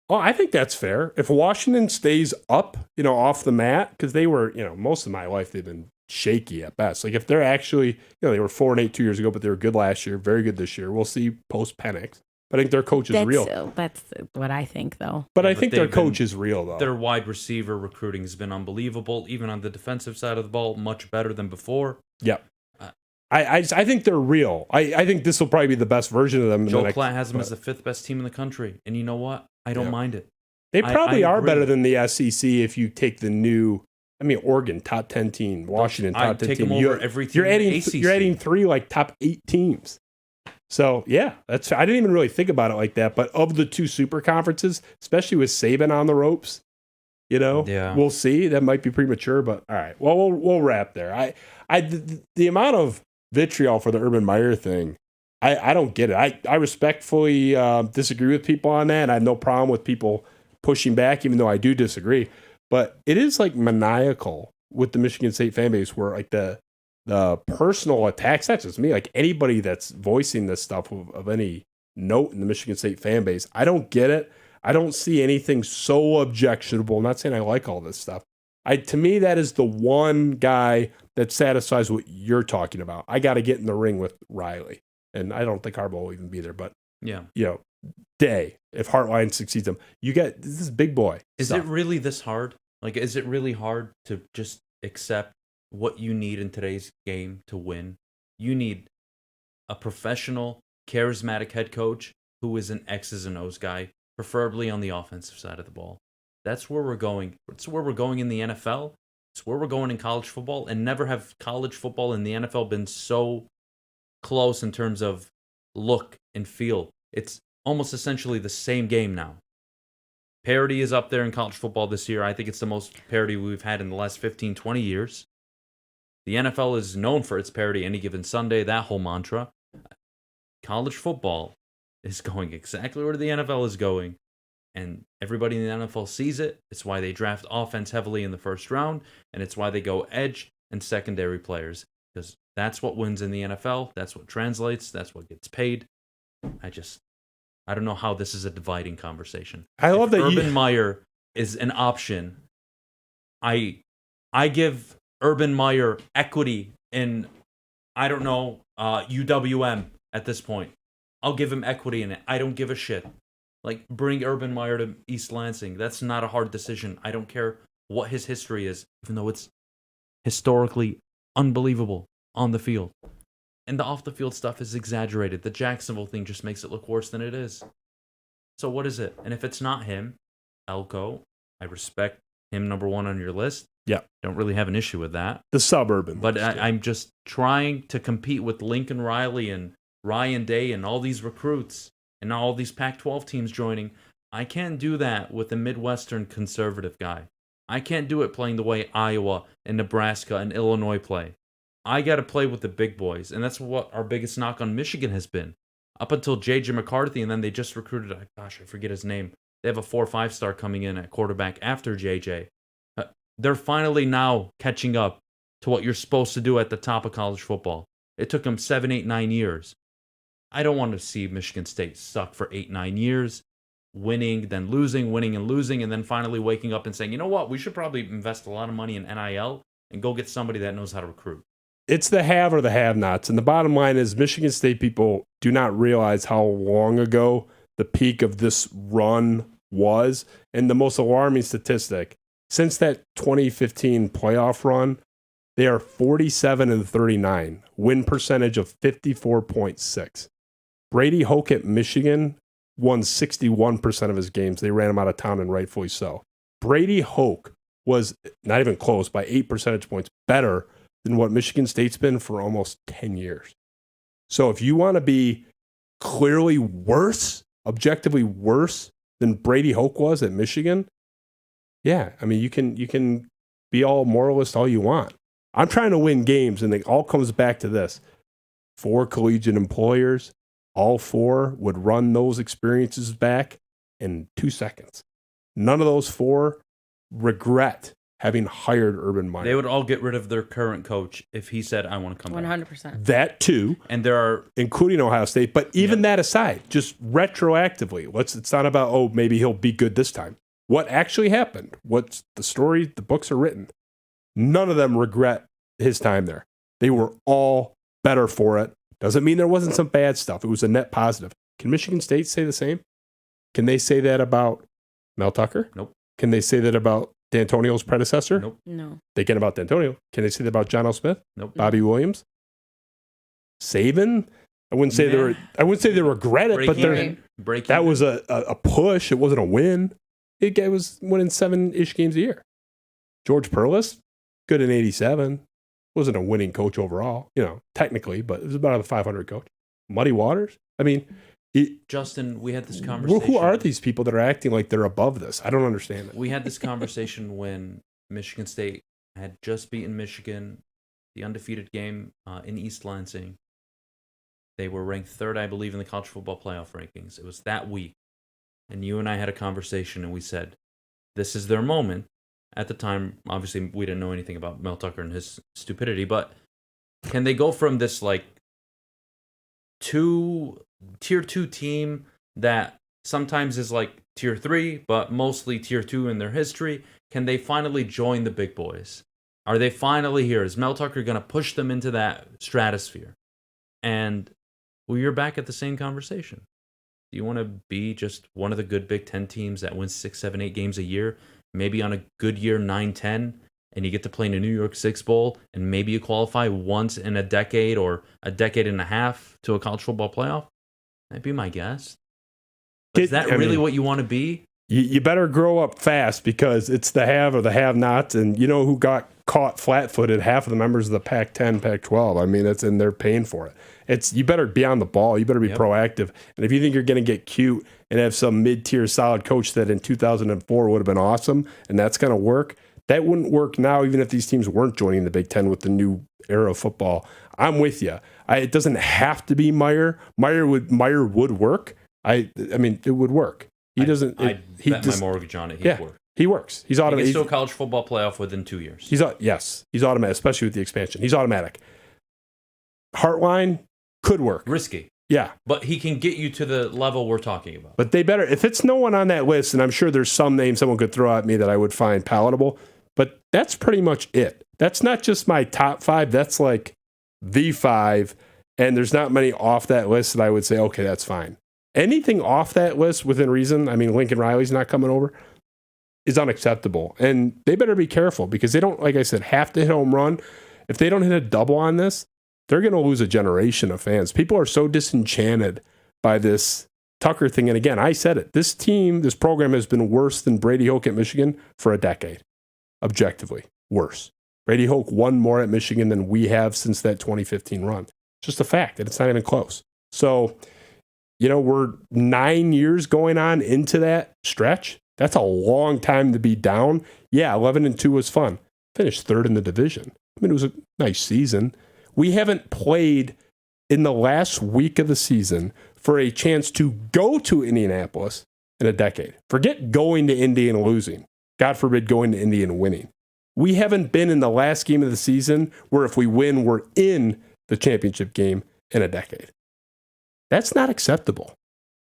Oh, I think that's fair. If Washington stays up, off the mat, because they were, most of my life they've been shaky at best. Like if they're actually, they were 4-8 2 years ago, but they were good last year, very good this year. We'll see post Penix. But I think their coach is real. That's what I think, though. But I think their coach is real, though. Their wide receiver recruiting has been unbelievable, even on the defensive side of the ball, much better than before. Yeah. I think they're real. I think this will probably be the best version of them. Joe Klatt has them as the 5th best team in the country. And you know what? I don't mind it. They probably are agree. better than the SEC if you take the new I mean, Oregon, top 10 team. Washington, top 10 take team. them over every team You're in adding, ACC. you're adding 3 like top 8 teams. So, yeah, that's. I didn't even really think about it like that. But of the 2 super conferences, especially with Saban on the ropes, we'll see. That might be premature, but all right. Well, we'll wrap there. The amount of vitriol for the Urban Meyer thing, I don't get it. I respectfully disagree with people on that. I have no problem with people pushing back, even though I do disagree. But it is like maniacal with the Michigan State fan base, where like the personal attacks, not just me, like anybody that's voicing this stuff of any note in the Michigan State fan base. I don't get it. I don't see anything so objectionable. I'm not saying I like all this stuff. To me, that is the one guy that satisfies what you're talking about. I got to get in the ring with Riley. And I don't think Harbaugh will even be there, but Day, if Heartline succeeds him, this is big boy. Is stuff. it really this hard? Like, is it really hard to just accept what you need in today's game to win? You need a professional, charismatic head coach who is an X's and O's guy, preferably on the offensive side of the ball. That's where we're going. It's where we're going in the NFL. It's where we're going in college football. And never have college football and the NFL been so close in terms of look and feel. It's almost essentially the same game now. Parity is up there in college football this year. I think it's the most parity we've had in the last 15, 20 years. The NFL is known for its parity any given Sunday, that whole mantra. College football is going exactly where the NFL is going. And everybody in the NFL sees it. It's why they draft offense heavily in the first round. And it's why they go edge and secondary players. Because that's what wins in the NFL. That's what translates. That's what gets paid. I don't know how this is a dividing conversation. I love that Urban Meyer is an option. I give Urban Meyer equity in, I don't know, UWM at this point. I'll give him equity in it. I don't give a shit. Like, bring Urban Meyer to East Lansing. That's not a hard decision. I don't care what his history is, even though it's historically unbelievable on the field. And the off-the-field stuff is exaggerated. The Jacksonville thing just makes it look worse than it is. So what is it? And if it's not him, Elko, I respect him number 1 on your list. Yeah. Don't really have an issue with that. The suburban. But I'm just trying to compete with Lincoln Riley and Ryan Day and all these recruits and all these Pac-12 teams joining. I can't do that with a Midwestern conservative guy. I can't do it playing the way Iowa and Nebraska and Illinois play. I got to play with the big boys, and that's what our biggest knock on Michigan has been. Up until J.J. McCarthy, and then they just recruited, I forget his name. They have a 4 or 5-star coming in at quarterback after J.J. They're finally now catching up to what you're supposed to do at the top of college football. It took them 7, 8, 9 years. I don't want to see Michigan State suck for 8, 9 years, winning, then losing, winning and losing, and then finally waking up and saying, you know what, we should probably invest a lot of money in NIL and go get somebody that knows how to recruit. It's the have or the have-nots. And the bottom line is Michigan State people do not realize how long ago the peak of this run was. And the most alarming statistic, since that 2015 playoff run, they are 47-39, win percentage of 54.6. Brady Hoke at Michigan won 61% of his games. They ran him out of town, and rightfully so. Brady Hoke was not even close, by 8 percentage points better than what Michigan State's been for almost 10 years. So if you want to be clearly worse, objectively worse than Brady Hoke was at Michigan, yeah, I mean, you can be all moralist all you want. I'm trying to win games, and it all comes back to this. 4 collegiate employers, all 4 would run those experiences back in 2 seconds. None of those 4 regret having hired Urban Meyer. They would all get rid of their current coach if he said, I want to come back. 100%. That too. And there are... including Ohio State. But even that aside, just retroactively, it's not about, oh, maybe he'll be good this time. What actually happened? What's the story? The books are written. None of them regret his time there. They were all better for it. Doesn't mean there wasn't some bad stuff. It was a net positive. Can Michigan State say the same? Can they say that about Mel Tucker? Nope. Can they say that about D'Antonio's predecessor? Nope. No. They can about D'Antonio. Can they say that about John L. Smith? Nope. Bobby Williams? Saban? I wouldn't say they regret it, but that was a push. It wasn't a win. It was winning 7-ish games a year. George Perlis? Good in 87. Wasn't a winning coach overall, technically, but it was about a 500 coach. Muddy Waters? I mean, Justin, we had this conversation. Who are these people that are acting like they're above this? I don't understand it. We had this conversation when Michigan State had just beaten Michigan, the undefeated game in East Lansing. They were ranked third, I believe, in the college football playoff rankings. It was that week. And you and I had a conversation, and we said, this is their moment. At the time, obviously, we didn't know anything about Mel Tucker and his stupidity, but can they go from this, like, tier 2 team that sometimes is like tier 3, but mostly tier 2 in their history? Can they finally join the big boys? Are they finally here? Is Mel Tucker going to push them into that stratosphere? And you're back at the same conversation. Do you want to be just one of the good Big Ten teams that wins 6, 7, 8 games a year? Maybe on a good year, 9, 10, and you get to play in a New York Six Bowl, and maybe you qualify once in a decade or a decade and a half to a college football playoff? That'd be my guess. But is that really what you want to be? You better grow up fast, because it's the have or the have-nots, and you know who got caught flat-footed? Half of the members of the Pac-10, Pac-12. I mean, and they're paying for it. You better be on the ball. You better be proactive. And if you think you're going to get cute and have some mid-tier solid coach that in 2004 would have been awesome, and that's going to work, that wouldn't work now, even if these teams weren't joining the Big Ten with the new era of football. I'm with you. It doesn't have to be Meyer. Meyer would work. I mean, it would work. He doesn't. I bet my mortgage on it. He'd work. He works. He's automatic. He gets to a college football playoff within 2 years. He's automatic, especially with the expansion. He's automatic. Heartline could work. Risky. Yeah. But he can get you to the level we're talking about. But they better, if it's no one on that list, and I'm sure there's some name someone could throw at me that I would find palatable, but that's pretty much it. That's not just my top 5. That's like the 5. And there's not many off that list that I would say, okay, that's fine. Anything off that list within reason, I mean, Lincoln Riley's not coming over, is unacceptable. And they better be careful, because they don't, like I said, have to hit home run. If they don't hit a double on this, they're going to lose a generation of fans. People are so disenchanted by this Tucker thing. And again, I said it. This program has been worse than Brady Hoke at Michigan for a decade. Objectively, worse. Brady Hoke won more at Michigan than we have since that 2015 run. It's just a fact, and it's not even close. So, we're 9 years going on into that stretch. That's a long time to be down. Yeah, 11-2 was fun. Finished third in the division. I mean, it was a nice season. We haven't played in the last week of the season for a chance to go to Indianapolis in a decade. Forget going to Indy and losing. God forbid going to Indy and winning. We haven't been in the last game of the season where if we win, we're in the championship game in a decade. That's not acceptable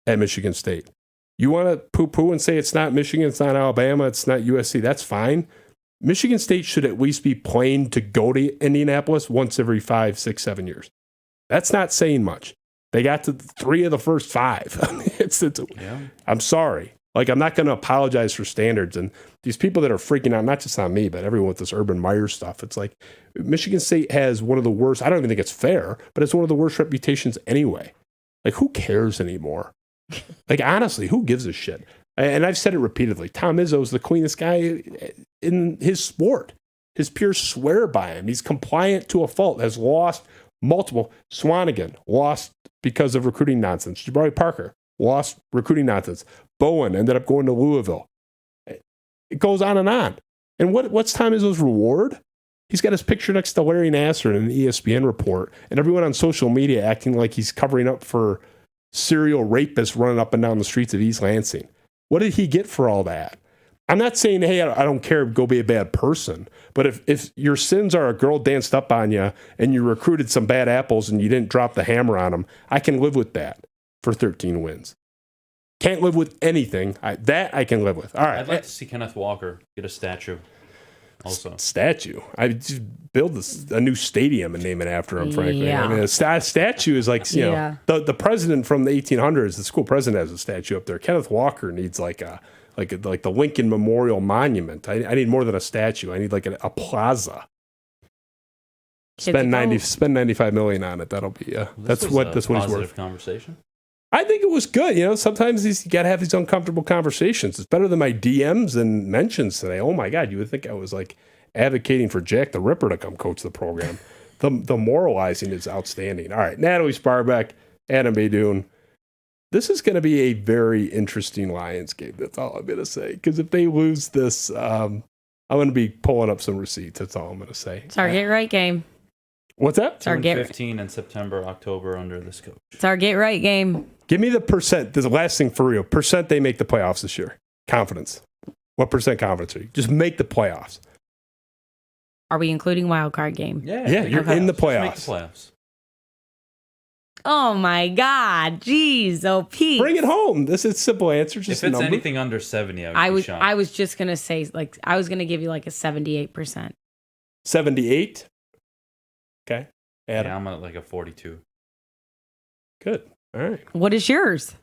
at Michigan State. You want to poo-poo and say it's not Michigan, it's not Alabama, it's not USC, that's fine. Michigan State should at least be playing to go to Indianapolis once every 5, 6, 7 years. That's not saying much. They got to 3 of the first 5. I mean, I'm sorry. I'm not going to apologize for standards. And these people that are freaking out, not just on me, but everyone with this Urban Meyer stuff, it's like Michigan State has one of the worst, I don't even think it's fair, but it's one of the worst reputations anyway. Who cares anymore? Honestly, who gives a shit? And I've said it repeatedly. Tom Izzo's the cleanest guy in his sport. His peers swear by him. He's compliant to a fault, has lost multiple. Swanigan lost because of recruiting nonsense. Jabari Parker lost recruiting nonsense. Bowen ended up going to Louisville. It goes on and on. And what's Tom Izzo's reward? He's got his picture next to Larry Nassar in an ESPN report, and everyone on social media acting like he's covering up for serial rapists running up and down the streets of East Lansing. What did he get for all that? I'm not saying, hey, I don't care, go be a bad person. But if your sins are a girl danced up on you and you recruited some bad apples and you didn't drop the hammer on them, I can live with that for 13 wins. Can't live with anything. That I can live with. All right. I'd like to see Kenneth Walker get a statue. Also, statue. I just build a new stadium and name it after him. Frankly, yeah. I mean, a statue is like the president from the 1800s. The school president has a statue up there. Kenneth Walker needs like the Lincoln Memorial Monument. I need more than a statue. I need a plaza. Spend $95 million on it. That'll be that's what he's worth. Conversation. I think it was good. Sometimes you got to have these uncomfortable conversations. It's better than my DMs and mentions today. Oh my God, you would think I was advocating for Jack the Ripper to come coach the program. The moralizing is outstanding. All right, Natalie Sparbeck, Adham Beydoun. This is going to be a very interesting Lions game. That's all I'm going to say. Because if they lose this, I'm going to be pulling up some receipts. That's all I'm going to say. It's our get right game. What's that? It's our get 15 in September, October under this coach. It's our get right game. Give me the percent. This is the last thing for real. Percent they make the playoffs this year. Confidence. What percent confidence are you? Just make the playoffs. Are we including wild card game? Yeah, you're in the playoffs. Make the playoffs. Oh my God. Jeez. Oh, Pete. Bring it home. This is a simple answer. Just If it's a number. anything under 70, I would be shocked. I was just going to say, like, I was going to give you like a 78%. 78. Okay. Yeah, Adam. I'm at like a 42. Good. All right. What is yours?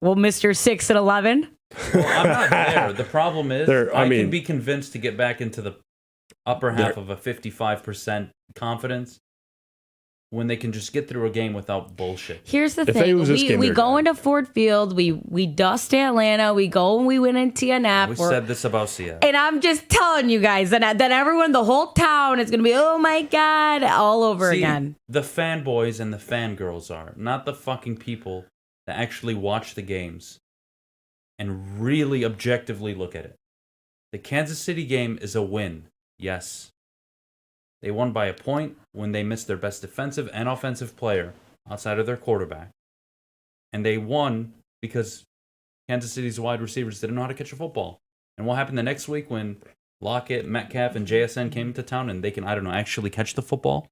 Well, Mr. 6 and 11. Well, I'm not there. The problem is I mean, can be convinced to get back into the upper half of a 55% confidence when they can just get through a game without bullshit. Here's the If they thing. lose this game, We they're go done. into Ford Field. We dust Atlanta. We go and we win in TNF. We said this about Seattle. And I'm just telling you guys that everyone, the whole town is going to be, oh my God, all over See, again. The fanboys and the fangirls are, not the fucking people that actually watch the games and really objectively look at it. The Kansas City game is a win, yes. They won by a point when they missed their best defensive and offensive player outside of their quarterback. And they won because Kansas City's wide receivers didn't know how to catch a football. And what happened the next week when Lockett, Metcalf, and JSN came to town and they can, actually catch the football?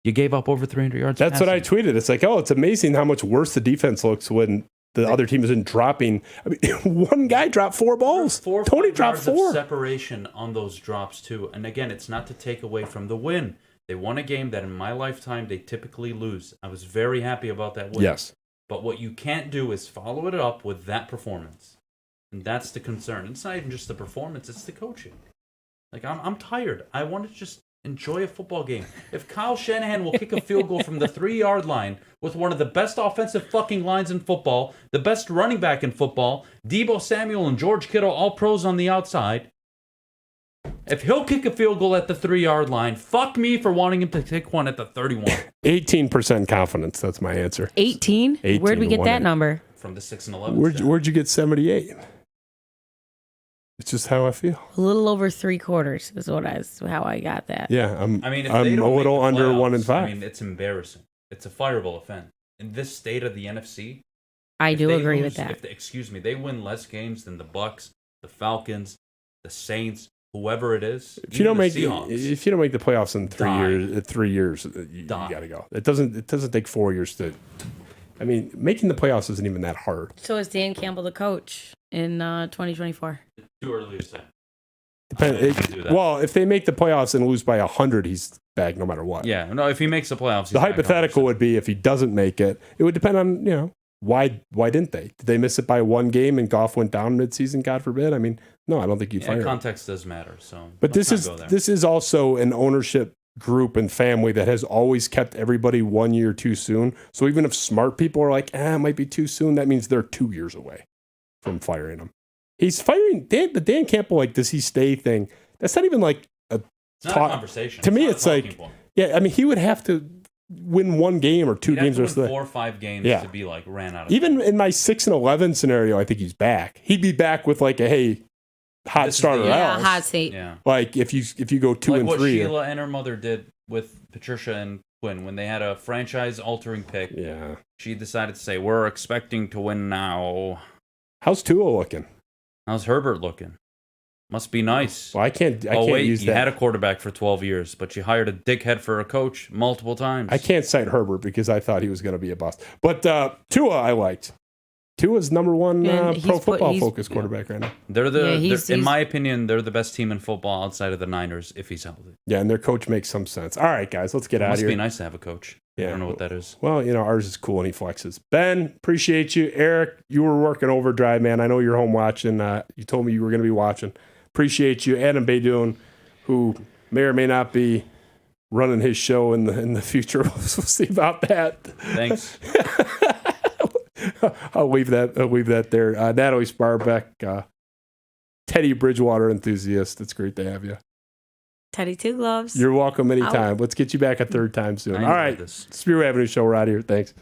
You gave up over 300 yards. That's what I passing. tweeted. It's like, it's amazing how much worse the defense looks when the other team isn't dropping. I mean, one guy dropped 4 balls. Tony dropped 4. Of separation on those drops too. And again, it's not to take away from the win. They won a game that in my lifetime they typically lose. I was very happy about that win. Yes. But what you can't do is follow it up with that performance. And that's the concern. It's not even just the performance, it's the coaching. Like, I'm tired. I want to just enjoy a football game. If Kyle Shanahan will kick a field goal from the 3-yard line with one of the best offensive fucking lines in football, the best running back in football, Deebo Samuel and George Kittle, all pros on the outside, if he'll kick a field goal at the 3-yard line, fuck me for wanting him to kick one at the 31. 18% confidence. That's my answer. 18? 18 Where'd we to get 1. that number? From the 6 and 11. Where'd you get 78? It's just how I feel. A little over 3/4 is how I got that. Yeah, If I'm they a don't make little the under playoffs, 1 and 5. I mean, it's embarrassing. It's a fireable offense. In this state of the NFC, I do agree with if that. they win less games than the Bucks, the Falcons, the Saints, whoever it is. If you don't make Seahawks, if you don't make the playoffs in 3 Die. years, 3 years, you got to go. It doesn't take 4 years to. I mean, making the playoffs isn't even that hard. So is Dan Campbell the coach in 2024? too early to say. Well, if they make the playoffs and lose by 100, he's back no matter what. Yeah, no. If he makes the playoffs, he's The back hypothetical 100%. would be if he doesn't make it. It would depend on why didn't they? Did they miss it by 1 game and Goff went down midseason? God forbid. I mean, no, I don't think you fire him. Context does matter. So, But let's this not go there. is also an ownership group and family that has always kept everybody 1 year too soon. So even if smart people are like, it might be too soon, that means they're 2 years away from firing him. He's firing the Dan Campbell, like, does he stay thing? That's not even like It's not a conversation. To me, not a it's talking like, point. yeah, I mean, he would have to win 1 game or 2 You'd have games to or win something. 4 or 5 games Yeah. to be like ran out of. Even in my 6 and 11 scenario, I think he's back. He'd be back with like a hot This is starter the- Yeah, else. hot seat. Yeah. Like if you go 2 Like and what 3. Sheila and her mother did with Patricia and Quinn when they had a franchise-altering pick. Yeah. She decided to say, "We're expecting to win now." How's Tua looking? How's Herbert looking? Must be nice. Well, I can't Wait, use you that. had a quarterback for 12 years, but you hired a dickhead for a coach multiple times. I can't cite Herbert because I thought he was going to be a bust. But Tua, I liked. Tua's number 1 And he's pro put- football he's- focused quarterback right now. They're he's- in he's- my opinion, they're the best team in football outside of the Niners if he's healthy. Yeah, and their coach makes some sense. All right, guys, let's get out of Must here. be nice to have a coach. Yeah. I don't know what that is. Well, ours is cool and he flexes. Ben, appreciate you. Eric, you were working overdrive, man. I know you're home watching. You told me you were going to be watching. Appreciate you. Adham Beydoun, who may or may not be running his show in the future. We'll see about that. Thanks. I'll leave that there. Natalie Sparbeck, Teddy Bridgewater enthusiast. It's great to have you. Teddy Two Gloves. You're welcome anytime. Let's get you back a third time soon. I All right. enjoyed this. Spiro Avenue Show. We're out of here. Thanks.